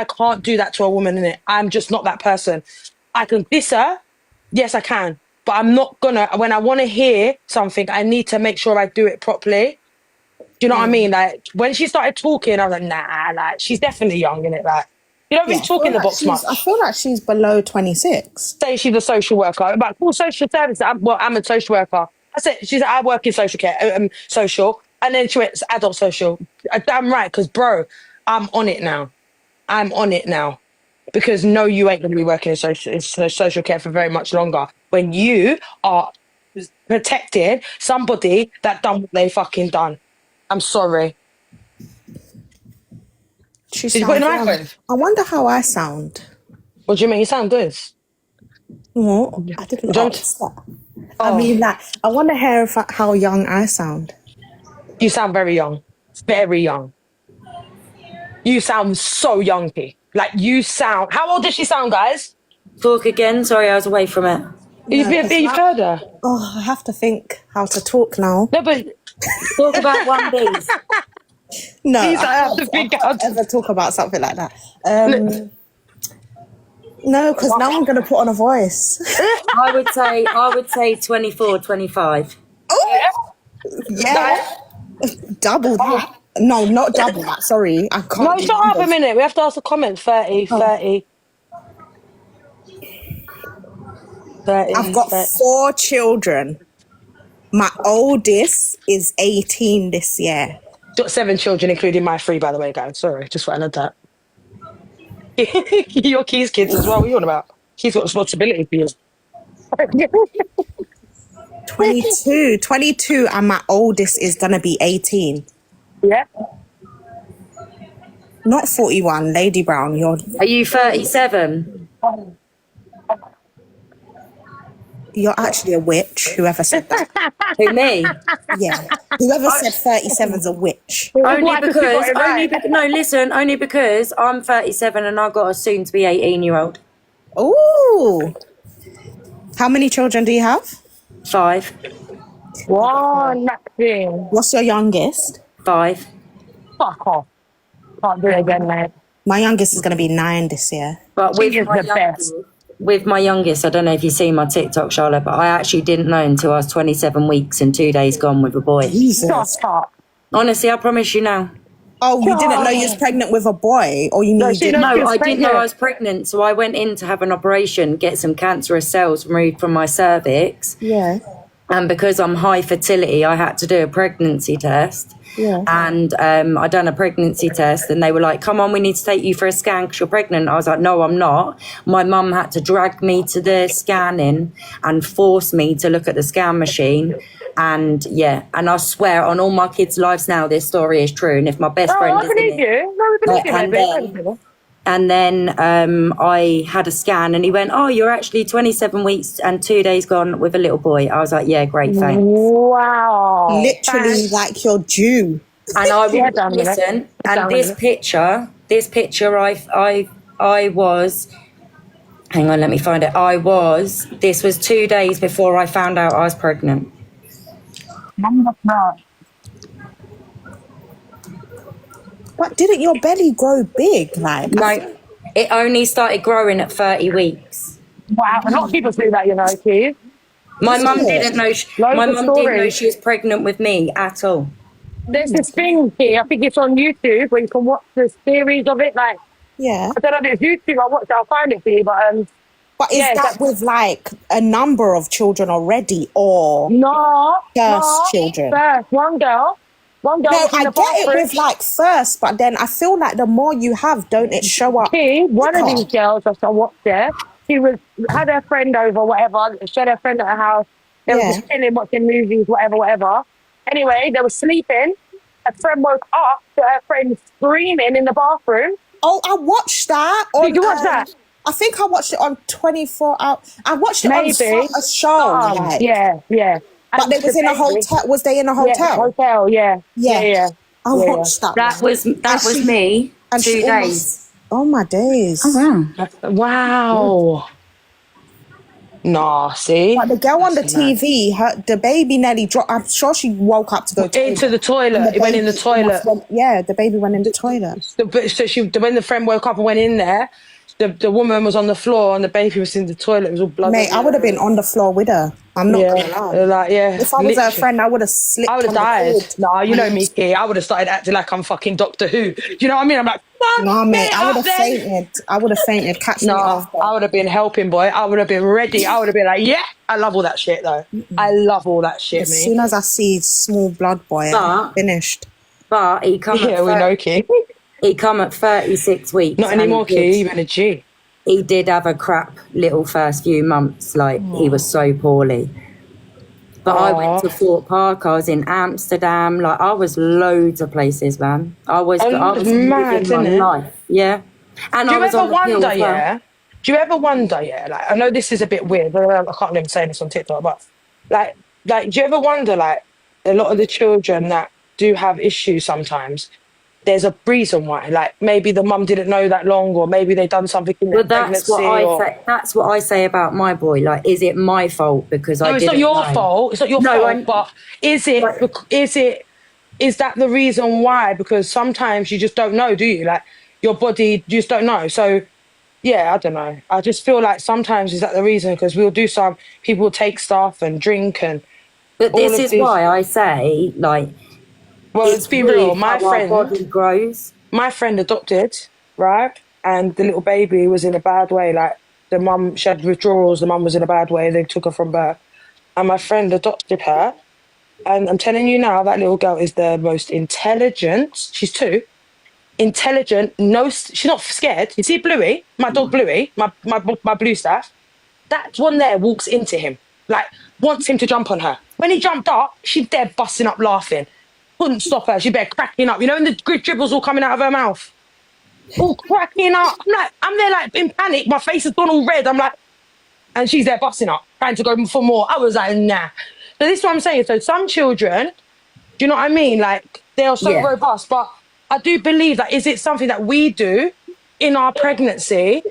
can't do that to a woman, innit? I'm just not that person. I can diss her, yes, I can, but I'm not gonna. When I want to hear something, I need to make sure I do it properly. Do you know what I mean? Like, when she started talking, I was like, nah, like, she's definitely young, innit? Like, You don't really talk in the box much. I feel like she's below 26. Say she's a social worker, but full social service. I'm a social worker. I said she said I work in social care, social, and then she went adult social. Damn right, because bro, I'm on it now. Because no, you ain't gonna be working in social care for very much longer when you are protecting somebody that done what they fucking done. I'm sorry. Did you put in the microwave? I wonder how I sound. What do you mean? You sound good. No, I didn't ask that. I mean, like, I want to hear how young I sound. You sound very young. Very young. You sound so young, P. Like, you sound... How old does she sound, guys? Talk again. Sorry, I was away from it. You've heard her? Oh, I have to think how to talk now. No, but... Talk about 1Bs. No, Please, I have to think I can't ever talk about something like that. No, because now I'm going to put on a voice. I would say 24, 25. Oh, yeah. Double that. No, not double that. Sorry, I can't. No, shut up a minute. We have to ask the comments. 30. I've got 4 children. My oldest is 18 this year. Got 7 children, including my 3, by the way, guys. Sorry, just want to add that. Your Keys kids as well. What are you on about? She's got responsibility for you. 22, and my oldest is gonna be 18. Yeah. Not 41, Lady Brown. Are you 37? You're actually a witch. Whoever said that. Who, me? Yeah. Whoever said 37's a witch. Only because I'm 37 and I've got a soon to be 18-year-old. Ooh. How many children do you have? 5. One, nothing. What's your youngest? 5. Fuck off. Can't do it again, mate. My youngest is going to be 9 this year. But with my youngest, I don't know if you've seen my TikTok, Charlotte, but I actually didn't know until I was 27 weeks and 2 days gone with a boy. Jesus. Honestly, I promise you now. Oh, you didn't know you was pregnant with a boy? Or you knew you didn't? No, I didn't know I was pregnant, so I went in to have an operation, get some cancerous cells removed from my cervix. Yeah. And because I'm high fertility, I had to do a pregnancy test. Yeah. And I done a pregnancy test and they were like, come on, we need to take you for a scan because you're pregnant. I was like, no, I'm not. My mum had to drag me to the scanning and force me to look at the scan machine. And yeah, and I swear on all my kids' lives now, this story is true. And if my best friend is in it, and then I had a scan and he went, oh, you're actually 27 weeks and 2 days gone with a little boy. I was like, yeah, great, thanks. Wow. Literally like you're due. And I would listen. And this picture, I was, hang on, let me find it. This was 2 days before I found out I was pregnant. But didn't your belly grow big? Like, no, it only started growing at 30 weeks. Wow, a lot of people do that, you know, Keith. My mum didn't know. My mum didn't know she was pregnant with me at all. There's this thing here. I think it's on YouTube where you can watch the series of it. Like, yeah, I don't know if it's YouTube. I'll find it for you. But is that with like a number of children already, or first children? First, one girl. No, I get it with like first, but then I feel like the more you have, don't it show up? One of these girls I watched there, she had her friend over, whatever. She had her friend at her house. They were just chilling, watching movies, whatever. Anyway, they were sleeping. Her friend woke up to her friend screaming in the bathroom. Oh, I watched that. Did you watch that? I think I watched it on 24 Hours. I watched it on a show. Yeah. But they was in a hotel. Was they in a hotel? Yeah, hotel, yeah. I watched that. That was me. And 2 days. Oh my days. Oh wow. Wow. Nah, see? But the girl on the TV, the baby nearly dropped. I'm sure she woke up to go into the toilet. It went in the toilet. The baby went in the toilet. So when the friend woke up and went in there, the woman was on the floor and the baby was in the toilet. It was all blood. Mate, I would have been on the floor with her. I'm not gonna lie. Like, yeah. If I was her friend, I would have slipped. I would have died. Nah, you know me, Key. I would have started acting like I'm fucking Doctor Who. Do you know what I mean? I'm like, nah, mate, I would have fainted. I would have fainted. Catch me after. I would have been helping, boy. I would have been ready. I would have been like, yeah. I love all that shit, though. I love all that shit, As soon as I see small blood boy, I'm finished. But he come Yeah, at we know, Key. He come at 36 weeks. Not anymore, Key. You've been a G. He did have a crap little first few months. Like, he was so poorly. But I went to Fort Park. I was in Amsterdam. Like, I was loads of places, man. I was mad, living my innit? life. Yeah. And Do I you was ever on the pill wonder, as well. yeah? Do you ever wonder, yeah? Like, I know this is a bit weird. I can't even say this on TikTok, but like, do you ever wonder, like, a lot of the children that do have issues sometimes, there's a reason why. Like, maybe the mum didn't know that long, or maybe they done something in their Well, that's pregnancy. that's what I say about my boy. Like, is it my fault because I No, it's didn't not your know? fault. It's not your fault. But is that the reason why? Because sometimes you just don't know, do you? Like, your body, you just don't know. So, yeah, I don't know. I just feel like sometimes is that the reason? Because people will take stuff and drink and. But this is why I say, like. Well, let's be real. My Our body grows. My friend adopted, right? And the little baby was in a bad way. Like, the mum, she had withdrawals. The mum was in a bad way. They took her from birth. And my friend adopted her. And I'm telling you now, that little girl is the most intelligent. She's 2. Intelligent. No, she's not scared. You see Bluey, my dog Bluey, my blue staff. That one there walks into him, like, wants him to jump on her. When he jumped up, she's there busting up laughing. Couldn't stop her. She's there cracking up. You know, and the dribbles all coming out of her mouth. All cracking up. I'm there like in panic. My face has gone all red. I'm like, and she's there busting up, trying to go for more. I was like, nah. So this is what I'm saying. So some children, do you know what I mean? Like, they are so robust. But I do believe that, is it something that we do in our pregnancy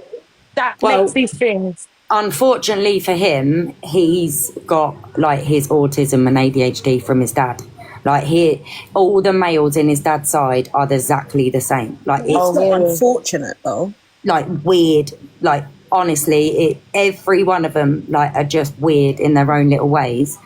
that makes these things? Unfortunately for him, he's got like his autism and ADHD from his dad. Like, all the males in his dad's side are exactly the same. Like, it's unfortunate though. Like, weird. Like, honestly, every one of them like are just weird in their own little ways.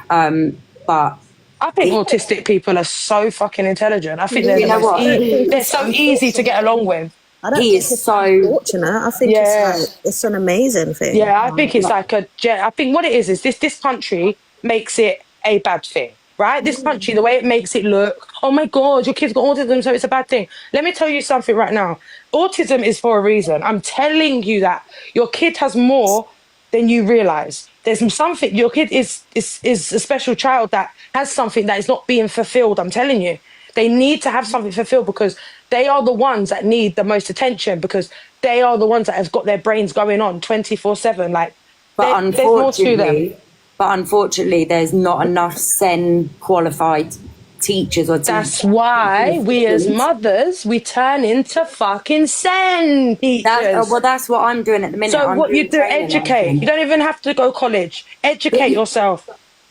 But I think autistic people are so fucking intelligent. I think they're so easy to get along with. I don't think it's so unfortunate. I think it's an amazing thing. Yeah, I think it's like I think what it is this country makes it a bad thing, right? This country, the way it makes it look, oh my God, your kid's got autism, so it's a bad thing. Let me tell you something right now. Autism is for a reason. I'm telling you that your kid has more than you realise. There's something, your kid is a special child that has something that is not being fulfilled. I'm telling you. They need to have something fulfilled because they are the ones that need the most attention, because they are the ones that have got their brains going on 24/7. Like, there's more to them. But unfortunately, there's not enough SEN qualified teachers or teachers. That's why we as mothers, we turn into fucking SEN teachers. Well, that's what I'm doing at the minute. So what you do, educate. You don't even have to go college. Educate yourself.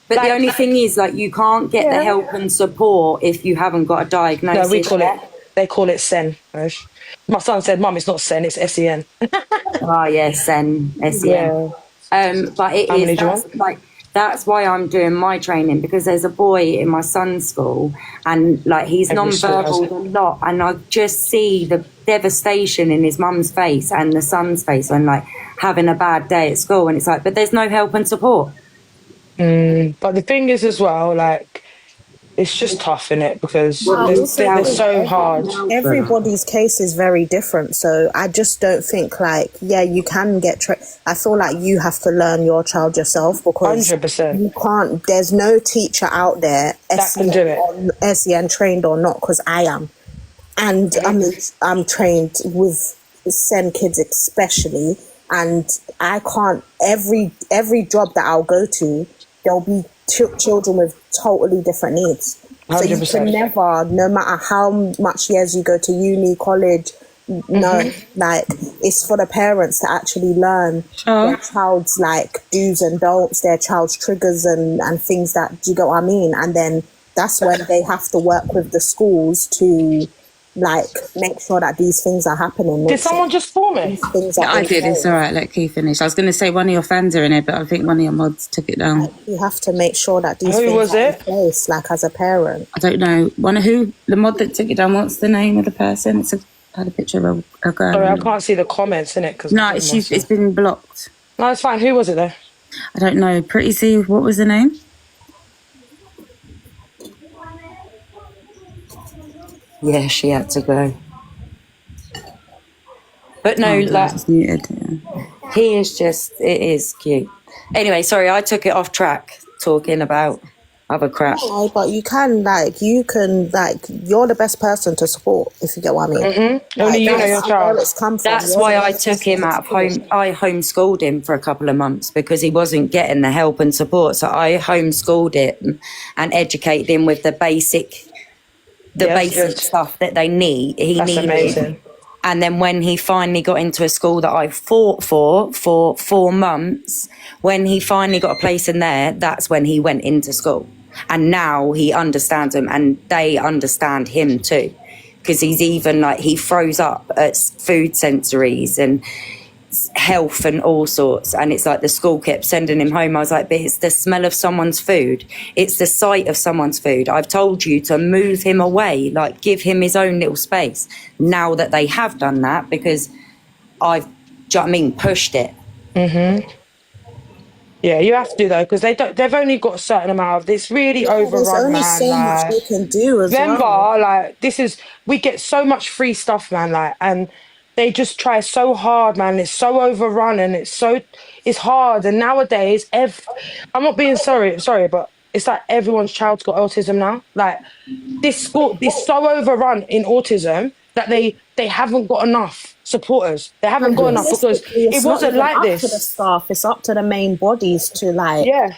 But the only thing is, like, you can't get the help and support if you haven't got a diagnosis. No, we call it. They call it SEN. My son said, "Mum, it's not SEN, it's SEN." Oh yeah, SEN, SEN. But it is that's why I'm doing my training, because there's a boy in my son's school, and like he's non-verbal a lot, and I just see the devastation in his mum's face and the son's face when like having a bad day at school, and it's like, but there's no help and support. But the thing is as well, like, it's just tough, innit? Because they're so hard. Everybody's case is very different, so I just don't think like, you can get I feel like you have to learn your child yourself, because 100%. You can't. There's no teacher out there that can do it, SEN trained or not, because I am, and I'm trained with SEN kids especially, and I can't. Every job that I'll go to, there'll be children with totally different needs. 100%. So you can never, no matter how much years you go to uni, college, like, it's for the parents to actually learn their child's like do's and don'ts, their child's triggers and things that, do you get what I mean? And then that's when they have to work with the schools to like make sure that these things are happening. Did someone just form it? These things are I in did. It's place. all right. Let Keith finish. I was going to say one of your fans are in it, but I think one of your mods took it down. You have to make sure that these Who things was are in it? place, like as a parent. I don't know. One of who? The mod that took it down. What's the name of the person? Had a picture of a girl. Sorry, I can't see the comments in it because No, it's been blocked. No, it's fine. Who was it though? I don't know. Pretty Z. What was the name? Yeah, she had to go. But no, like it's muted. Yeah. He is just. It is cute. Anyway, sorry, I took it off track talking about other crap. No, but you can you're the best person to support, if you get what I mean. Mm-hmm. Only you know your child. That's why I took him out of home. I homeschooled him for a couple of months because he wasn't getting the help and support. So I homeschooled him and educated him with the basic stuff that they need. He needed. Amazing. And then when he finally got into a school that I fought for 4 months, when he finally got a place in there, that's when he went into school. And now he understands them and they understand him too. Because he's even he froze up at food sensories and health and all sorts. And it's like the school kept sending him home. I was like, but it's the smell of someone's food. It's the sight of someone's food. I've told you to move him away, give him his own little space. Now that they have done that, because I've, do you know what I mean, pushed it. Mm-hmm. Yeah, you have to do though, because they've only got a certain amount of. It's really overrun, there's only so much they can do as remember, well. we get so much free stuff, man. And they just try so hard, man. It's so overrun and it's hard. And nowadays, I'm not being sorry, but it's like everyone's child's got autism now. This school is so overrun in autism that they haven't got enough supporters. They haven't got enough because it wasn't like this. It's up to the staff. It's up to the main bodies to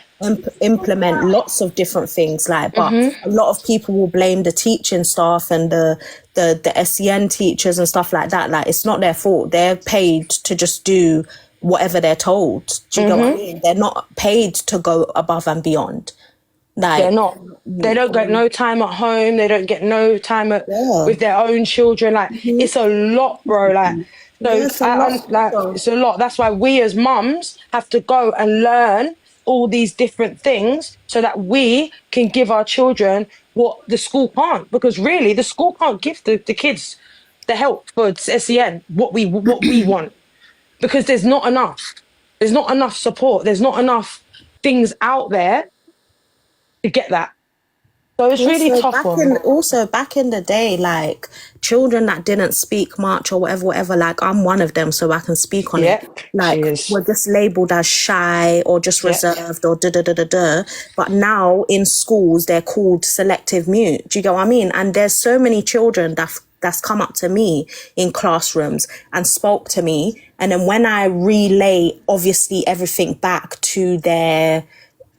implement lots of different things. But a lot of people will blame the teaching staff and the SEN teachers and stuff like that. It's not their fault. They're paid to just do whatever they're told. Do you know what I mean? They're not paid to go above and beyond. They're not. They don't get no time at home. They don't get no time with their own children. It's a lot, bro. It's a lot. That's why we as mums have to go and learn all these different things so that we can give our children what the school can't. Because really, the school can't give the kids the help for SEN what we want, because there's not enough. There's not enough support. There's not enough things out there to get that. So it's really tough. Also, back in the day, children that didn't speak much or whatever, I'm one of them, so I can speak on it. We're just labelled as shy or just reserved or da-da-da-da-da. But now in schools, they're called selective mute. Do you get what I mean? And there's so many children that's come up to me in classrooms and spoke to me. And then when I relay, obviously, everything back to their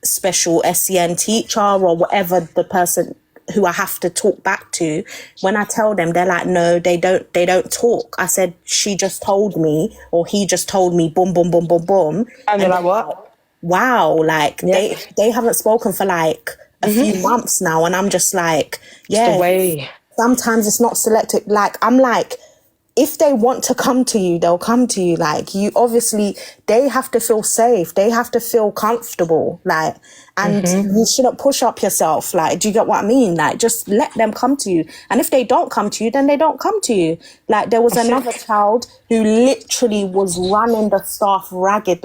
special SEN teacher or whatever the person who I have to talk back to, when I tell them, they're like, no, they don't talk. I said, she just told me, or he just told me, boom, boom, boom, boom, boom. And they're like, what? Wow, they haven't spoken for a few months now, and I'm just like, the way. Sometimes it's not selective. I'm like, if they want to come to you, they'll come to you. You obviously, they have to feel safe. They have to feel comfortable. And you shouldn't push up yourself. Do you get what I mean? Just let them come to you. And if they don't come to you, then they don't come to you. There was another child who literally was running the staff ragged.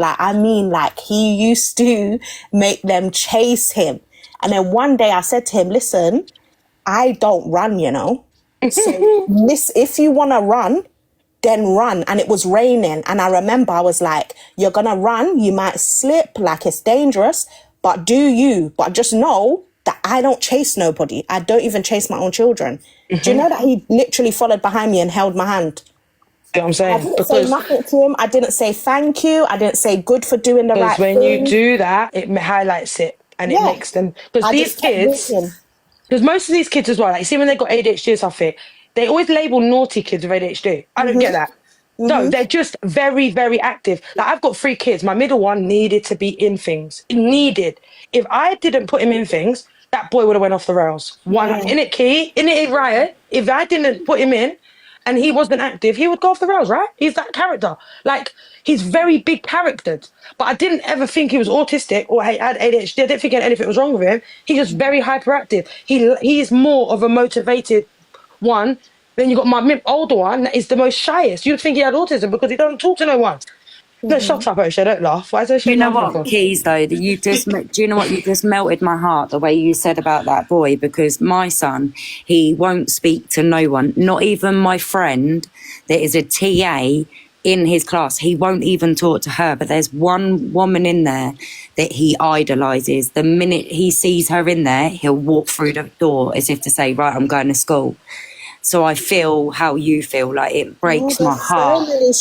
He used to make them chase him. And then one day I said to him, listen, I don't run, So if you want to run, then run. And it was raining. And I remember I was like, you're going to run. You might slip, it's dangerous, but do you. But just know that I don't chase nobody. I don't even chase my own children. Do you know that he literally followed behind me and held my hand? You know what I'm saying? I didn't say nothing to him. I didn't say thank you. I didn't say good for doing the right thing. Because when you do that, it highlights it and it makes them... Because these kids... Because most of these kids as well, you see when they've got ADHD or something, they always label naughty kids with ADHD. I don't get that. No, they're just very, very active. I've got 3 kids. My middle one needed to be in things. Needed. If I didn't put him in things, that boy would have went off the rails. In it, Riot, if I didn't put him in and he wasn't active, he would go off the rails, right? He's that character. Like, he's very big charactered. But I didn't ever think he was autistic or had ADHD. I didn't think anything was wrong with him. He's just very hyperactive. He is more of a motivated one. Then you got my older one that is the most shyest. You'd think he had autism because he doesn't talk to no one. No, shut up, Osha, don't laugh. Why is there You know what, Keys, though, that do you know what, you just melted my heart the way you said about that boy, because my son, he won't speak to no one, not even my friend that is a TA in his class. He won't even talk to her, but there's one woman in there that he idolises. The minute he sees her in there, he'll walk through the door as if to say, right, I'm going to school. So I feel how you feel, like it breaks my heart. There's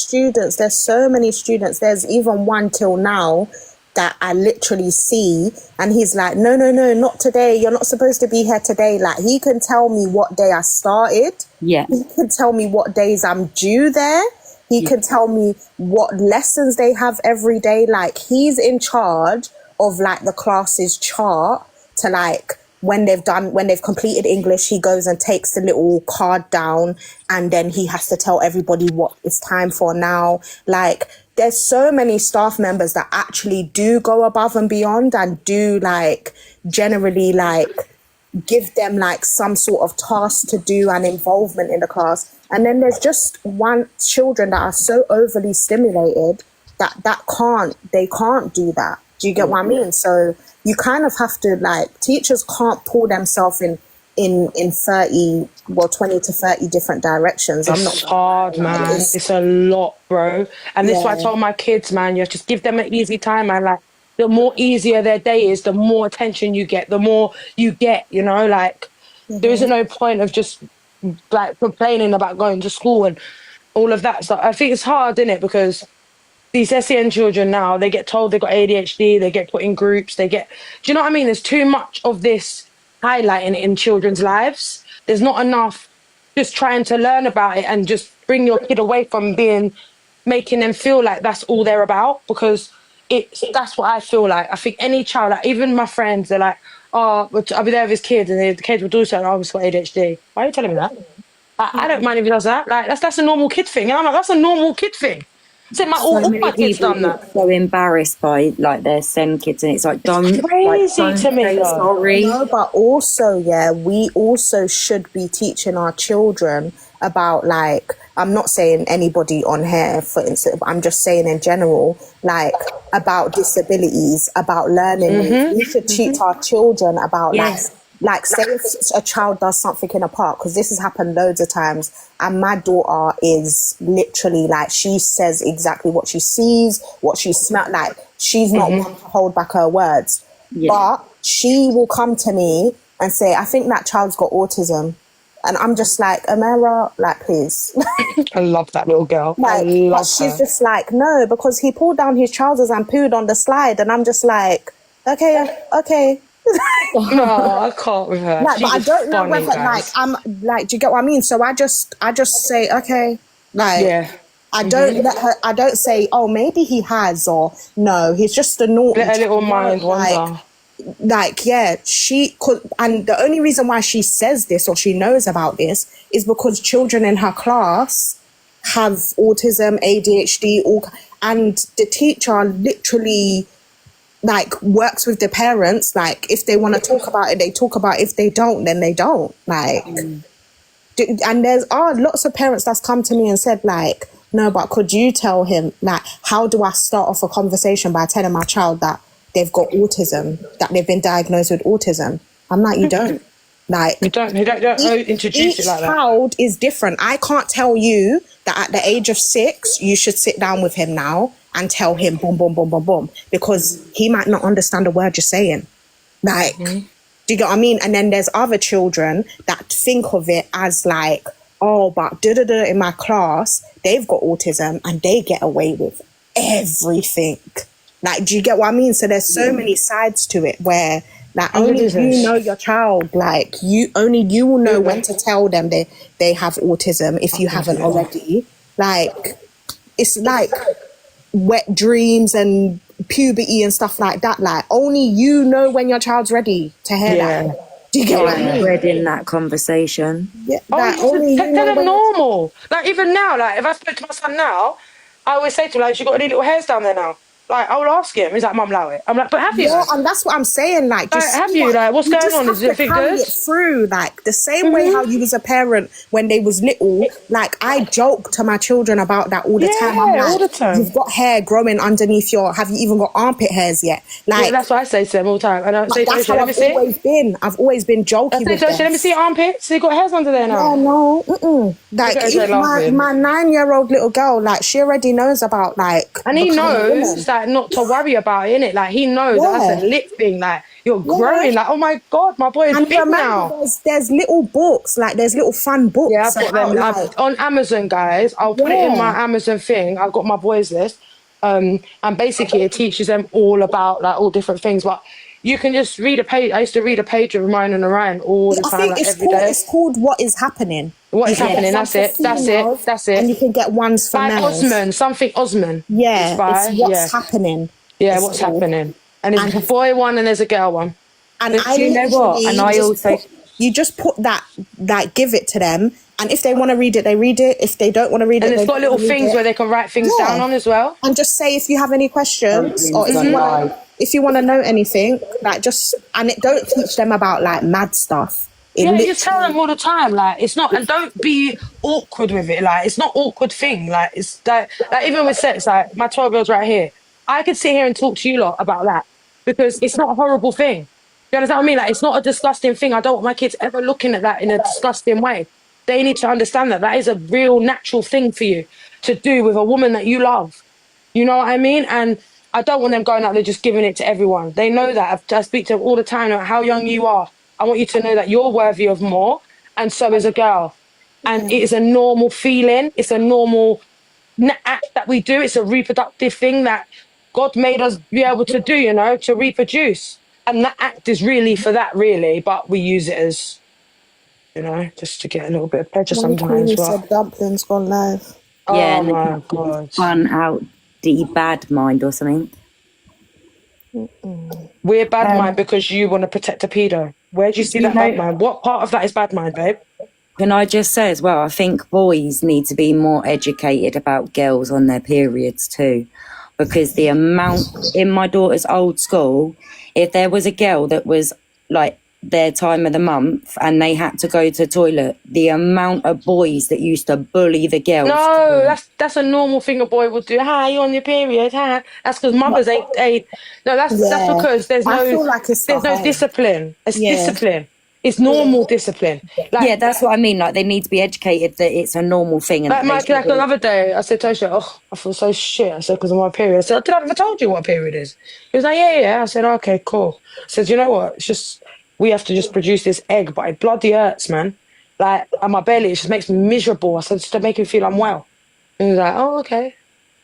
so many students. There's even one till now that I literally see, and he's like, no, not today. You're not supposed to be here today. Like, he can tell me what day I started. Yeah. He can tell me what days I'm due there. He can tell me what lessons they have every day. Like, he's in charge of like the classes chart to like, when they've completed English, he goes and takes the little card down, and then he has to tell everybody what it's time for now. Like, there's so many staff members that actually do go above and beyond and do like generally like give them like some sort of task to do and involvement in the class. And then there's just children that are so overly stimulated that they can't do that. Do you get what I mean? So you kind of have to, like, teachers can't pull themselves in 20 to 30 different directions. It's hard, man. It's a lot, bro. And this is why I told my kids, man, you just give them an easy time, man. Like, the more easier their day is, the more attention you get, the more you get, you know, like, there isn't no point of just, like, complaining about going to school and all of that stuff. I think it's hard, innit, because these SEN children now, they get told they've got ADHD, they get put in groups, do you know what I mean? There's too much of this highlighting in children's lives. There's not enough just trying to learn about it and just bring your kid away from making them feel like that's all they're about, because that's what I feel like. I think any child, like even my friends, they're like, oh, I'll be there with his kids, and the kids will do so, and I've got ADHD. Why are you telling me that? I don't mind if he does that. Like, that's a normal kid thing. And I'm like, that's a normal kid thing. All my kids done that. So embarrassed by like their SEN kids, and it's like, don't crazy to me. Sorry. No, but also, we also should be teaching our children about, like, I'm not saying anybody on here, for instance, but I'm just saying in general, like, about disabilities, about learning. We should teach our children about like say if a child does something in a park, because this has happened loads of times, and my daughter is literally like, she says exactly what she sees, what she smells, like, she's not one to hold back her words, but she will come to me and say, I think that child's got autism, and I'm just like, Amara, like, please. I love that little girl. Like, but she's just like, no, because he pulled down his trousers and pooed on the slide, and I'm just like, okay. No, I can't with her. Like, but I don't know whether, like, I'm like, do you get what I mean? So I just say, okay, like, I don't let her. I don't say, oh, maybe he has, or no, he's just a naughty. Let her little mind wander. Like, she could, and the only reason why she says this or she knows about this is because children in her class have autism, ADHD, and the teacher literally, like, works with the parents. Like, if they want to talk about it, they talk about it. If they don't, then they don't. Like, and there's lots of parents that's come to me and said, like, no, but could you tell him, like, how do I start off a conversation by telling my child that they've got autism, that they've been diagnosed with autism? I'm like, you don't. Like, you don't introduce it like that. Each child is different. I can't tell you that at the age of 6, you should sit down with him now and tell him boom, boom, boom, boom, boom, because he might not understand a word you're saying. Like, do you get what I mean? And then there's other children that think of it as like, oh, but in my class, they've got autism and they get away with everything. Like, do you get what I mean? So there's so many sides to it where, like, only you know your child. Like, you will know when to tell them they have autism if you haven't already. Like, it's like wet dreams and puberty and stuff like that. Like, only you know when your child's ready to hear that. Do you get what I mean? Read in that conversation. Yeah, Oh, like, you only tell you know them when normal. Like, even now, like, if I spoke to my son now, I always say to him, like, you got any little hairs down there now? Like, I will ask him. He's like, Mum, allow it. I'm like, but have you? Yeah, and that's what I'm saying. Like, just have you? Like, what's going on? Is it carry it through? Like, the same way how you was a parent when they was little. Like, I joke to my children about that all the time. I'm like, all the time. you've got hair growing underneath have you even got armpit hairs yet? Like, Yeah, that's what I say to them all the time. And I say, that's Joshua, how let me I've see. always been. I've always been jokey I say, with Joshua, them. let me see your armpits. So you got hairs under there now. Yeah, no, like, Look at her even laughing. my 9-year-old little girl, like, she already knows about, like, And he becoming a woman. knows that not to worry about it, innit? Like, he knows that that's a lip thing. Like, you're growing. Like, oh my God, my boy is And big remember, now. there's little books, like, there's little fun books. Yeah, I've got them like, on Amazon, guys. I'll put it in my Amazon thing. I've got my boys list. And basically it teaches them all about, like, all different things. But you can just read a page. I used to read a page of Ryan and Orion all the I time, think like, it's every called, day. it's called What Is Happening. What is You can happening? get That's some it. for That's females, it. That's it. And you can get ones for By males. Osman, something Osman. Yeah, It's by, it's What's Happening. Yeah, It's what's called. happening. And there's a boy one and there's a girl one. And But I do you know what? literally And I just also... you just put that, like, give it to them. And if they want to read it, they read it. If they don't want to read it, And it's they got don't little read things it. where they can write things down on as well. And just say if you have any questions or if you want to know anything, like, just, and it don't teach them about, like, mad stuff. Yeah, you tell them all the time, like, it's not, and don't be awkward with it. Like, it's not awkward thing. Like, it's like even with sex, like, my 12-year-old's right here. I could sit here and talk to you lot about that because it's not a horrible thing. You understand what I mean? Like, it's not a disgusting thing. I don't want my kids ever looking at that in a disgusting way. They need to understand that that is a real natural thing for you to do with a woman that you love. You know what I mean? And I don't want them going out there just giving it to everyone. They know that. I speak to them all the time about how young you are. I want you to know that you're worthy of more, and so is a girl. And it is a normal feeling. It's a normal act that we do. It's a reproductive thing that God made us be able to do, you know, to reproduce. And that act is really for that, really. But we use it as, you know, just to get a little bit of pleasure sometimes. Queenie But, said Dumplings gone live. Yeah, oh and my God. Fun out the bad mind or something. We're bad mind because you want to protect a pedo. Where do you see that bad mind? What part of that is bad mind, babe? Can I just say as well, I think boys need to be more educated about girls on their periods too. Because the amount in my daughter's old school, if there was a girl that was like their time of the month and they had to go to the toilet, the amount of boys that used to bully the girls. No, that's a normal thing a boy would do. Hi, you on your period? Hi. That's because mothers ain't. No, that's because there's I no. feel like it's there's the no home. discipline. It's discipline. It's normal discipline. Like, Yeah, that's what I mean. Like, they need to be educated that it's a normal thing. And like that my they like should- another day, I said to Tosha, "Oh, I feel so shit." I said because of my period. I said, "Did I ever told you what a period is?" He was like, "Yeah." I said, "Okay, cool." I said, "You know what? It's just we have to just produce this egg, but it bloody hurts, man. Like, and my belly, it just makes me miserable." I said, "Just to make me feel unwell." And he was like, "Oh, okay."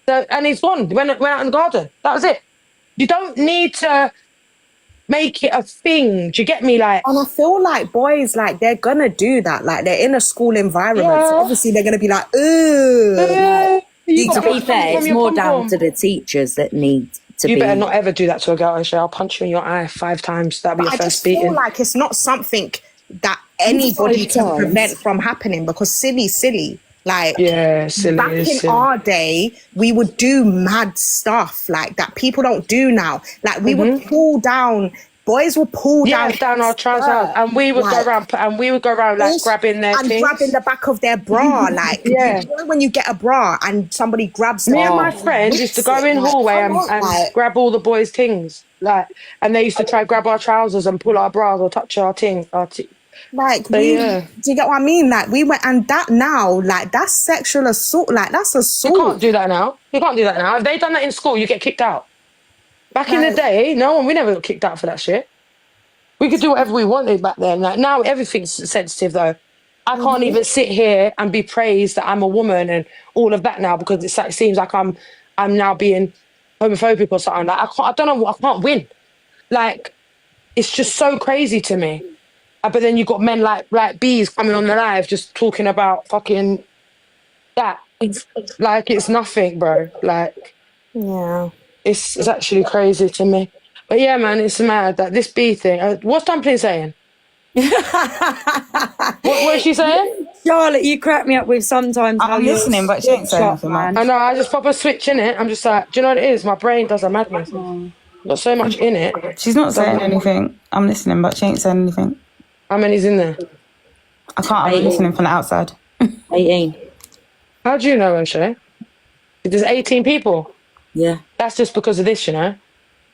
So, and he's gone. He went out in the garden. That was it. You don't need to make it a thing. Do you get me? Like, And I feel like boys, like, they're gonna do that. Like, they're in a school environment, so obviously they're gonna be like, ooh. Like, To be fair, it's more down to the teachers that need to you be. better not ever do that to a girl, Ashley. I'll punch you in your eye 5 times. That'll be your I first just feel beating. like it's not something that anybody can prevent from happening because silly. Like, yeah, silly. back in silly. our day, we would do mad stuff like that people don't do now. Like, we would pull down, boys would pull down our trousers, and we would go around like grabbing their and things. grabbing the back of their bra. Like, Yeah. you know when you get a bra and somebody grabs Me the and bra my friends used to go whips it, in like, hallway come on, and like, grab all the boys' things, like, and they used to try grab our trousers and pull our bras or touch our thing. Like, So, yeah. do you get what I mean? Like, we went, and that now, like, that's sexual assault. Like, that's assault. You can't do that now. You can't do that now. If they done that in school, you get kicked out. Back in the day, we never got kicked out for that shit. We could do whatever we wanted back then. Like, now everything's sensitive though. I can't even sit here and be praised that I'm a woman and all of that now because it seems like I'm now being homophobic or something. Like, I don't know. I can't win. Like, it's just so crazy to me. But then you got men like bees coming on the live just talking about fucking that. It's like it's nothing, bro. Like, Yeah. It's actually crazy to me. But yeah, man, it's mad that this B thing. What's Dumpling saying? what is she saying? Charlotte, you crack me up with sometimes how I'm you're listening, but she ain't saying shut, anything. man. I know, I just pop a switch in it. I'm just like, do you know what it is? My brain does a madness. Got so much in it. She's not saying anything. I'm listening, but she ain't saying anything. How many's in there? I can't. I'm listening from the outside. 18. How do you know, O'Shea? There's 18 people. Yeah. That's just because of this, you know?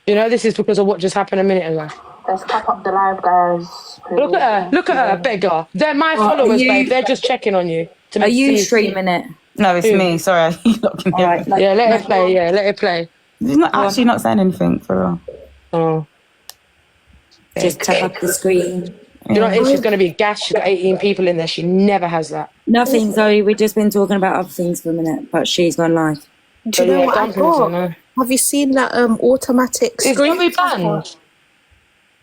You know, this is because of what just happened a minute ago. Let's cap up the live, guys. Look at her, beggar. They're my followers, babe. They're just checking on you. Are you streaming it? No, it's me. Sorry. Right. Yeah, let it play. Yeah, let it play. She's not actually not saying anything for real. Oh. Just tap up the screen. You know what it is? She's going to be gassed. She's got 18 people in there. She never has that. Nothing, Zoe. We've just been talking about other things for a minute, but she's gone live. Do you know what I got? Have you seen that automatic screen? It's going to be banned.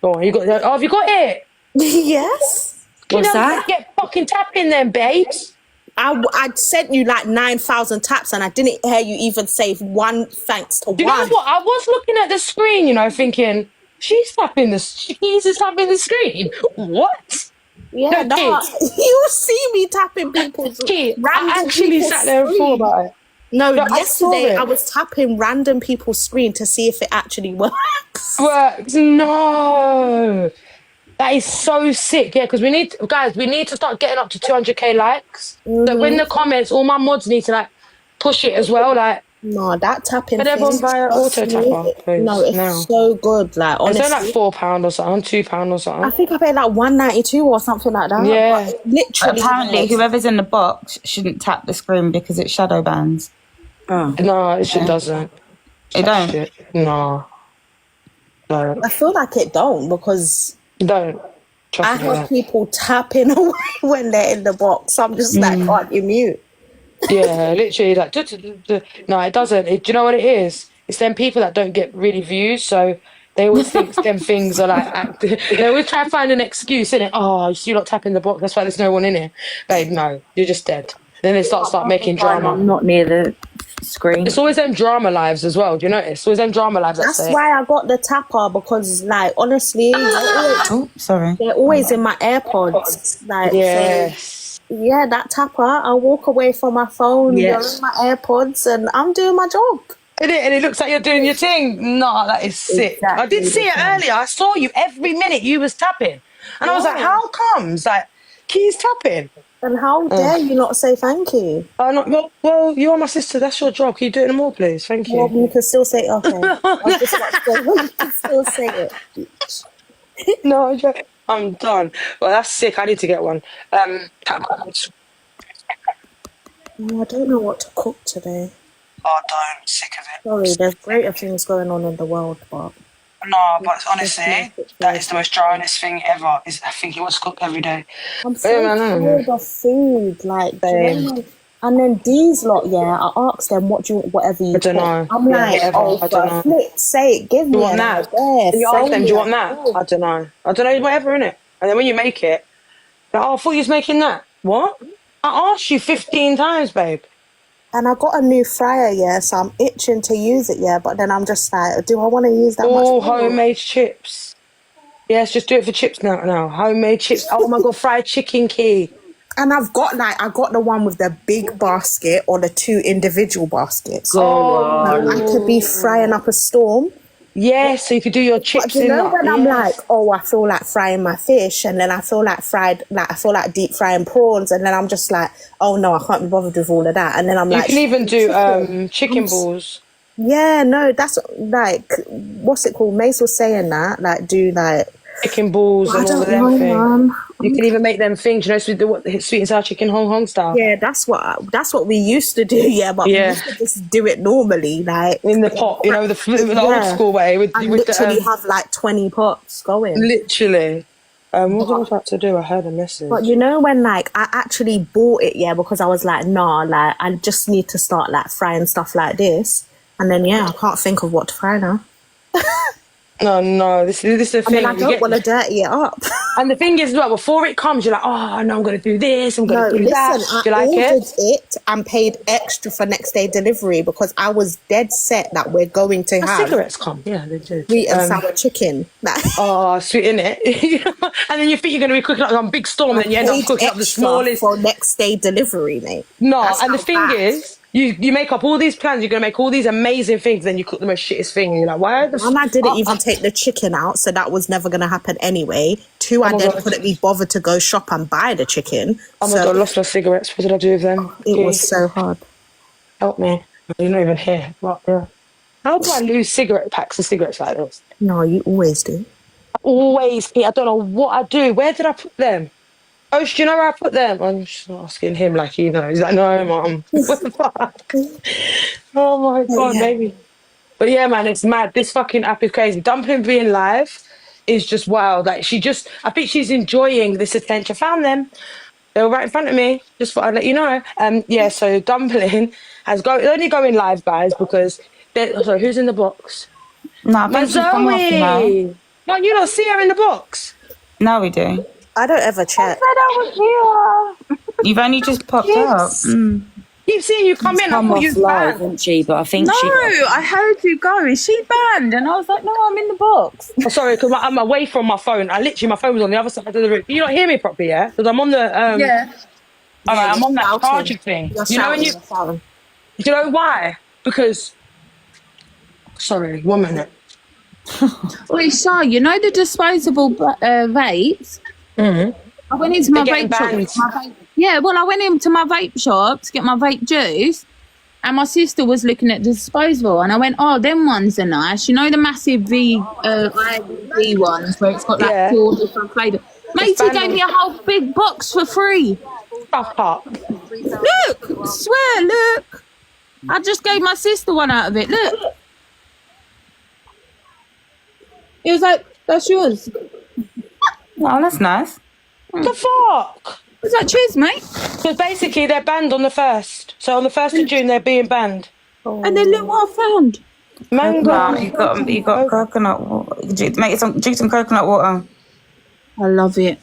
Go on, have you got it? Yes. What's that? Get fucking tapping then, babes. I sent you like 9,000 taps and I didn't hear you even say one thanks to one. You know what? I was looking at the screen, you know, thinking, she's tapping the screen. What? Yeah, no, you see me tapping people's I actually sat there and thought about it. No, I yesterday I was tapping random people's screen to see if it actually works. No. That is so sick. Yeah, because we need to start getting up to 200k likes. So in the comments, all my mods need to like push it as well. Like, no, that tapping. But everyone buy an auto tapper. No, it's so good. Like, honestly, it's only like £4 or something, £2 or something. I think I paid like $1.92 or something like that. Yeah, literally. Apparently, whoever's in the box shouldn't tap the screen because it shadow bans. Oh. No, it doesn't. It don't. No. I feel like it don't because don't. I have people tapping away when they're in the box. I'm just like, can't you mute? Yeah, literally, like, no, it doesn't. Do you know what it is? It's them people that don't get really views, so they always think them things are like, they always try to find an excuse, innit? Oh, you're not tapping the box, that's why there's no one in here. Babe, no, you're just dead. Then they start making drama. I'm not near the screen. It's always them drama lives as well, do you notice? It's always them drama lives. That's why I got the tapper, because, like, honestly, they're always in my AirPods. Like, yes. So, yeah, that tapper, I walk away from my phone, you're in my AirPods, and I'm doing my job. And it looks like you're doing your thing. No, that is sick. Exactly. I did see it earlier. I saw you every minute you was tapping. And I was like, how comes? Like, Key's tapping. And how dare you not say thank you? Well, you're my sister. That's your job. Can you do it more, please? Thank you. Well, you can still say, okay. I just want to say, you can still say it. No, I'm done. Well, that's sick. I need to get one. I don't know what to cook today. Oh, don't. Sick of it. Sorry, there's greater things going on in the world, but... No, but honestly, that is the most driest thing ever. I think it was cooked every day. I'm so tired of food, like, and then these lot, I asked them, whatever you don't know. I'm like, for flip's sake, give me an idea. You ask them, do you want that? I don't know, whatever, innit? And then when you make it, like, I thought you was making that. What? I asked you 15 times, babe. And I got a new fryer, so I'm itching to use it, but then I'm just like, do I want to use that much? Oh, homemade chips. Yes, just do it for chips now. Homemade chips. Oh my God, fried chicken, Key. And I got the one with the big basket or the 2 individual baskets. I could be frying up a storm. Yeah, so you could do your chips in that. When I'm like, I feel like frying my fish, and then I feel like deep frying prawns, and then I'm just like, oh no, I can't be bothered with all of that. And then I'm like, you can even do chicken balls. Yeah, no, that's like, what's it called? Mace was saying that, like, do like chicken balls and all of them things. You can even make them things, sweet and sour chicken Hong Kong style. Yeah, that's what we used to do. But we used to just do it normally, like in the pot, the old school way. With literally have like 20 pots going. Literally. What was I about to do? I heard a message. But when like I actually bought it, because I was like, nah, like I just need to start like frying stuff like this, and then I can't think of what to fry now. No, this is the thing. I don't want to dirty it up. And the thing is, well, before it comes, you're like, oh, no, I'm going to do this, I'm going No, to do that. listen, Do you I like ordered it? it and paid extra for next day delivery because I was dead set that we're going to The have cigarettes come, yeah, they do. sweet and sour chicken. Oh, sweet, innit? And then you think you're going to be cooking up some big storm, and then you end up cooking up the extra smallest. for next day delivery, mate. No, That's and the how thing bad. is, you make up all these plans, you're going to make all these amazing things, then you cook the most shittest thing, and you're like, why the One, I didn't even take the chicken out, so that was never going to happen anyway. Two, I my then God. couldn't be bothered to go shop and buy the chicken. Oh my so God, lost my cigarettes. What did I do with them? it was Jeez. so hard. Help me. You're not even here. What? Yeah. How do I lose cigarette packs of cigarettes like this? No, you always do. Always. I don't know what I do. Where did I put them? Oh, do you know where I put them? I'm just asking him like he knows. He's like, no, Mum. What the fuck? Oh my God, baby. But yeah, man, it's mad. This fucking app is crazy. Dumpling being live is just wild. Like, I think she's enjoying this attention. Found them. They were right in front of me. Just thought I'd let you know. Yeah, so Dumpling it's only going live, guys, because sorry, who's in the box? No, I My think she's come off now. Zoe. No, you don't see her in the box. No, we do. I don't ever check. You've only just popped up. Keep seeing you come in. I Come thought off you live, banned. didn't she? But I think No, she. I heard you go. Is she banned? And I was like, no, I'm in the box. Oh, sorry, because I'm away from my phone. My phone was on the other side of the room. Can you not hear me properly, yeah? Because I'm on the Yeah. All right, I'm on that shouting. charger thing. You're You know when shouting. do you know why? Because sorry, 1 minute. Wait, Shah, you know the disposable vapes? I went into my They're getting vape shop. I went into my vape shop to get my vape juice, and my sister was looking at the disposable, and I went, "Oh, them ones are nice. You know the massive V ones where it's got like 4 different flavors." Matey gave me a whole big box for free. Stop up. Look, swear, look. I just gave my sister one out of it. Look. It was like, that's yours. Oh, that's nice. The fuck? Was that cheers, mate? So basically, they're banned on the 1st. So on the 1st of June, they're being banned. And then look what I found. Mango. No, you got coconut water. Drink some coconut water. I love it.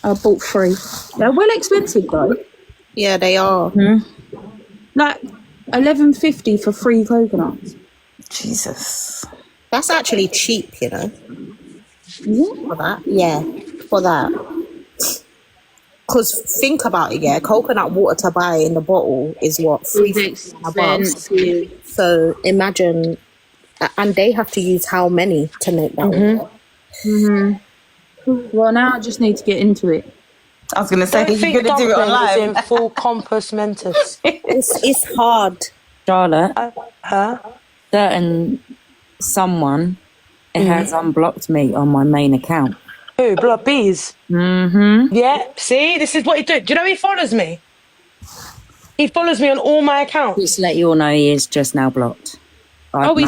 I bought 3. They're well expensive though. Yeah, they are. Like $11.50 for 3 coconuts. Jesus. That's actually cheap, you know. Yeah. For that? Yeah, for that. Because think about it, yeah, coconut water to buy in the bottle is what, $3 above. So imagine, and they have to use how many to make that water? Well, now I just need to get into it. I was going to say, Don't you're think going to do it Dumpling is online. in full compass mentis. It's hard. Charlotte, Huh? certain someone has unblocked me on my main account. Who? Blood bees? Yeah. See, this is what he do. Do you know he follows me? He follows me on all my accounts. Just to let you all know, he is just now blocked. He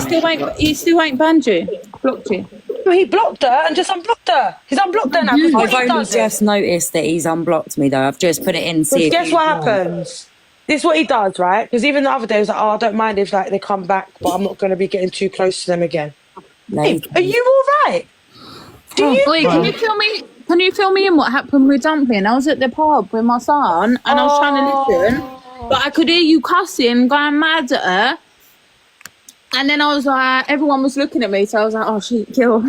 still ain't banned you? Blocked you? No, he blocked her and just unblocked her. He's unblocked her now. Because what I've he only does just noticed that he's unblocked me though. I've just put it in. See guess what happens? This is what he does, right? Because even the other day he was like, "Oh, I don't mind if like they come back, but I'm not going to be getting too close to them again." Babe, are you all right? Wait, can you fill me in what happened with Dumpling? I was at the pub with my son and I was trying to listen, but I could hear you cussing, going mad at her. And then I was like, everyone was looking at me, so I was like, oh shit, kill.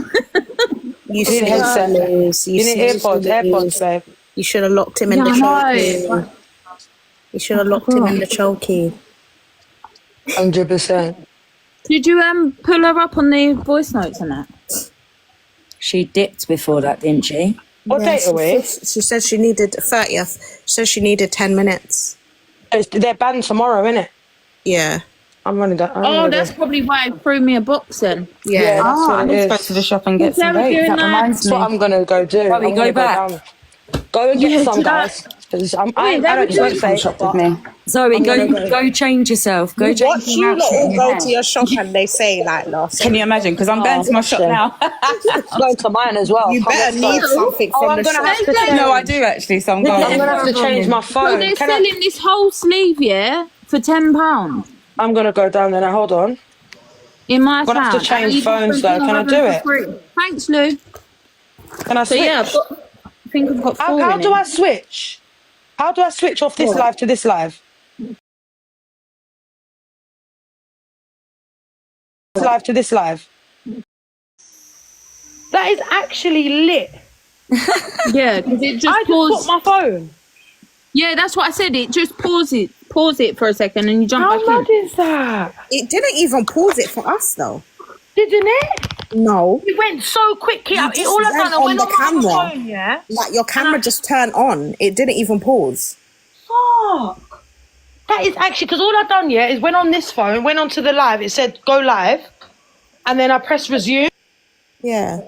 You need headphones. You need AirPods, babe. You should have locked him in the choky. You should have locked him in the choky. 100%. Did you pull her up on the voice notes and that? She dipped before that, didn't she? What date are we? She said she needed 30th. She said she needed 10 minutes. They're banned tomorrow, innit? Yeah. I'm running that. That's probably why it threw me a box then. Yeah, that's what it is. Go to the shop and get Sarah some vapes. doing That that? reminds That's me. what I'm going to go do. Shall we I'm go gonna back? Go and get Yeah, some, do that. guys. Because I don't smoke vape, but me. Zoe, go change yourself. Go change Watch your you lot outfit all and your go hair. to your shop and they say like last. Can you imagine? Because I'm going to my shop now. I'm going to mine as well. You better need something from the shop. No, I do actually, so I'm going. I'm going to have to change my phone. Well, they're selling this whole sleeve, yeah, for £10. I'm going to go down there now. Hold on. in my Gonna have to town. change phones though. Can I do it? Thanks, Lou. Can I So switch? yeah, I think I've got 4 How in do it. I switch? How do I switch off this What? live to this live? This live to this live. That is actually lit. Yeah, because it just I just put my phone. Yeah, that's what I said. It just pause it for a second, and you jump How back mad in. is that? It didn't even pause it for us though. Didn't it? No. It went so quickly. You All just I've done, I went went on on the my camera. phone, yeah? Like your camera just turned on. It didn't even pause. Fuck. That is actually, because all I've done, yeah, is went on this phone, went onto the live, it said go live, and then I pressed resume. Yeah.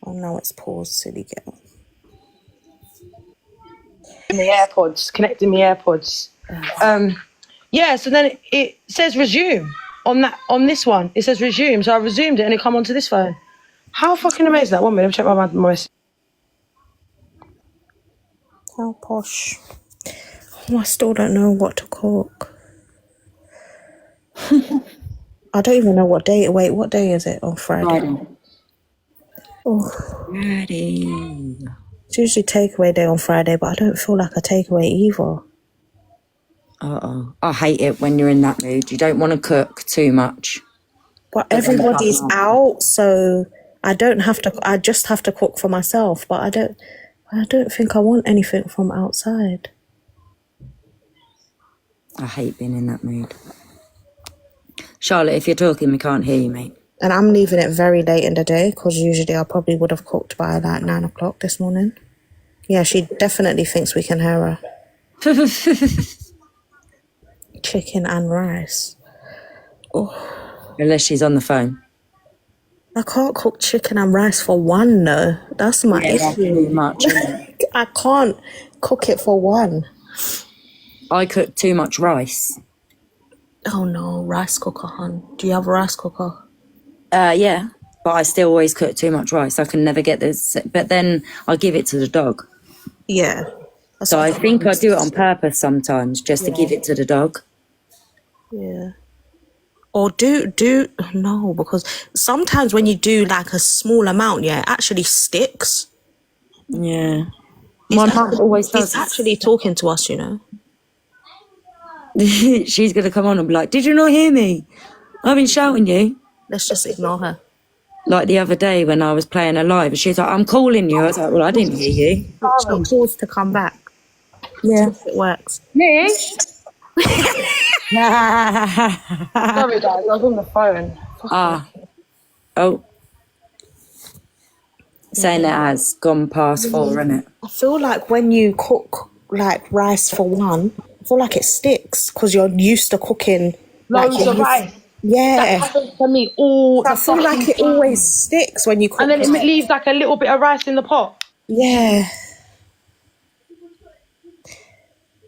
Oh no, it's paused, silly girl. In the AirPods, connecting the AirPods. Yeah, so then it says resume on this one. It says resume, so I resumed it and it come onto this phone. How fucking amazing that. 1 minute, check my message. How posh. Oh, I still don't know what to cook. I don't even know what day. Wait, what day is it? On Friday. Oh. Friday. It's usually takeaway day on Friday, but I don't feel like a takeaway either. I hate it when you're in that mood. You don't want to cook too much. But everybody's out, so I just have to cook for myself, but I don't think I want anything from outside. I hate being in that mood. Charlotte, if you're talking, we can't hear you, mate. And I'm leaving it very late in the day because usually I probably would have cooked by like 9 o'clock this morning. Yeah, she definitely thinks we can hear her. Chicken and rice. Oh. Unless she's on the phone. I can't cook chicken and rice for one, though. That's my issue. That's too much, isn't it? I can't cook it for one. I cook too much rice. Oh no, rice cooker, hon. Do you have a rice cooker? Yeah, but I still always cook too much rice. I can never get this. But then I give it to the dog. Yeah. So I think I do it on purpose sometimes, just to give it to the dog. Yeah. Or no, because sometimes when you do like a small amount, yeah, it actually sticks. Yeah. My mum always does. He's actually talking to us, you know. She's going to come on and be like, did you not hear me? I've been shouting you. Let's just ignore her. Like the other day when I was playing her live, she's like, I'm calling you. I was like, well, I didn't hear you. She calls to come back. Yeah. It works. Nick? Sorry, guys, I was on the phone. Oh. Saying it has gone past 4, innit? I feel like when you cook like rice for one, I feel like it sticks because you're used to cooking Loads of rice. Yeah. That happens to me all the I feel like it always sticks when you cook. And then it leaves like a little bit of rice in the pot. Yeah.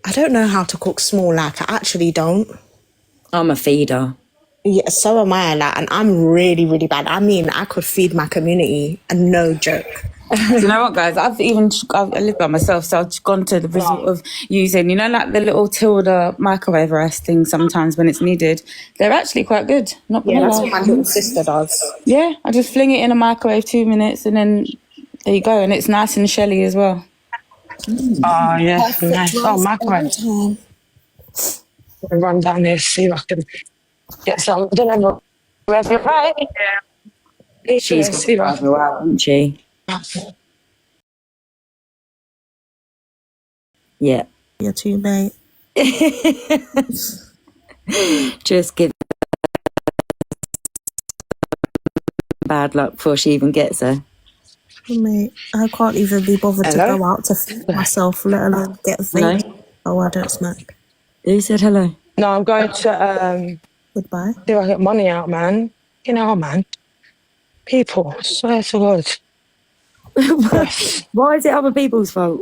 I don't know how to cook small, like I actually don't. I'm a feeder. Yeah, so am I, like, and I'm really, really bad. I mean, I could feed my community, and no joke. Do you know what, guys? I live by myself, so I've gone to the resort of using, like the little Tilda microwave rice thing sometimes when it's needed. They're actually quite good. Not Yeah, that's what my little sister does. Yeah, I just fling it in a microwave 2 minutes and then there you go. And it's nice and shelly as well. Oh, yeah, nice. Oh, microwave. I'll run down there, see if I can get some. I don't know where's your right. Yeah. She's got to drive her out, hasn't she? Yeah. You're too late. Just give bad luck before she even gets her. Mate, I can't even be bothered Hello? to go out to feed myself, let alone get a vape. Hello? Oh, I don't smoke. Who said hello? No, I'm going to goodbye. See if I get money out, man. Man. People, I swear to God. Why is it other people's fault?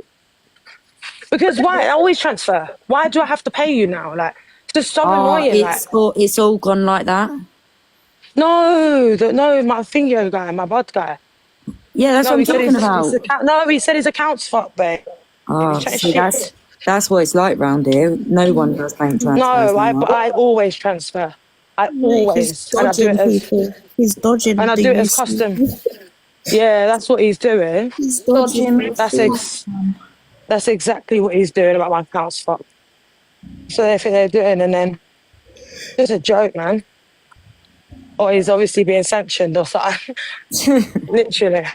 Because why? I always transfer. Why do I have to pay you now? Like, it's just so annoying. It's all gone like that. No, my finger guy, my bud guy. Yeah, that's what I'm talking about. He said his account's fucked, babe. Oh, see, that's what it's like round here. No one does bank transfers. No, I always transfer. I always, and I do it as, people. He's dodging and I do it as custom. Yeah, that's what he's doing. He's dodging. That's exactly what he's doing about my account's fucked. So they think they're doing, and then it's a joke, man. Or he's obviously being sanctioned or something. Literally.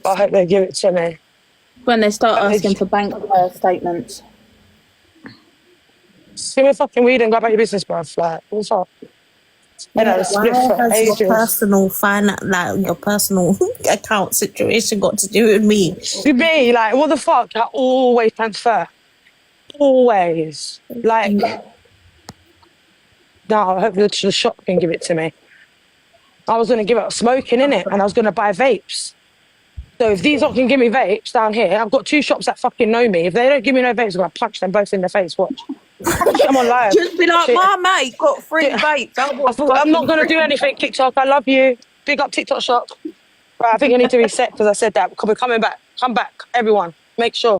I hope they give it to me. When they start asking for bank statements. Give me fucking weed and go about your business, bro. Like, what's up? Why has your personal your personal account situation got to do with me? With me, like, what the fuck? I always transfer. Always. Like, no, I hope the shop can give it to me. I was going to give it up smoking, innit? And I was going to buy vapes. So if these lot can give me vapes down here, I've got 2 shops that fucking know me. If they don't give me no vapes, I'm going to punch them both in the face. Watch. I'm on live. Just be like, my mate got 3 vapes. I'm not going to do anything, TikTok. I love you. Big up TikTok shop. Right, I think I need to reset because I said that. We're coming back. Come back, everyone. Make sure.